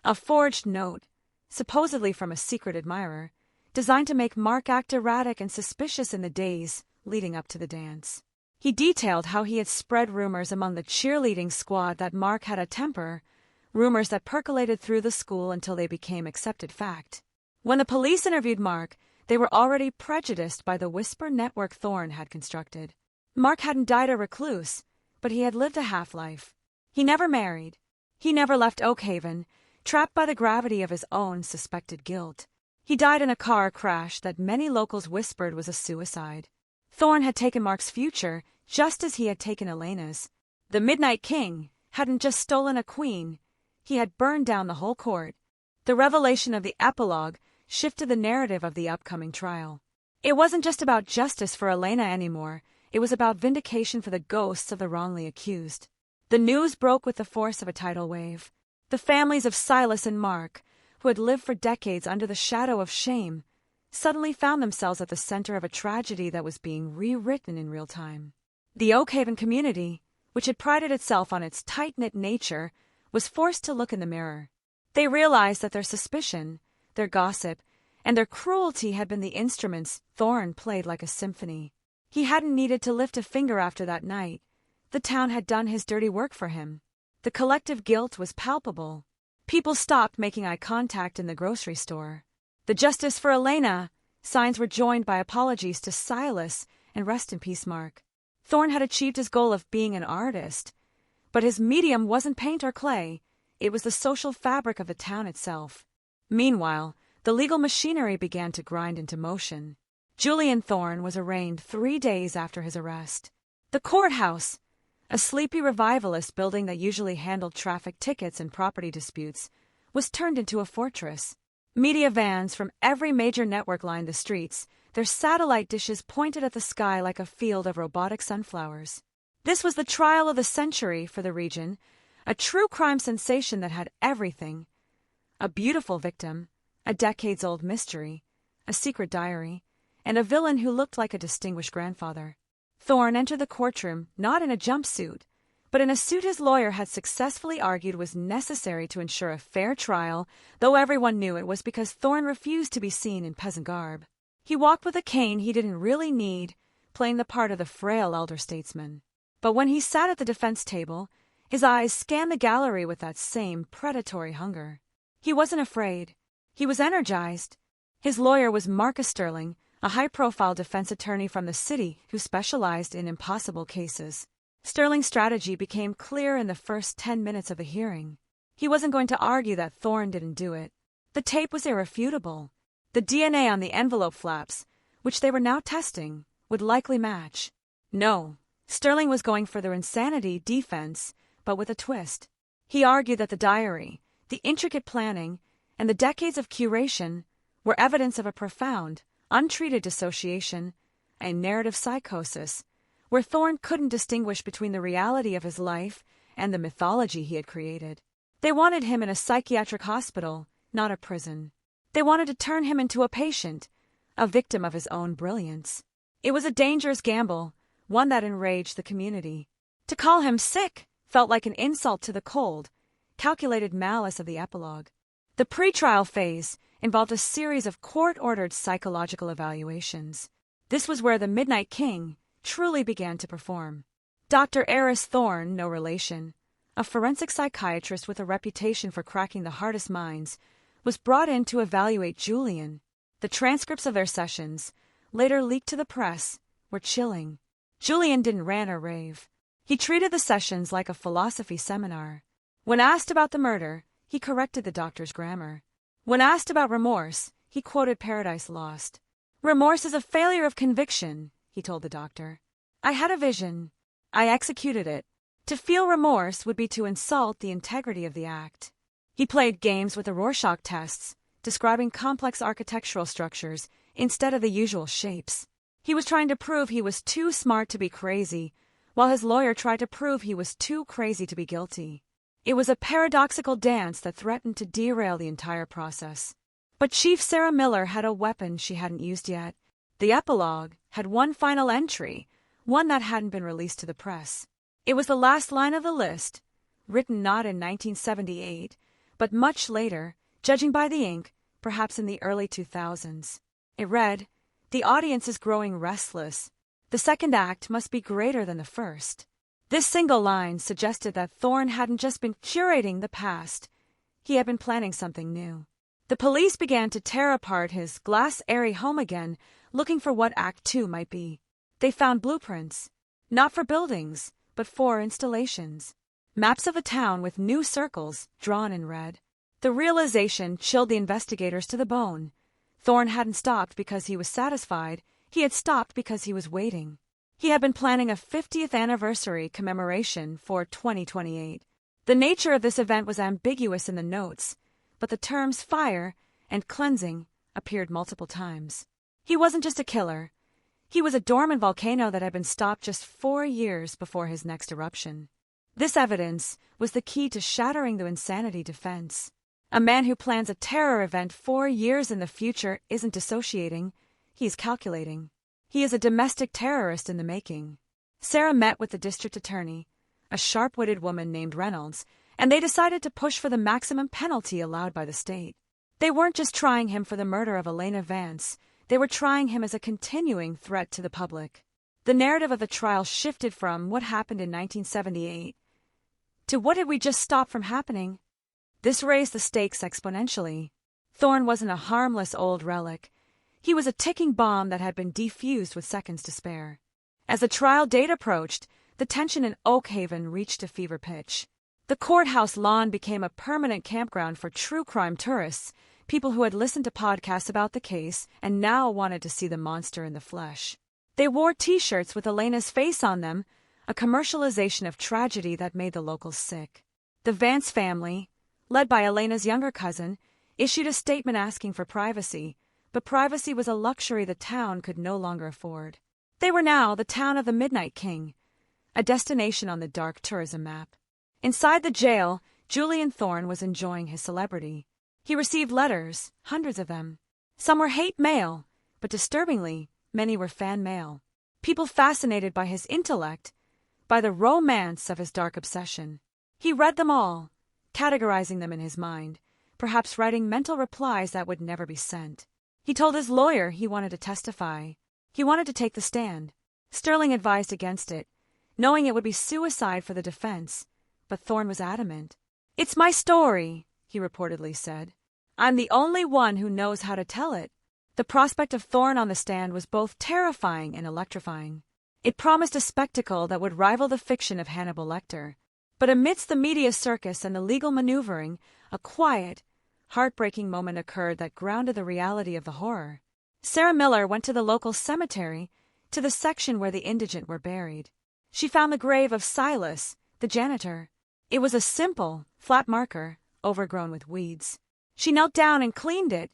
Speaker 14: A forged note, supposedly from a secret admirer, designed to make Mark act erratic and suspicious in the days leading up to the dance. He detailed how he had spread rumors among the cheerleading squad that Mark had a temper, rumors that percolated through the school until they became accepted fact. When the police interviewed Mark, they were already prejudiced by the whisper network Thorne had constructed. Mark hadn't died a recluse, but he had lived a half-life. He never married. He never left Oak Haven, trapped by the gravity of his own suspected guilt. He died in a car crash that many locals whispered was a suicide. Thorne had taken Mark's future just as he had taken Elena's. The Midnight King hadn't just stolen a queen, he had burned down the whole court. The revelation of the epilogue shifted the narrative of the upcoming trial. It wasn't just about justice for Elena anymore, it was about vindication for the ghosts of the wrongly accused. The news broke with the force of a tidal wave. The families of Silas and Mark, who had lived for decades under the shadow of shame, suddenly found themselves at the center of a tragedy that was being rewritten in real time. The Oak Haven community, which had prided itself on its tight-knit nature, was forced to look in the mirror. They realized that their suspicion, their gossip, and their cruelty had been the instruments Thorne played like a symphony. He hadn't needed to lift a finger after that night. The town had done his dirty work for him. The collective guilt was palpable. People stopped making eye contact in the grocery store. The Justice for Elena signs were joined by apologies to Silas and rest in peace Mark. Thorne had achieved his goal of being an artist, but his medium wasn't paint or clay, it was the social fabric of the town itself. Meanwhile, the legal machinery began to grind into motion. Julian Thorne was arraigned 3 days after his arrest. The courthouse, a sleepy revivalist building that usually handled traffic tickets and property disputes, was turned into a fortress. Media vans from every major network lined the streets, their satellite dishes pointed at the sky like a field of robotic sunflowers. This was the trial of the century for the region, a true crime sensation that had everything. A beautiful victim, a decades-old mystery, a secret diary, and a villain who looked like a distinguished grandfather. Thorne entered the courtroom not in a jumpsuit, but in a suit his lawyer had successfully argued was necessary to ensure a fair trial, though everyone knew it was because Thorne refused to be seen in peasant garb. He walked with a cane he didn't really need, playing the part of the frail elder statesman. But when he sat at the defense table, his eyes scanned the gallery with that same predatory hunger. He wasn't afraid. He was energized. His lawyer was Marcus Sterling, a high-profile defense attorney from the city who specialized in impossible cases. Sterling's strategy became clear in the first 10 minutes of the hearing. He wasn't going to argue that Thorne didn't do it. The tape was irrefutable. The DNA on the envelope flaps, which they were now testing, would likely match. No, Sterling was going for their insanity defense, but with a twist. He argued that the diary, the intricate planning, and the decades of curation were evidence of a profound, untreated dissociation, a narrative psychosis, where Thorne couldn't distinguish between the reality of his life and the mythology he had created. They wanted him in a psychiatric hospital, not a prison. They wanted to turn him into a patient, a victim of his own brilliance. It was a dangerous gamble, one that enraged the community. To call him sick felt like an insult to the cold, calculated malice of the epilogue. The pretrial phase involved a series of court-ordered psychological evaluations. This was where the Midnight King truly began to perform. Dr. Eris Thorne, no relation, a forensic psychiatrist with a reputation for cracking the hardest minds, was brought in to evaluate Julian. The transcripts of their sessions, later leaked to the press, were chilling. Julian didn't rant or rave. He treated the sessions like a philosophy seminar. When asked about the murder, he corrected the doctor's grammar. When asked about remorse, he quoted Paradise Lost. "Remorse is a failure of conviction," he told the doctor. "I had a vision. I executed it. To feel remorse would be to insult the integrity of the act." He played games with the Rorschach tests, describing complex architectural structures instead of the usual shapes. He was trying to prove he was too smart to be crazy, while his lawyer tried to prove he was too crazy to be guilty. It was a paradoxical dance that threatened to derail the entire process. But Chief Sarah Miller had a weapon she hadn't used yet. The epilogue had one final entry, one that hadn't been released to the press. It was the last line of the list, written not in 1978, but much later, judging by the ink, perhaps in the early 2000s. It read, "The audience is growing restless. The second act must be greater than the first." This single line suggested that Thorne hadn't just been curating the past, he had been planning something new. The police began to tear apart his glass-airy home again, looking for what Act 2 might be. They found blueprints, not for buildings, but for installations. Maps of a town with new circles drawn in red. The realization chilled the investigators to the bone. Thorne hadn't stopped because he was satisfied, he had stopped because he was waiting. He had been planning a 50th anniversary commemoration for 2028. The nature of this event was ambiguous in the notes, but the terms fire and cleansing appeared multiple times. He wasn't just a killer. He was a dormant volcano that had been stopped just 4 years before his next eruption. This evidence was the key to shattering the insanity defense. A man who plans a terror event 4 years in the future isn't dissociating, he's calculating. He is a domestic terrorist in the making. Sarah met with the district attorney, a sharp-witted woman named Reynolds, and they decided to push for the maximum penalty allowed by the state. They weren't just trying him for the murder of Elena Vance, they were trying him as a continuing threat to the public. The narrative of the trial shifted from what happened in 1978 to what did we just stop from happening? This raised the stakes exponentially. Thorne wasn't a harmless old relic. He was a ticking bomb that had been defused with seconds to spare. As the trial date approached, the tension in Oak Haven reached a fever pitch. The courthouse lawn became a permanent campground for true crime tourists, people who had listened to podcasts about the case and now wanted to see the monster in the flesh. They wore T-shirts with Elena's face on them, a commercialization of tragedy that made the locals sick. The Vance family, led by Elena's younger cousin, issued a statement asking for privacy, but privacy was a luxury the town could no longer afford. They were now the town of the Midnight King, a destination on the dark tourism map. Inside the jail, Julian Thorne was enjoying his celebrity. He received letters, hundreds of them. Some were hate mail, but disturbingly, many were fan mail. People fascinated by his intellect, by the romance of his dark obsession. He read them all, categorizing them in his mind, perhaps writing mental replies that would never be sent. He told his lawyer he wanted to testify. He wanted to take the stand. Sterling advised against it, knowing it would be suicide for the defense, but Thorne was adamant. "It's my story," he reportedly said. "I'm the only one who knows how to tell it." The prospect of Thorne on the stand was both terrifying and electrifying. It promised a spectacle that would rival the fiction of Hannibal Lecter. But amidst the media circus and the legal maneuvering, a quiet, heartbreaking moment occurred that grounded the reality of the horror. Sarah Miller went to the local cemetery, to the section where the indigent were buried. She found the grave of Silas, the janitor. It was a simple, flat marker, overgrown with weeds. She knelt down and cleaned it,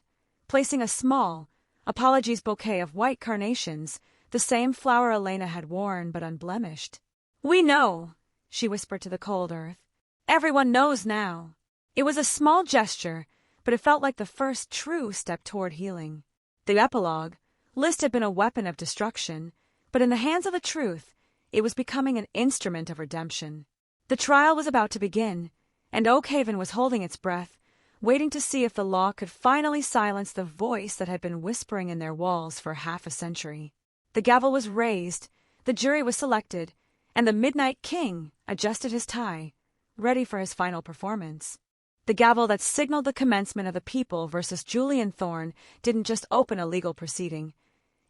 Speaker 14: placing a small, apologies bouquet of white carnations, the same flower Elena had worn but unblemished. "We know," she whispered to the cold earth. "Everyone knows now." It was a small gesture, but it felt like the first true step toward healing. The epilogue, List had been a weapon of destruction, but in the hands of the truth, it was becoming an instrument of redemption. The trial was about to begin, and Oak Haven was holding its breath, waiting to see if the law could finally silence the voice that had been whispering in their walls for half a century. The gavel was raised, the jury was selected, and the Midnight King adjusted his tie, ready for his final performance. The gavel that signaled the commencement of the People versus Julian Thorne didn't just open a legal proceeding.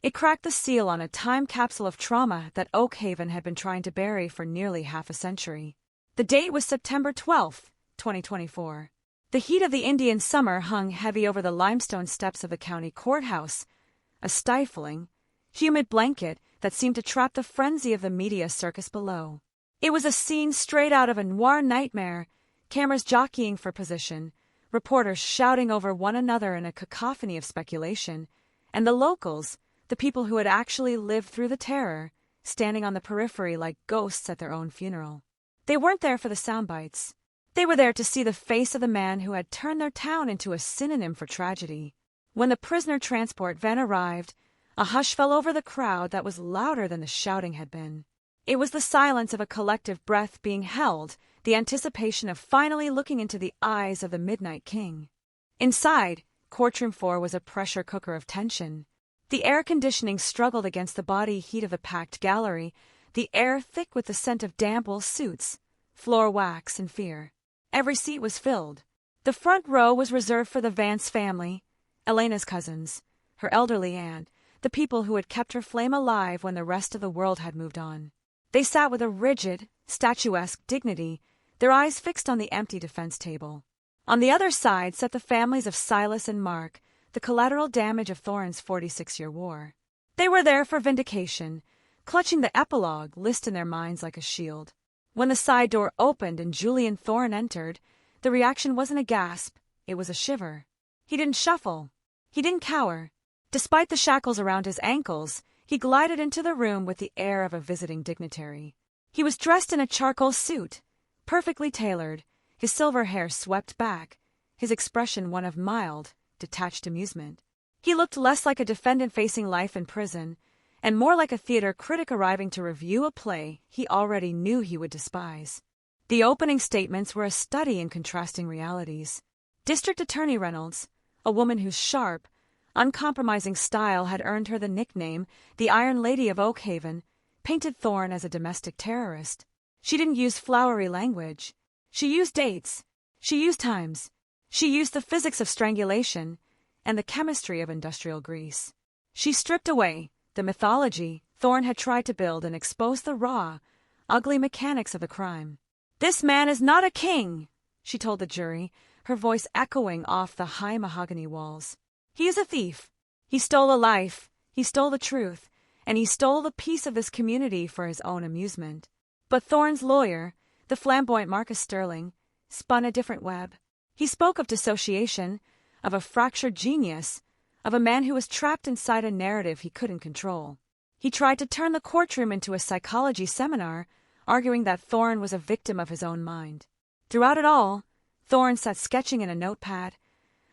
Speaker 14: It cracked the seal on a time capsule of trauma that Oakhaven had been trying to bury for nearly half a century. The date was September 12, 2024. The heat of the Indian summer hung heavy over the limestone steps of the county courthouse, a stifling, humid blanket that seemed to trap the frenzy of the media circus below. It was a scene straight out of a noir nightmare, cameras jockeying for position, reporters shouting over one another in a cacophony of speculation, and the locals, the people who had actually lived through the terror, standing on the periphery like ghosts at their own funeral. They weren't there for the sound bites. They were there to see the face of the man who had turned their town into a synonym for tragedy. When the prisoner transport van arrived, a hush fell over the crowd that was louder than the shouting had been. It was the silence of a collective breath being held, the anticipation of finally looking into the eyes of the Midnight King. Inside, Courtroom 4 was a pressure cooker of tension. The air conditioning struggled against the body heat of the packed gallery, the air thick with the scent of damp wool suits, floor wax, and fear. Every seat was filled. The front row was reserved for the Vance family, Elena's cousins, her elderly aunt, the people who had kept her flame alive when the rest of the world had moved on. They sat with a rigid, statuesque dignity, their eyes fixed on the empty defense table. On the other side sat the families of Silas and Mark, the collateral damage of Thorne's 46-year war. They were there for vindication, clutching the epilogue list in their minds like a shield. When the side door opened and Julian Thorne entered, the reaction wasn't a gasp, it was a shiver. He didn't shuffle. He didn't cower. Despite the shackles around his ankles, he glided into the room with the air of a visiting dignitary. He was dressed in a charcoal suit, perfectly tailored, his silver hair swept back, his expression one of mild, detached amusement. He looked less like a defendant facing life in prison, and more like a theater critic arriving to review a play he already knew he would despise. The opening statements were a study in contrasting realities. District Attorney Reynolds, a woman whose sharp, uncompromising style had earned her the nickname the Iron Lady of Oakhaven, painted Thorne as a domestic terrorist. She didn't use flowery language. She used dates. She used times. She used the physics of strangulation and the chemistry of industrial grease. She stripped away the mythology Thorne had tried to build and exposed the raw, ugly mechanics of the crime. "This man is not a king," she told the jury, her voice echoing off the high mahogany walls. "He is a thief. He stole a life, he stole the truth, and he stole the peace of this community for his own amusement." But Thorne's lawyer, the flamboyant Marcus Sterling, spun a different web. He spoke of dissociation, of a fractured genius, of a man who was trapped inside a narrative he couldn't control. He tried to turn the courtroom into a psychology seminar, arguing that Thorne was a victim of his own mind. Throughout it all, Thorne sat sketching in a notepad,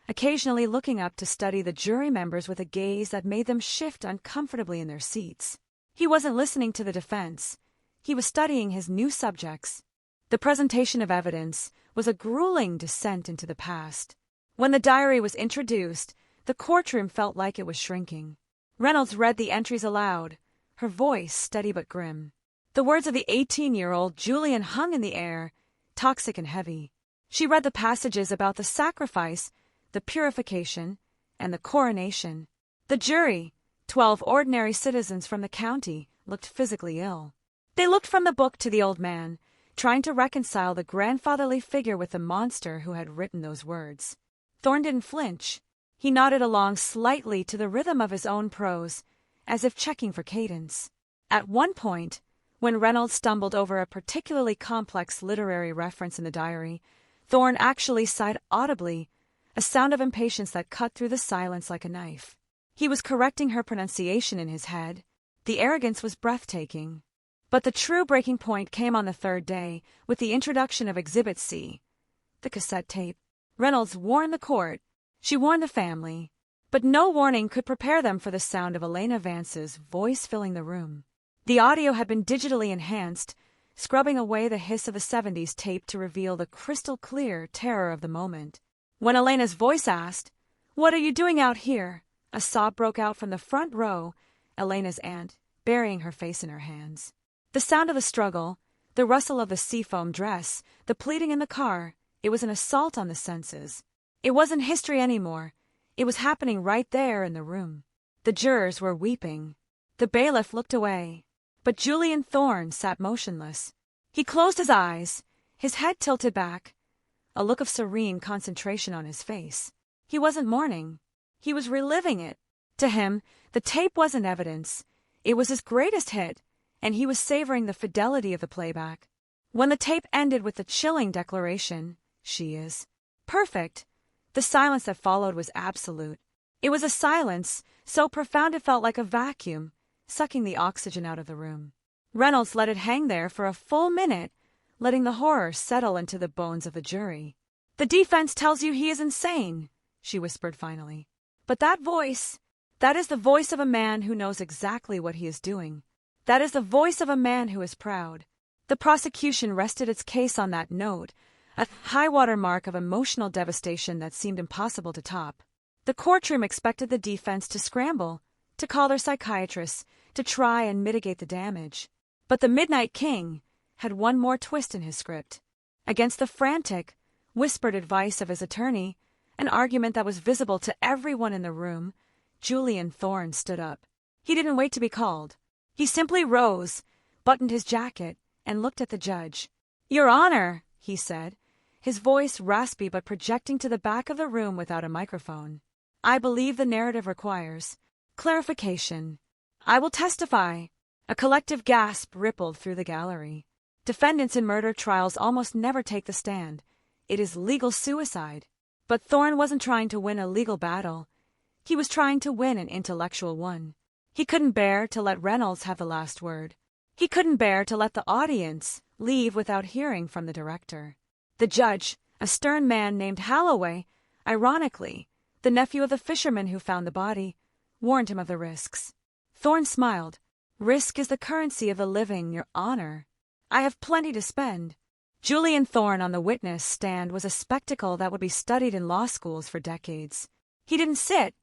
Speaker 14: occasionally looking up to study the jury members with a gaze that made them shift uncomfortably in their seats. He wasn't listening to the defense. He was studying his new subjects. The presentation of evidence was a grueling descent into the past. When the diary was introduced, the courtroom felt like it was shrinking. Reynolds read the entries aloud, her voice steady but grim. The words of the 18-year-old Julian hung in the air, toxic and heavy. She read the passages about the sacrifice, the purification, and the coronation. The jury, 12 ordinary citizens from the county, looked physically ill. They looked from the book to the old man, trying to reconcile the grandfatherly figure with the monster who had written those words. Thorne didn't flinch. He nodded along slightly to the rhythm of his own prose, as if checking for cadence. At one point, when Reynolds stumbled over a particularly complex literary reference in the diary, Thorne actually sighed audibly, a sound of impatience that cut through the silence like a knife. He was correcting her pronunciation in his head. The arrogance was breathtaking. But the true breaking point came on the third day, with the introduction of Exhibit C, the cassette tape. Reynolds warned the court. She warned the family. But no warning could prepare them for the sound of Elena Vance's voice filling the room. The audio had been digitally enhanced, scrubbing away the hiss of the 70s tape to reveal the crystal-clear terror of the moment. When Elena's voice asked, "What are you doing out here?" a sob broke out from the front row, Elena's aunt, burying her face in her hands. The sound of the struggle, the rustle of the seafoam dress, the pleading in the car, it was an assault on the senses. It wasn't history anymore. It was happening right there in the room. The jurors were weeping. The bailiff looked away, but Julian Thorne sat motionless. He closed his eyes, his head tilted back, a look of serene concentration on his face. He wasn't mourning. He was reliving it. To him, the tape wasn't evidence. It was his greatest hit, and he was savoring the fidelity of the playback. When the tape ended with the chilling declaration, "She is perfect," the silence that followed was absolute. It was a silence so profound it felt like a vacuum, sucking the oxygen out of the room. Reynolds let it hang there for a full minute, letting the horror settle into the bones of the jury. "The defense tells you he is insane," she whispered finally. "But that voice, that is the voice of a man who knows exactly what he is doing. That is the voice of a man who is proud." The prosecution rested its case on that note, a high-water mark of emotional devastation that seemed impossible to top. The courtroom expected the defense to scramble, to call their psychiatrists, to try and mitigate the damage. But the Midnight King had one more twist in his script. Against the frantic, whispered advice of his attorney, an argument that was visible to everyone in the room, Julian Thorne stood up. He didn't wait to be called. He simply rose, buttoned his jacket, and looked at the judge. "Your Honor," he said, his voice raspy but projecting to the back of the room without a microphone. "I believe the narrative requires clarification. I will testify." A collective gasp rippled through the gallery. Defendants in murder trials almost never take the stand. It is legal suicide. But Thorne wasn't trying to win a legal battle. He was trying to win an intellectual one. He couldn't bear to let Reynolds have the last word. He couldn't bear to let the audience leave without hearing from the director. The judge, a stern man named Holloway, ironically, the nephew of the fisherman who found the body, warned him of the risks. Thorne smiled. "Risk is the currency of the living, Your Honor. I have plenty to spend." Julian Thorne on the witness stand was a spectacle that would be studied in law schools for decades. He didn't sit.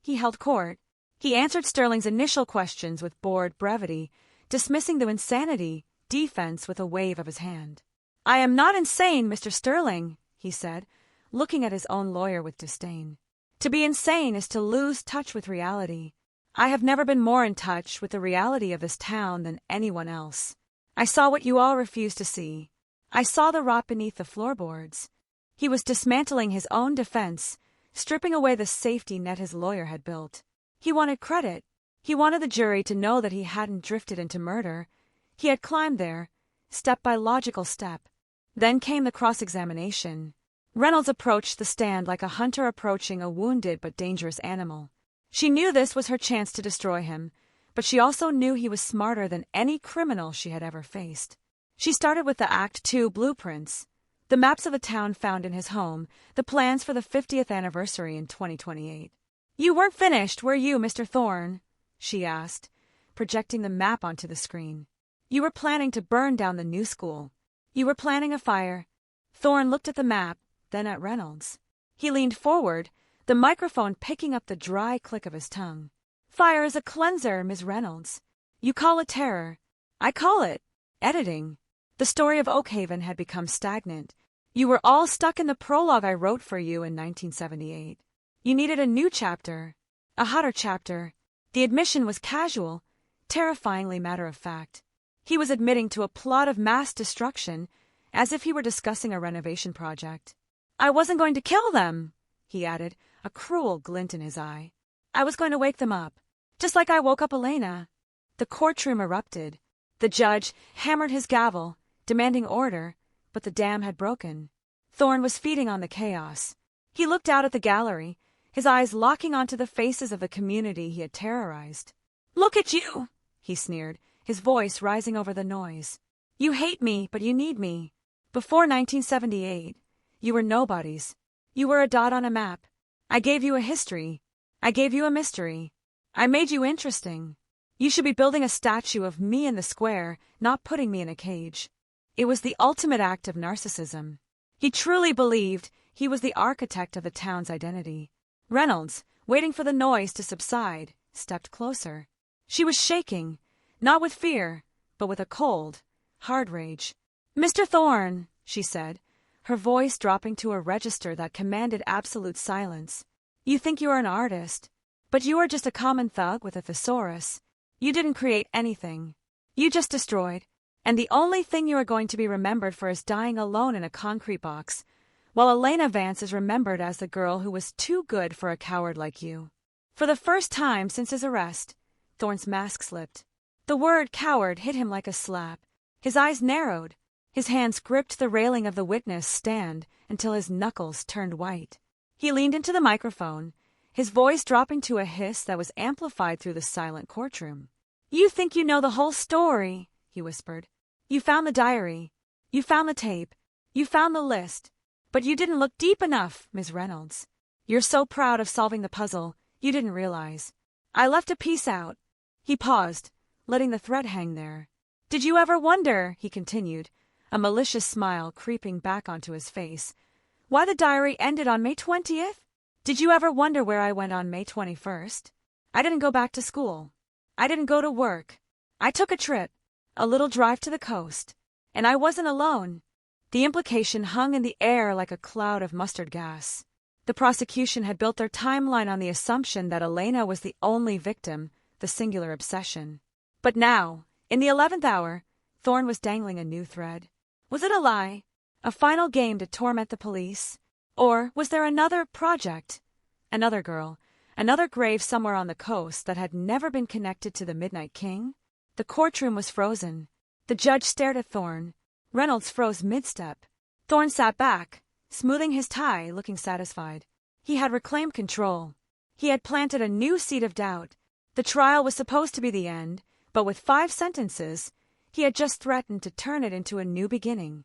Speaker 14: He held court. He answered Sterling's initial questions with bored brevity, dismissing the insanity defense with a wave of his hand. "I am not insane, Mr. Sterling," he said, looking at his own lawyer with disdain. "To be insane is to lose touch with reality. I have never been more in touch with the reality of this town than anyone else. I saw what you all refuse to see. I saw the rot beneath the floorboards." He was dismantling his own defense, stripping away the safety net his lawyer had built. He wanted credit. He wanted the jury to know that he hadn't drifted into murder. He had climbed there, step by logical step. Then came the cross-examination. Reynolds approached the stand like a hunter approaching a wounded but dangerous animal. She knew this was her chance to destroy him, but she also knew he was smarter than any criminal she had ever faced. She started with the Act II blueprints, the maps of the town found in his home, the plans for the 50th anniversary in 2028. "You weren't finished, were you, Mr. Thorne?" she asked, projecting the map onto the screen. "You were planning to burn down the new school. You were planning a fire." Thorne looked at the map, then at Reynolds. He leaned forward, the microphone picking up the dry click of his tongue. "Fire is a cleanser, Ms. Reynolds. You call it terror. I call it editing." The story of Oakhaven had become stagnant. You were all stuck in the prologue I wrote for you in 1978. You needed a new chapter, a hotter chapter. The admission was casual, terrifyingly matter-of-fact. He was admitting to a plot of mass destruction, as if he were discussing a renovation project. "I wasn't going to kill them," he added, a cruel glint in his eye. "I was going to wake them up, just like I woke up Elena." The courtroom erupted. The judge hammered his gavel, demanding order, but the dam had broken. Thorne was feeding on the chaos. He looked out at the gallery, his eyes locking onto the faces of the community he had terrorized. "Look at you," he sneered, his voice rising over the noise. "You hate me, but you need me. Before 1978, you were nobodies. You were a dot on a map. I gave you a history. I gave you a mystery. I made you interesting. You should be building a statue of me in the square, not putting me in a cage." It was the ultimate act of narcissism. He truly believed he was the architect of the town's identity. Reynolds, waiting for the noise to subside, stepped closer. She was shaking, not with fear, but with a cold, hard rage. "Mr. Thorne," she said, her voice dropping to a register that commanded absolute silence. "You think you are an artist. But you are just a common thug with a thesaurus. You didn't create anything. You just destroyed. And the only thing you are going to be remembered for is dying alone in a concrete box, while Elena Vance is remembered as the girl who was too good for a coward like you." For the first time since his arrest, Thorne's mask slipped. The word coward hit him like a slap. His eyes narrowed. His hands gripped the railing of the witness stand until his knuckles turned white. He leaned into the microphone, his voice dropping to a hiss that was amplified through the silent courtroom. "You think you know the whole story," he whispered. "You found the diary. You found the tape. You found the list. But you didn't look deep enough, Ms. Reynolds. You're so proud of solving the puzzle, you didn't realize. I left a piece out." He paused, letting the thread hang there. "Did you ever wonder," he continued, a malicious smile creeping back onto his face, "why the diary ended on May 20th? Did you ever wonder where I went on May 21st? I didn't go back to school. I didn't go to work. I took a trip, a little drive to the coast. And I wasn't alone." The implication hung in the air like a cloud of mustard gas. The prosecution had built their timeline on the assumption that Elena was the only victim, the singular obsession. But now, in the 11th hour, Thorne was dangling a new thread. Was it a lie? A final game to torment the police? Or was there another project? Another girl, another grave somewhere on the coast that had never been connected to the Midnight King? The courtroom was frozen. The judge stared at Thorne. Reynolds froze mid-step. Thorne sat back, smoothing his tie, looking satisfied. He had reclaimed control. He had planted a new seed of doubt. The trial was supposed to be the end, but with 5 sentences, he had just threatened to turn it into a new beginning.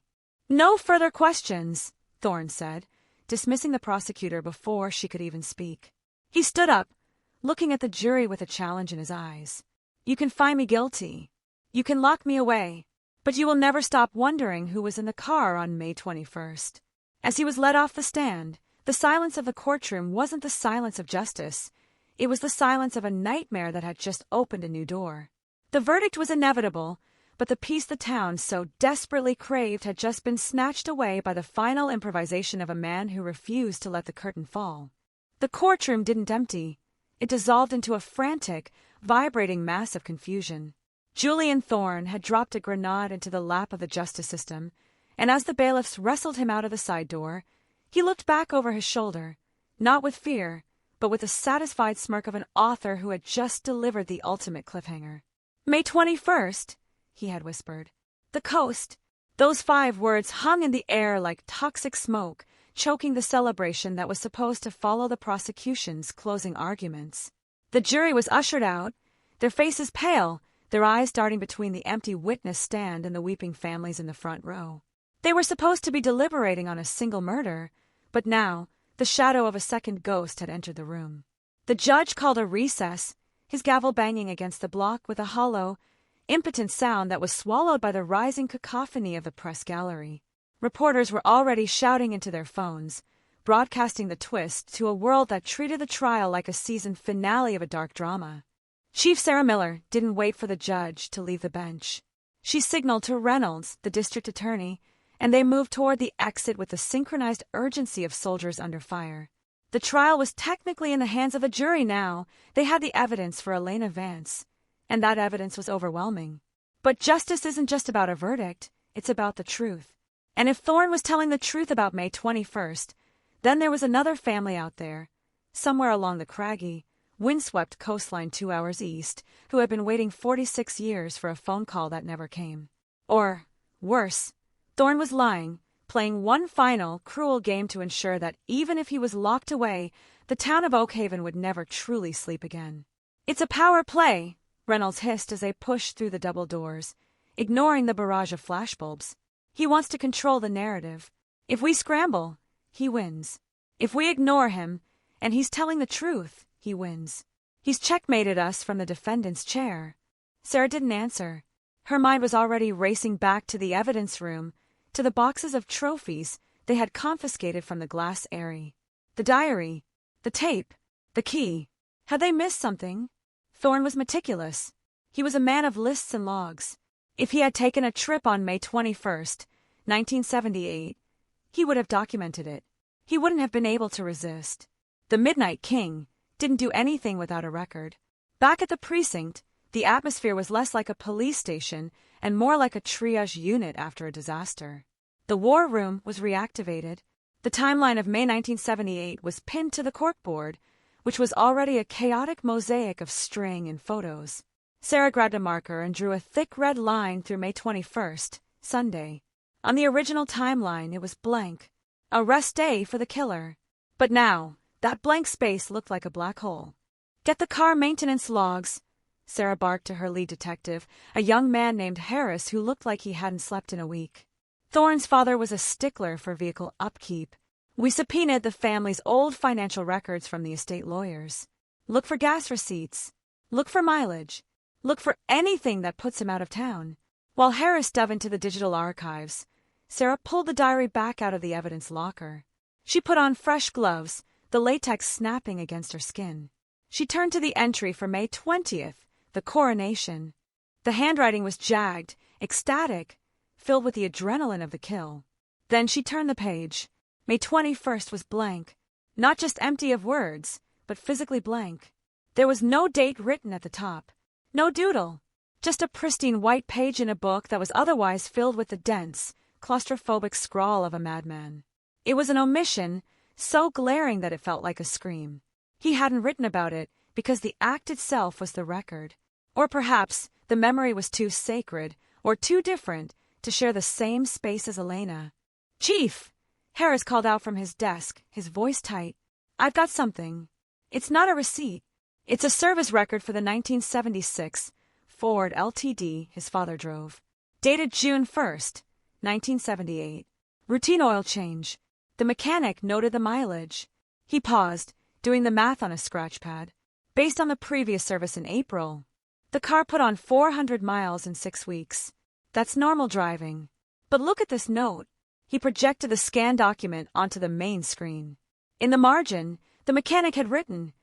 Speaker 14: "No further questions," Thorne said, dismissing the prosecutor before she could even speak. He stood up, looking at the jury with a challenge in his eyes. "You can find me guilty. You can lock me away. But you will never stop wondering who was in the car on May 21st. As he was led off the stand, the silence of the courtroom wasn't the silence of justice. It was the silence of a nightmare that had just opened a new door. The verdict was inevitable, but the peace the town so desperately craved had just been snatched away by the final improvisation of a man who refused to let the curtain fall. The courtroom didn't empty. It dissolved into a frantic, vibrating mass of confusion. Julian Thorne had dropped a grenade into the lap of the justice system, and as the bailiffs wrestled him out of the side door, he looked back over his shoulder, not with fear, but with the satisfied smirk of an author who had just delivered the ultimate cliffhanger. "May 21st, he had whispered. "The coast." Those 5 words hung in the air like toxic smoke, choking the celebration that was supposed to follow the prosecution's closing arguments. The jury was ushered out, their faces pale, their eyes darting between the empty witness stand and the weeping families in the front row. They were supposed to be deliberating on a single murder, but now the shadow of a second ghost had entered the room. The judge called a recess, his gavel banging against the block with a hollow, impotent sound that was swallowed by the rising cacophony of the press gallery. Reporters were already shouting into their phones, broadcasting the twist to a world that treated the trial like a season finale of a dark drama. Chief Sarah Miller didn't wait for the judge to leave the bench. She signaled to Reynolds, the district attorney, and they moved toward the exit with the synchronized urgency of soldiers under fire. The trial was technically in the hands of a jury now. They had the evidence for Elena Vance, and that evidence was overwhelming. But justice isn't just about a verdict, it's about the truth. And if Thorne was telling the truth about May 21st, then there was another family out there, somewhere along the craggy, windswept coastline 2 hours east, who had been waiting 46 years for a phone call that never came. Or, worse, Thorne was lying, playing one final, cruel game to ensure that even if he was locked away, the town of Oakhaven would never truly sleep again. "It's a power play," Reynolds hissed as they pushed through the double doors, ignoring the barrage of flashbulbs. "He wants to control the narrative. If we scramble, he wins. If we ignore him, and he's telling the truth, he wins. He's checkmated us from the defendant's chair." Sarah didn't answer. Her mind was already racing back to the evidence room, to the boxes of trophies they had confiscated from the glass Airy. The diary, the tape, the key. Had they missed something? Thorne was meticulous. He was a man of lists and logs. If he had taken a trip on May 21st, 1978, he would have documented it. He wouldn't have been able to resist. The Midnight King didn't do anything without a record. Back at the precinct, the atmosphere was less like a police station and more like a triage unit after a disaster. The war room was reactivated. The timeline of May 1978 was pinned to the corkboard, which was already a chaotic mosaic of string and photos. Sarah grabbed a marker and drew a thick red line through May 21st, Sunday. On the original timeline, it was blank, a rest day for the killer. But now, that blank space looked like a black hole. "Get the car maintenance logs," Sarah barked to her lead detective, a young man named Harris who looked like he hadn't slept in a week. Thorne's father was a stickler for vehicle upkeep. "We subpoenaed the family's old financial records from the estate lawyers. Look for gas receipts. Look for mileage. Look for anything that puts him out of town." While Harris dove into the digital archives, Sarah pulled the diary back out of the evidence locker. She put on fresh gloves, the latex snapping against her skin. She turned to the entry for May 20th, the coronation. The handwriting was jagged, ecstatic, filled with the adrenaline of the kill. Then she turned the page. May 21st was blank, not just empty of words, but physically blank. There was no date written at the top, no doodle, just a pristine white page in a book that was otherwise filled with the dense, claustrophobic scrawl of a madman. It was an omission so glaring that it felt like a scream. He hadn't written about it because the act itself was the record. Or perhaps the memory was too sacred or too different to share the same space as Elena. "Chief!" Harris called out from his desk, his voice tight. "I've got something. It's not a receipt. It's a service record for the 1976 Ford LTD his father drove. Dated June 1st, 1978. Routine oil change. The mechanic noted the mileage." He paused, doing the math on a scratch pad. Based on the previous service in April, the car put on 400 miles in 6 weeks. That's normal driving. But look at this note. He projected the scanned document onto the main screen. In the margin, the mechanic had written,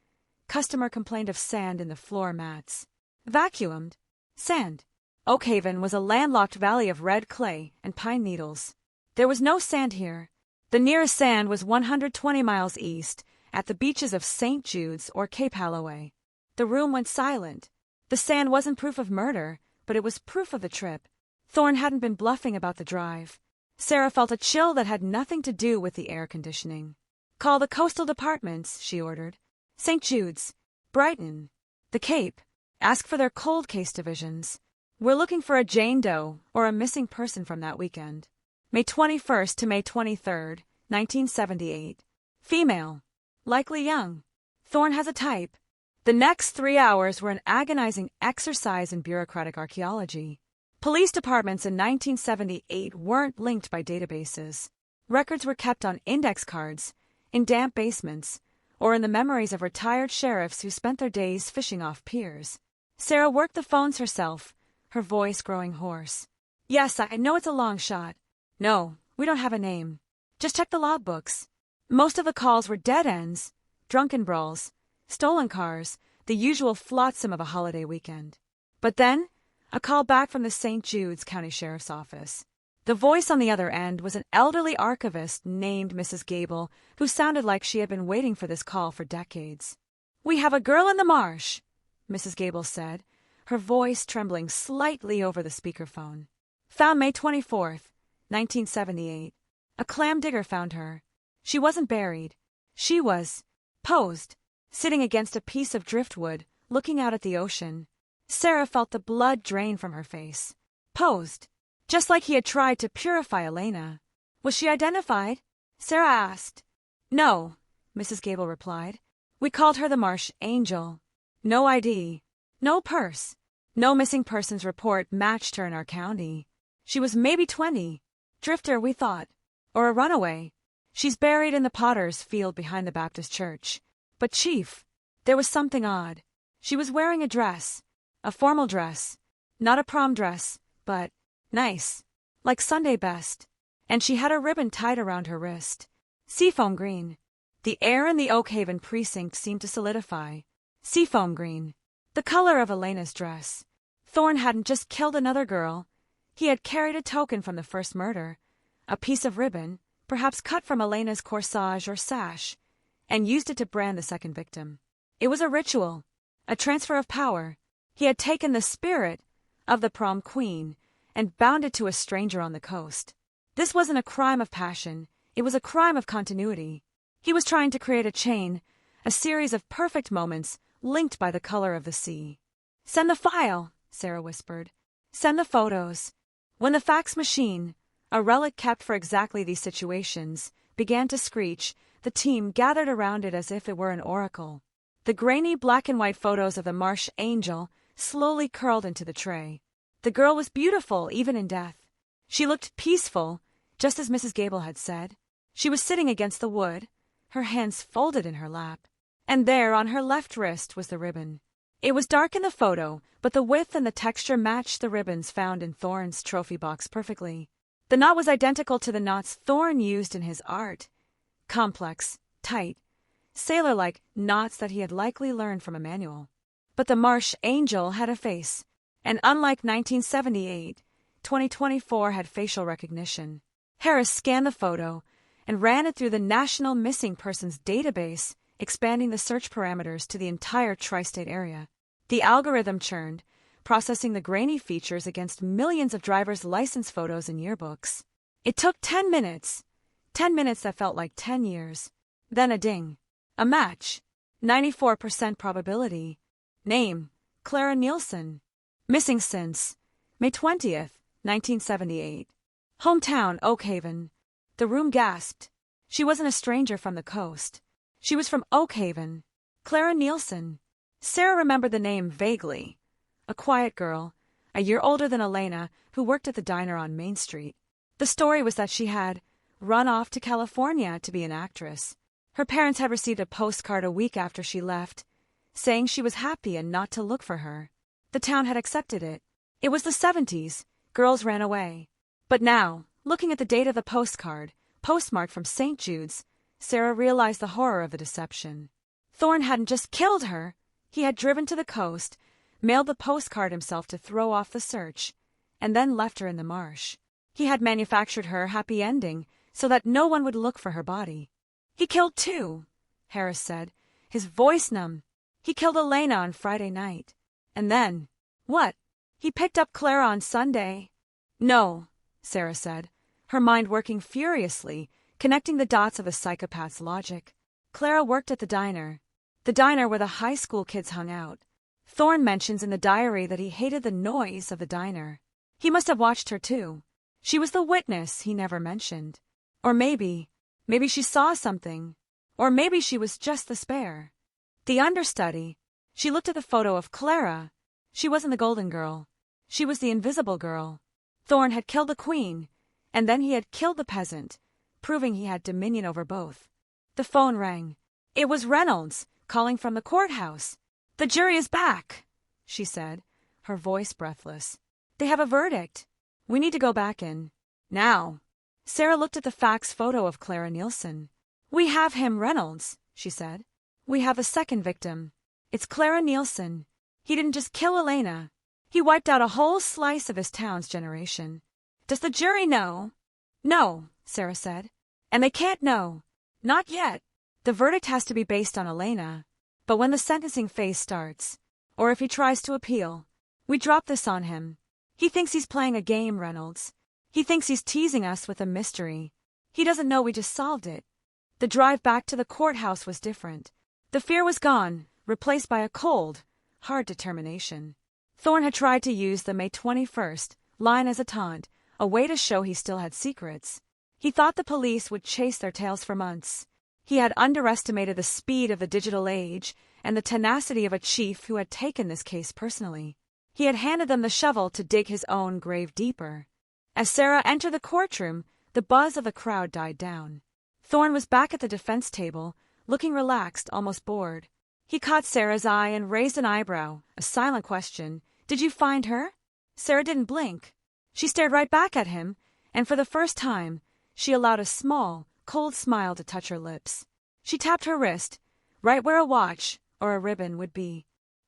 Speaker 14: "Customer complained of sand in the floor mats. Vacuumed. Sand." Oakhaven was a landlocked valley of red clay and pine needles. There was no sand here. The nearest sand was 120 miles east, at the beaches of St. Jude's or Cape Halloway. The room went silent. The sand wasn't proof of murder, but it was proof of the trip. Thorne hadn't been bluffing about the drive. Sarah felt a chill that had nothing to do with the air conditioning. "Call the coastal departments," she ordered. "St. Jude's, Brighton, the Cape. Ask for their cold case divisions. We're looking for a Jane Doe or a missing person from that weekend. May 21st to May 23rd, 1978. Female. Likely young. Thorne has a type." The next 3 hours were an agonizing exercise in bureaucratic archaeology. Police departments in 1978 weren't linked by databases. Records were kept on index cards, in damp basements, or in the memories of retired sheriffs who spent their days fishing off piers. Sarah worked the phones herself, her voice growing hoarse. "Yes, I know it's a long shot. No, we don't have a name. Just check the logbooks." Most of the calls were dead ends, drunken brawls, stolen cars, the usual flotsam of a holiday weekend. But then, a call back from the St. Jude's County Sheriff's Office. The voice on the other end was an elderly archivist named Mrs. Gable, who sounded like she had been waiting for this call for decades. "We have a girl in the marsh," Mrs. Gable said, her voice trembling slightly over the speakerphone. "Found May 24th, 1978. A clam digger found her. She wasn't buried. She was posed, sitting against a piece of driftwood, looking out at the ocean." Sarah felt the blood drain from her face. Posed, just like he had tried to purify Elena. "Was she identified?" Sarah asked. "No," Mrs. Gable replied. "We called her the Marsh Angel. No ID. No purse. No missing persons report matched her in our county. She was maybe 20. Drifter, we thought. Or a runaway. She's buried in the potter's field behind the Baptist church. But Chief, there was something odd. She was wearing a dress. A formal dress. Not a prom dress, but nice. Like Sunday best. And she had a ribbon tied around her wrist. Seafoam green. The air in the Oakhaven precinct seemed to solidify. Seafoam green. The color of Elena's dress. Thorne hadn't just killed another girl. He had carried a token from the first murder. A piece of ribbon, perhaps cut from Elena's corsage or sash, and used it to brand the second victim. It was a ritual, a transfer of power. He had taken the spirit of the prom queen and bound it to a stranger on the coast. This wasn't a crime of passion, it was a crime of continuity. He was trying to create a chain, a series of perfect moments linked by the color of the sea. "Send the file," Sarah whispered. "Send the photos." When the fax machine, a relic kept for exactly these situations, began to screech, the team gathered around it as if it were an oracle. The grainy black and white photos of the marsh angel slowly curled into the tray. The girl was beautiful even in death. She looked peaceful, just as Mrs. Gable had said. She was sitting against the wood, her hands folded in her lap. And there on her left wrist was the ribbon. It was dark in the photo, but the width and the texture matched the ribbons found in Thorne's trophy box perfectly. The knot was identical to the knots Thorne used in his art. Complex, tight, sailor-like knots that he had likely learned from a manual. But the marsh angel had a face, and unlike 1978, 2024 had facial recognition. Harris scanned the photo and ran it through the National Missing Persons database, expanding the search parameters to the entire tri-state area. The algorithm churned, processing the grainy features against millions of drivers' license photos and yearbooks. It took 10 minutes. 10 minutes that felt like 10 years. Then a ding. A match. 94% probability. Name: Clara Nielsen. Missing since May 20th, 1978. Hometown: Oakhaven. The room gasped. She wasn't a stranger from the coast. She was from Oakhaven. Clara Nielsen. Sarah remembered the name vaguely. A quiet girl, a year older than Elena, who worked at the diner on Main Street. The story was that she had run off to California to be an actress. Her parents had received a postcard a week after she left, saying she was happy and not to look for her. The town had accepted it. It was the 70s. Girls ran away. But now, looking at the date of the postcard, postmarked from St. Jude's, Sarah realized the horror of the deception. Thorne hadn't just killed her. He had driven to the coast, mailed the postcard himself to throw off the search, and then left her in the marsh. He had manufactured her happy ending so that no one would look for her body. "He killed two," Harris said, his voice numb. "He killed Elena on Friday night. And then, what? He picked up Clara on Sunday." "No," Sarah said, her mind working furiously, connecting the dots of a psychopath's logic. Clara worked at the diner where the high school kids hung out. Thorne mentions in the diary that he hated the noise of the diner. He must have watched her too. She was the witness he never mentioned. Or maybe she saw something. Or maybe she was just the spare. The understudy. She looked at the photo of Clara. She wasn't the golden girl. She was the invisible girl. Thorne had killed the queen, and then he had killed the peasant, proving he had dominion over both. The phone rang. It was Reynolds, calling from the courthouse. "The jury is back," she said, her voice breathless. "They have a verdict. We need to go back in. Now." Sarah looked at the fax photo of Clara Nielsen. "We have him, Reynolds," she said. "We have a second victim. It's Clara Nielsen. He didn't just kill Elena. He wiped out a whole slice of his town's generation. Does the jury know?" "No," Sarah said. "And they can't know. Not yet. The verdict has to be based on Elena. But when the sentencing phase starts, or if he tries to appeal, we drop this on him. He thinks he's playing a game, Reynolds. He thinks he's teasing us with a mystery. He doesn't know we just solved it." The drive back to the courthouse was different. The fear was gone, replaced by a cold, hard determination. Thorne had tried to use the May 21st line as a taunt, a way to show he still had secrets. He thought the police would chase their tails for months. He had underestimated the speed of the digital age and the tenacity of a chief who had taken this case personally. He had handed them the shovel to dig his own grave deeper. As Sarah entered the courtroom, the buzz of the crowd died down. Thorne was back at the defense table, looking relaxed, almost bored. He caught Sarah's eye and raised an eyebrow, a silent question. "Did you find her?" Sarah didn't blink. She stared right back at him, and for the first time, she allowed a small, cold smile to touch her lips. She tapped her wrist, right where a watch or a ribbon would be.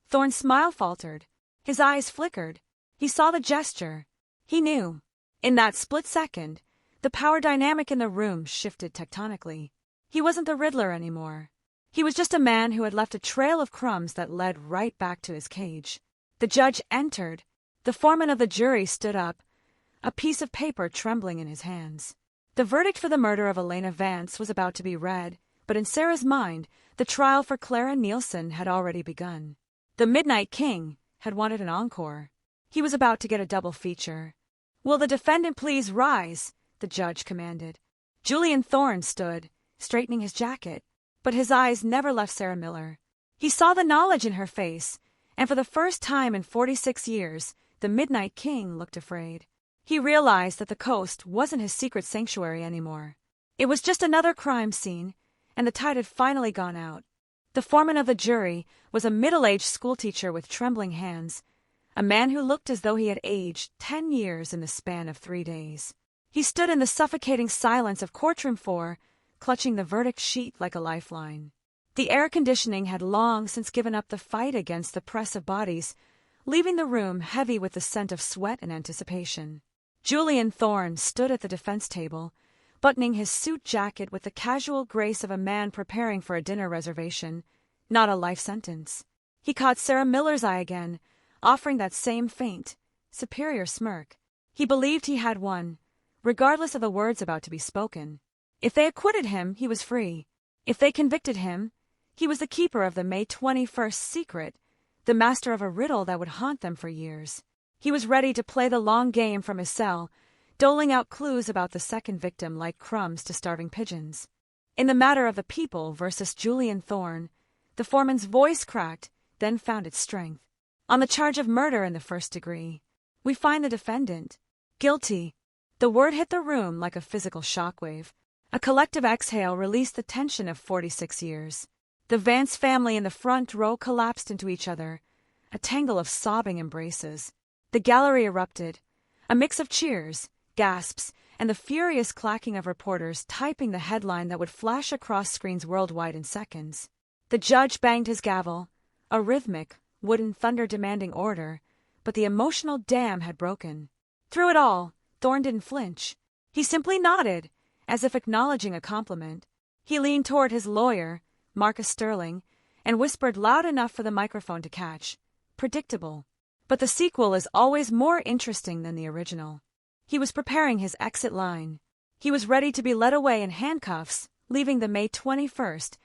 Speaker 14: Thorne's smile faltered. His eyes flickered. He saw the gesture. He knew. In that split second, the power dynamic in the room shifted tectonically. He wasn't the Riddler anymore. He was just a man who had left a trail of crumbs that led right back to his cage. The judge entered. The foreman of the jury stood up, a piece of paper trembling in his hands. The verdict for the murder of Elena Vance was about to be read, but in Sarah's mind, the trial for Clara Nielsen had already begun. The Midnight King had wanted an encore. He was about to get a double feature. "Will the defendant please rise?" the judge commanded. Julian Thorne stood, straightening his jacket, but his eyes never left Sarah Miller. He saw the knowledge in her face, and for the first time in 46 years, the Midnight King looked afraid. He realized that the coast wasn't his secret sanctuary anymore. It was just another crime scene, and the tide had finally gone out. The foreman of the jury was a middle-aged schoolteacher with trembling hands, a man who looked as though he had aged 10 years in the span of 3 days. He stood in the suffocating silence of courtroom 4, clutching the verdict sheet like a lifeline. The air conditioning had long since given up the fight against the press of bodies, leaving the room heavy with the scent of sweat and anticipation. Julian Thorne stood at the defense table, buttoning his suit jacket with the casual grace of a man preparing for a dinner reservation, not a life sentence. He caught Sarah Miller's eye again, offering that same faint, superior smirk. He believed he had won, regardless of the words about to be spoken. If they acquitted him, he was free. If they convicted him, he was the keeper of the May 21st secret, the master of a riddle that would haunt them for years. He was ready to play the long game from his cell, doling out clues about the second victim like crumbs to starving pigeons. In the matter of the people versus Julian Thorne, the foreman's voice cracked, then found its strength. On the charge of murder in the first degree, we find the defendant guilty. The word hit the room like a physical shockwave. A collective exhale released the tension of 46 years. The Vance family in the front row collapsed into each other, a tangle of sobbing embraces. The gallery erupted, a mix of cheers, gasps, and the furious clacking of reporters typing the headline that would flash across screens worldwide in seconds. The judge banged his gavel, a rhythmic, wooden thunder demanding order, but the emotional dam had broken. Through it all, Thorne didn't flinch. He simply nodded, as if acknowledging a compliment. He leaned toward his lawyer, Marcus Sterling, and whispered loud enough for the microphone to catch. Predictable. But the sequel is always more interesting than the original. He was preparing his exit line. He was ready to be led away in handcuffs, leaving the May 21st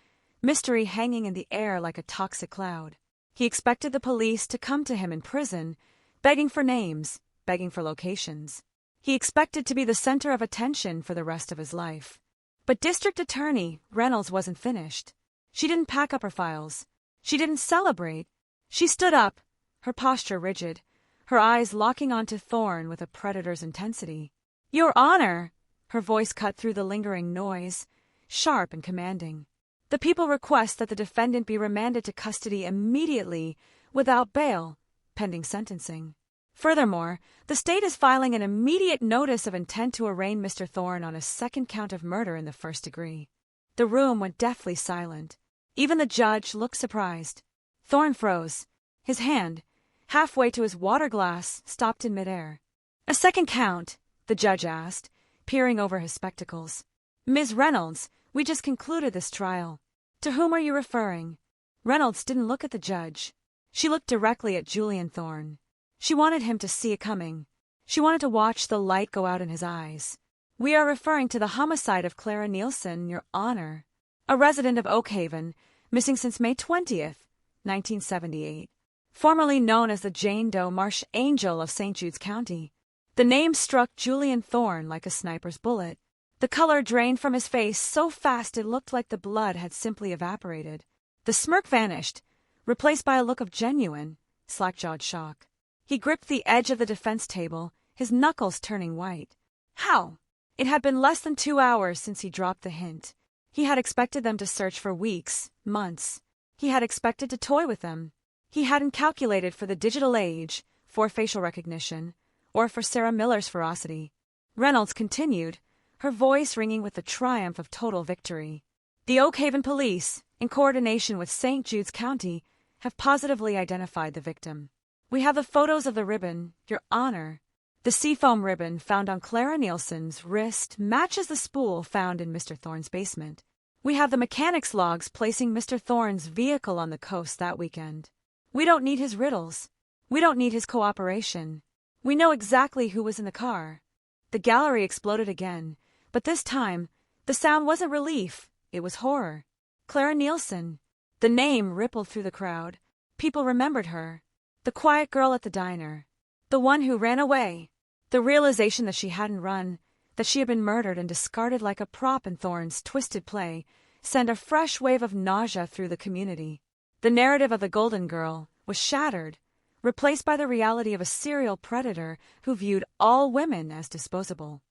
Speaker 14: mystery hanging in the air like a toxic cloud. He expected the police to come to him in prison, begging for names, begging for locations. He expected to be the center of attention for the rest of his life. But District Attorney Reynolds wasn't finished. She didn't pack up her files. She didn't celebrate. She stood up, her posture rigid, her eyes locking onto Thorne with a predator's intensity. "Your Honor!" Her voice cut through the lingering noise, sharp and commanding. "The people request that the defendant be remanded to custody immediately, without bail, pending sentencing. Furthermore, the state is filing an immediate notice of intent to arraign Mr. Thorne on a second count of murder in the first degree." The room went deathly silent. Even the judge looked surprised. Thorne froze. His hand, halfway to his water glass, stopped in midair. "A second count?" the judge asked, peering over his spectacles. "Ms. Reynolds, we just concluded this trial. To whom are you referring?" Reynolds didn't look at the judge. She looked directly at Julian Thorne. She wanted him to see it coming. She wanted to watch the light go out in his eyes. "We are referring to the homicide of Clara Nielsen, Your Honor. A resident of Oak Haven, missing since May 20th, 1978. Formerly known as the Jane Doe Marsh Angel of St. Jude's County." The name struck Julian Thorne like a sniper's bullet. The color drained from his face so fast it looked like the blood had simply evaporated. The smirk vanished, replaced by a look of genuine, slack-jawed shock. He gripped the edge of the defense table, his knuckles turning white. How? It had been less than 2 hours since he dropped the hint. He had expected them to search for weeks, months. He had expected to toy with them. He hadn't calculated for the digital age, for facial recognition, or for Sarah Miller's ferocity. Reynolds continued, her voice ringing with the triumph of total victory. "The Oak Haven police, in coordination with St. Jude's County, have positively identified the victim. We have the photos of the ribbon, Your Honor. The seafoam ribbon found on Clara Nielsen's wrist matches the spool found in Mr. Thorne's basement. We have the mechanics logs placing Mr. Thorne's vehicle on the coast that weekend. We don't need his riddles. We don't need his cooperation. We know exactly who was in the car. The gallery exploded again, but this time, the sound wasn't relief, it was horror. Clara Nielsen. The name rippled through the crowd. People remembered her. The quiet girl at the diner. The one who ran away. The realization that she hadn't run, that she had been murdered and discarded like a prop in Thorne's twisted play, sent a fresh wave of nausea through the community. The narrative of the Golden Girl was shattered, replaced by the reality of a serial predator who viewed all women as disposable.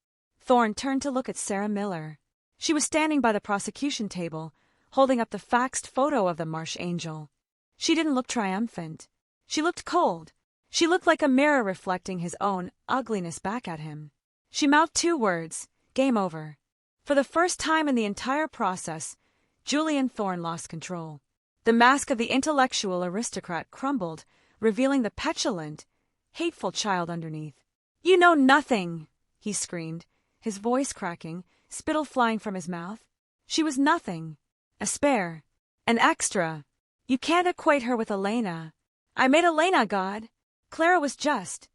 Speaker 14: Thorne turned to look at Sarah Miller. She was standing by the prosecution table, holding up the faxed photo of the Marsh Angel. She didn't look triumphant. She looked cold. She looked like a mirror reflecting his own ugliness back at him. She mouthed two words, game over. For the first time in the entire process, Julian Thorne lost control. The mask of the intellectual aristocrat crumbled, revealing the petulant, hateful child underneath. "You know nothing," he screamed, his voice cracking, spittle flying from his mouth. She was nothing. A spare. An extra. You can't equate her with Elena. I made Elena, God. Clara was just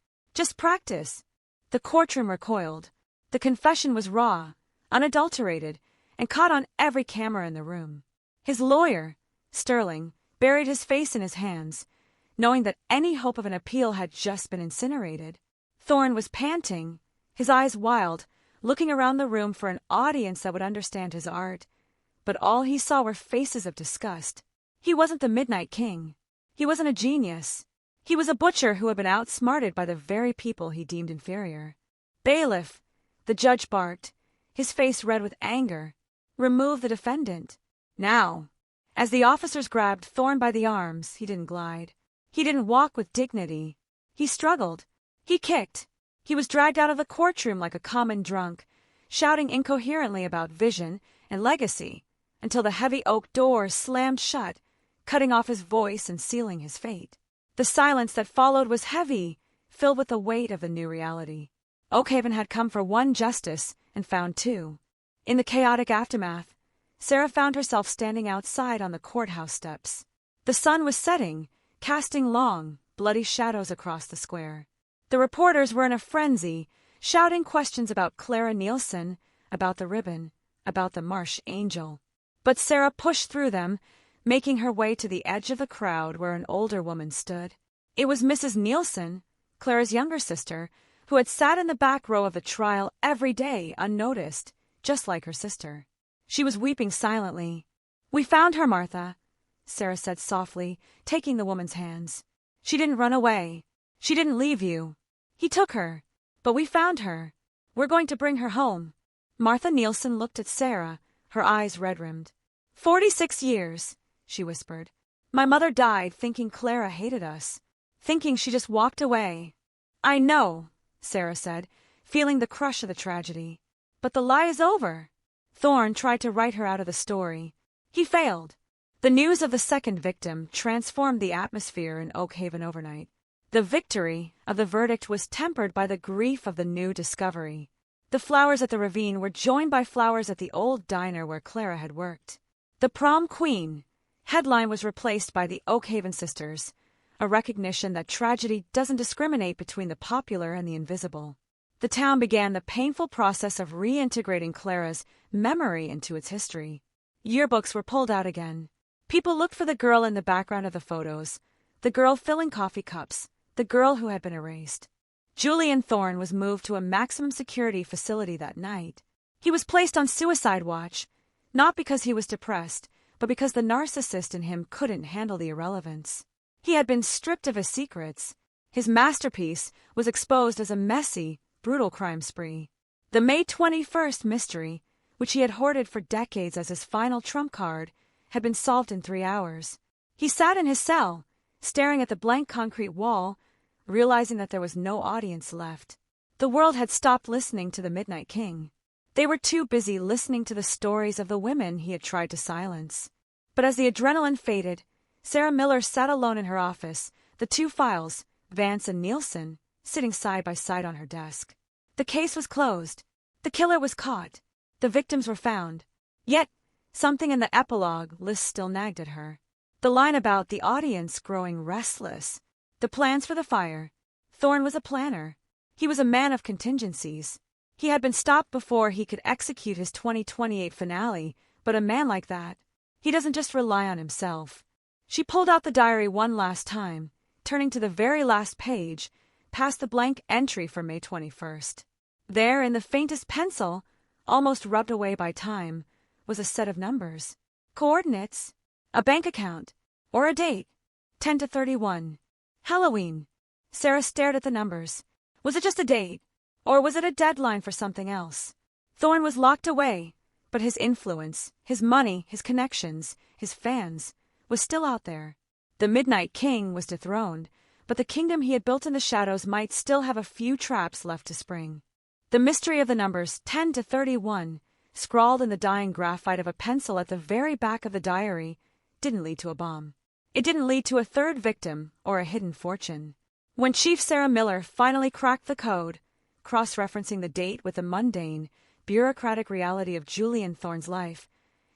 Speaker 14: practice. The courtroom recoiled. The confession was raw, unadulterated, and caught on every camera in the room. His lawyer, Sterling, buried his face in his hands, knowing that any hope of an appeal had just been incinerated. Thorne was panting, his eyes wild, looking around the room for an audience that would understand his art. But all he saw were faces of disgust. He wasn't the Midnight King. He wasn't a genius. He was a butcher who had been outsmarted by the very people he deemed inferior. "Bailiff," the judge barked, his face red with anger. "Remove the defendant. Now." As the officers grabbed Thorne by the arms, he didn't glide. He didn't walk with dignity. He struggled. He kicked. He was dragged out of the courtroom like a common drunk, shouting incoherently about vision and legacy, until the heavy oak door slammed shut, cutting off his voice and sealing his fate. The silence that followed was heavy, filled with the weight of the new reality. Oakhaven had come for one justice and found two. In the chaotic aftermath, Sarah found herself standing outside on the courthouse steps. The sun was setting, casting long, bloody shadows across the square. The reporters were in a frenzy, shouting questions about Clara Nielsen, about the ribbon, about the Marsh Angel. But Sarah pushed through them, making her way to the edge of the crowd where an older woman stood. It was Mrs. Nielsen, Clara's younger sister, who had sat in the back row of the trial every day, unnoticed, just like her sister. She was weeping silently. "We found her, Martha," Sarah said softly, taking the woman's hands. "She didn't run away. She didn't leave you. He took her, but we found her. We're going to bring her home." Martha Nielsen looked at Sarah, her eyes red-rimmed. 46 years, she whispered. "My mother died thinking Clara hated us, thinking she just walked away." "I know," Sarah said, feeling the crush of the tragedy. "But the lie is over." Thorne tried to write her out of the story. He failed. The news of the second victim transformed the atmosphere in Oakhaven overnight. The victory of the verdict was tempered by the grief of the new discovery. The flowers at the ravine were joined by flowers at the old diner where Clara had worked. The Prom Queen headline was replaced by the Oakhaven Sisters, a recognition that tragedy doesn't discriminate between the popular and the invisible. The town began the painful process of reintegrating Clara's memory into its history. Yearbooks were pulled out again. People looked for the girl in the background of the photos, the girl filling coffee cups, the girl who had been erased. Julian Thorne was moved to a maximum security facility that night. He was placed on suicide watch, not because he was depressed, but because the narcissist in him couldn't handle the irrelevance. He had been stripped of his secrets. His masterpiece was exposed as a messy, brutal crime spree. The May 21st mystery, which he had hoarded for decades as his final trump card, had been solved in 3 hours. He sat in his cell, staring at the blank concrete wall, realizing that there was no audience left. The world had stopped listening to the Midnight King. They were too busy listening to the stories of the women he had tried to silence. But as the adrenaline faded, Sarah Miller sat alone in her office, the two files, Vance and Nielsen, sitting side by side on her desk. The case was closed. The killer was caught. The victims were found. Yet, Something in the epilogue Liz still nagged at her. The line about the audience growing restless. The plans for the fire. Thorne was a planner. He was a man of contingencies. He had been stopped before he could execute his 2028 finale, but a man like that, he doesn't just rely on himself. She pulled out the diary one last time, turning to the very last page, past the blank entry for May 21st. There, in the faintest pencil, almost rubbed away by time, was a set of numbers. Coordinates, a bank account, or a date. 10/31. Halloween. Sarah stared at the numbers. Was it just a date? Or was it a deadline for something else? Thorne was locked away, but his influence, his money, his connections, his fans, was still out there. The Midnight King was dethroned, but the kingdom he had built in the shadows might still have a few traps left to spring. The mystery of the numbers 10/31, scrawled in the dying graphite of a pencil at the very back of the diary, didn't lead to a bomb. It didn't lead to a third victim or a hidden fortune. When Chief Sarah Miller finally cracked the code, cross-referencing the date with the mundane, bureaucratic reality of Julian Thorne's life,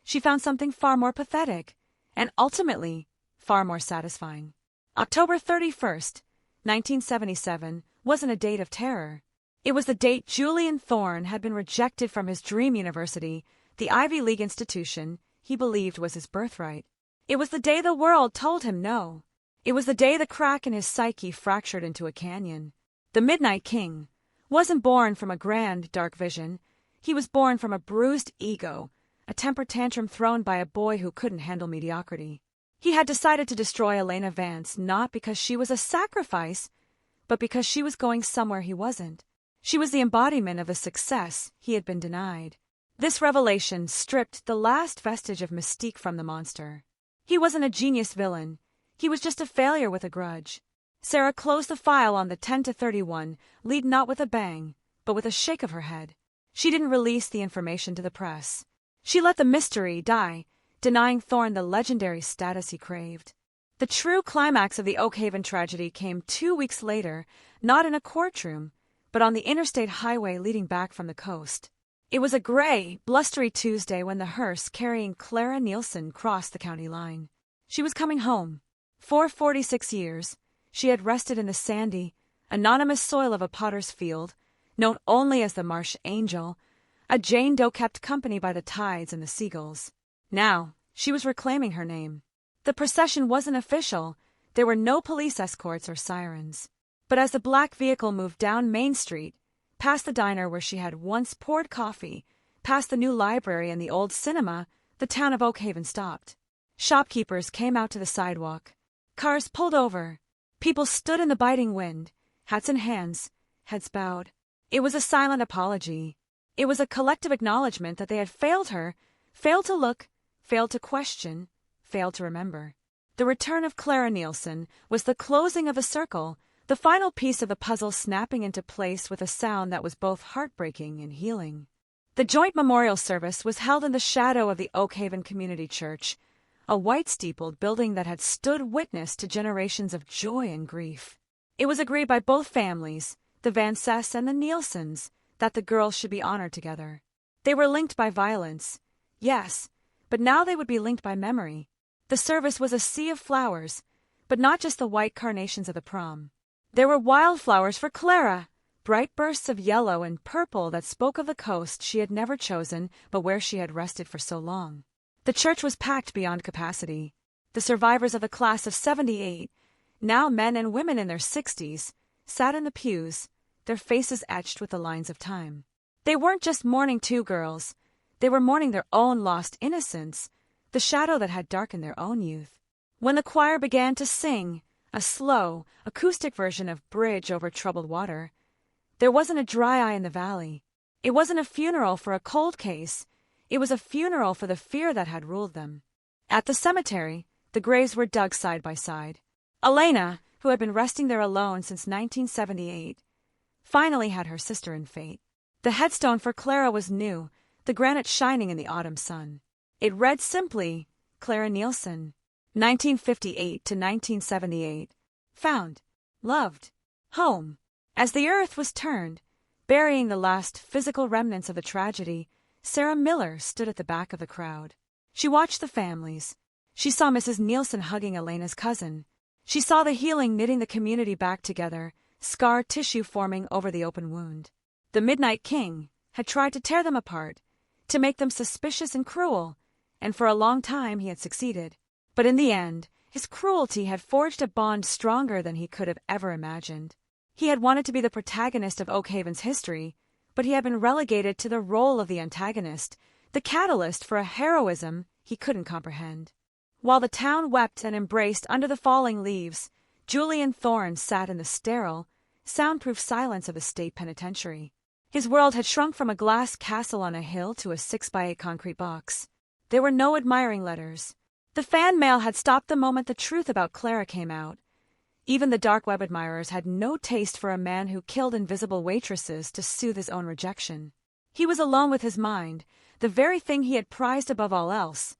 Speaker 14: she found something far more pathetic, and ultimately far more satisfying. October 31st, 1977, wasn't a date of terror. It was the date Julian Thorne had been rejected from his dream university, the Ivy League institution he believed was his birthright. It was the day the world told him no. It was the day the crack in his psyche fractured into a canyon. The Midnight King wasn't born from a grand, dark vision. He was born from a bruised ego, a temper tantrum thrown by a boy who couldn't handle mediocrity. He had decided to destroy Elena Vance not because she was a sacrifice, but because she was going somewhere he wasn't. She was the embodiment of the success he had been denied. This revelation stripped the last vestige of mystique from the monster. He wasn't a genius villain. He was just a failure with a grudge. Sarah closed the file on the 10/31, lead not with a bang, but with a shake of her head. She didn't release the information to the press. She let the mystery die, denying Thorne the legendary status he craved. The true climax of the Oak Haven tragedy came 2 weeks later, not in a courtroom, but on the interstate highway leading back from the coast. It was a gray, blustery Tuesday when the hearse carrying Clara Nielsen crossed the county line. She was coming home. For 46 years, she had rested in the sandy, anonymous soil of a potter's field, known only as the Marsh Angel, a Jane Doe kept company by the tides and the seagulls. Now, she was reclaiming her name. The procession wasn't official. There were no police escorts or sirens. But as the black vehicle moved down Main Street, past the diner where she had once poured coffee, past the new library and the old cinema, the town of Oak Haven stopped. Shopkeepers came out to the sidewalk. Cars pulled over. People stood in the biting wind, hats in hands, heads bowed. It was a silent apology. It was a collective acknowledgement that they had failed her, failed to look, failed to question, failed to remember. The return of Clara Nielsen was the closing of a circle, the final piece of the puzzle snapping into place with a sound that was both heartbreaking and healing. The joint memorial service was held in the shadow of the Oak Haven Community Church, a white-steepled building that had stood witness to generations of joy and grief. It was agreed by both families, the Vances and the Nielsens, that the girls should be honored together. They were linked by violence, yes, but now they would be linked by memory. The service was a sea of flowers, but not just the white carnations of the prom. There were wildflowers for Clara, bright bursts of yellow and purple that spoke of the coast she had never chosen but where she had rested for so long. The church was packed beyond capacity. The survivors of the class of '78, now men and women in their 60s, sat in the pews, their faces etched with the lines of time. They weren't just mourning two girls. They were mourning their own lost innocence, the shadow that had darkened their own youth. When the choir began to sing, a slow, acoustic version of Bridge Over Troubled Water, there wasn't a dry eye in the valley. It wasn't a funeral for a cold case. It was a funeral for the fear that had ruled them. At the cemetery, the graves were dug side by side. Elena, who had been resting there alone since 1978, finally had her sister in fate. The headstone for Clara was new, the granite shining in the autumn sun. It read simply, Clara Nielsen, 1958 to 1978, found, loved, home. As the earth was turned, burying the last physical remnants of the tragedy, Sarah Miller stood at the back of the crowd. She watched the families. She saw Mrs. Nielsen hugging Elena's cousin. She saw the healing knitting the community back together, scar tissue forming over the open wound. The Midnight King had tried to tear them apart, to make them suspicious and cruel, and for a long time he had succeeded. But in the end, his cruelty had forged a bond stronger than he could have ever imagined. He had wanted to be the protagonist of Oakhaven's history, but he had been relegated to the role of the antagonist, the catalyst for a heroism he couldn't comprehend. While the town wept and embraced under the falling leaves, Julian Thorne sat in the sterile, soundproof silence of the state penitentiary. His world had shrunk from a glass castle on a hill to a 6x8 concrete box. There were no admiring letters. The fan mail had stopped the moment the truth about Clara came out. Even the dark web admirers had no taste for a man who killed invisible waitresses to soothe his own rejection. He was alone with his mind, the very thing he had prized above all else.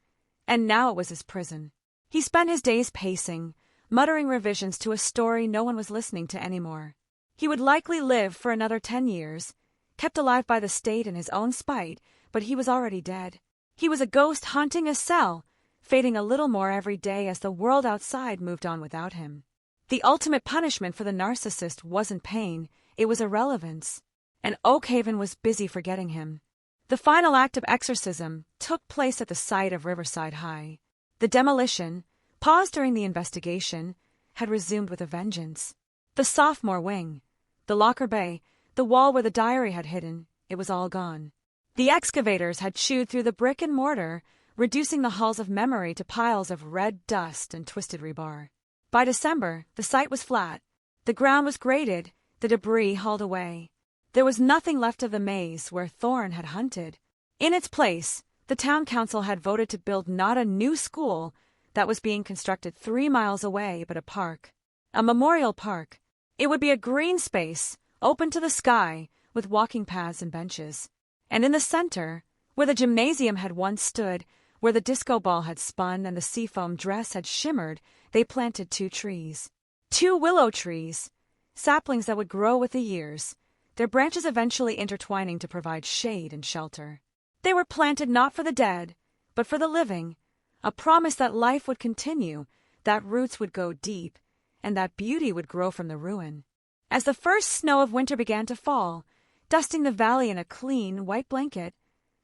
Speaker 14: And now it was his prison. He spent his days pacing, muttering revisions to a story no one was listening to anymore. He would likely live for another 10 years, kept alive by the state in his own spite, but he was already dead. He was a ghost haunting a cell, fading a little more every day as the world outside moved on without him. The ultimate punishment for the narcissist wasn't pain, it was irrelevance. And Oakhaven was busy forgetting him. The final act of exorcism took place at the site of Riverside High. The demolition, paused during the investigation, had resumed with a vengeance. The sophomore wing, the locker bay, the wall where the diary had hidden, it was all gone. The excavators had chewed through the brick and mortar, reducing the halls of memory to piles of red dust and twisted rebar. By December, the site was flat. The ground was graded, the debris hauled away. There was nothing left of the maze where Thorne had hunted. In its place, the town council had voted to build not a new school that was being constructed 3 miles away, but a park. A memorial park. It would be a green space, open to the sky, with walking paths and benches. And in the center, where the gymnasium had once stood, where the disco ball had spun and the seafoam dress had shimmered, they planted 2 trees. 2 willow trees, saplings that would grow with the years, their branches eventually intertwining to provide shade and shelter. They were planted not for the dead, but for the living, a promise that life would continue, that roots would go deep, and that beauty would grow from the ruin. As the first snow of winter began to fall, dusting the valley in a clean, white blanket,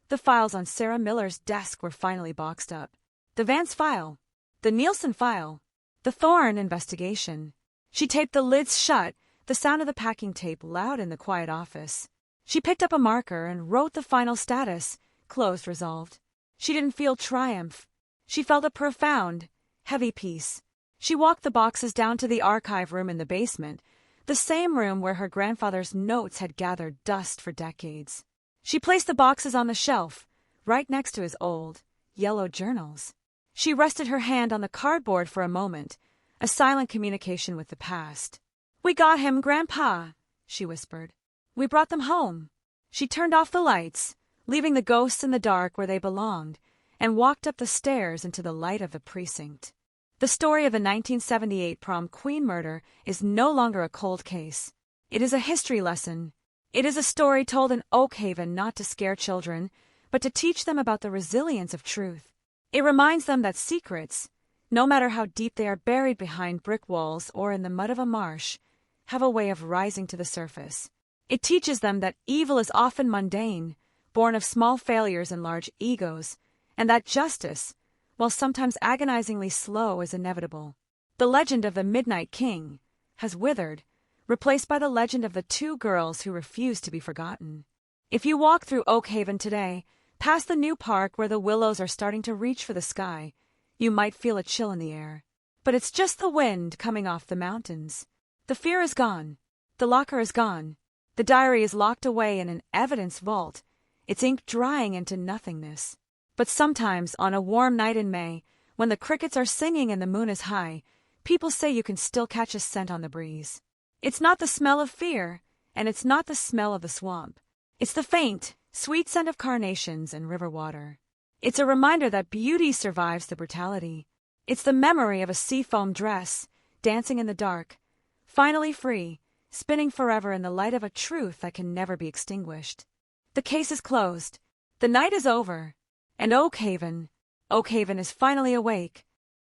Speaker 14: the files on Sarah Miller's desk were finally boxed up. The Vance file, the Nielsen file, the Thorne investigation. She taped the lids shut, the sound of the packing tape loud in the quiet office. She picked up a marker and wrote the final status, closed resolved. She didn't feel triumph. She felt a profound, heavy peace. She walked the boxes down to the archive room in the basement, the same room where her grandfather's notes had gathered dust for decades. She placed the boxes on the shelf, right next to his old, yellow journals. She rested her hand on the cardboard for a moment, a silent communication with the past. "We got him, Grandpa," she whispered. "We brought them home." She turned off the lights, leaving the ghosts in the dark where they belonged, and walked up the stairs into the light of the precinct. The story of the 1978 prom queen murder is no longer a cold case. It is a history lesson. It is a story told in Oakhaven not to scare children, but to teach them about the resilience of truth. It reminds them that secrets, no matter how deep they are buried behind brick walls or in the mud of a marsh, have a way of rising to the surface. It teaches them that evil is often mundane, born of small failures and large egos, and that justice, while sometimes agonizingly slow, is inevitable. The legend of the Midnight King has withered, replaced by the legend of the 2 girls who refused to be forgotten. If you walk through Oakhaven today, past the new park where the willows are starting to reach for the sky, you might feel a chill in the air. But it's just the wind coming off the mountains. The fear is gone. The locker is gone. The diary is locked away in an evidence vault, its ink drying into nothingness. But sometimes, on a warm night in May, when the crickets are singing and the moon is high, people say you can still catch a scent on the breeze. It's not the smell of fear, and it's not the smell of the swamp. It's the faint, sweet scent of carnations and river water. It's a reminder that beauty survives the brutality. It's the memory of a seafoam dress, dancing in the dark, finally free, spinning forever in the light of a truth that can never be extinguished. The case is closed. The night is over. And Oakhaven, Oak Haven is finally awake,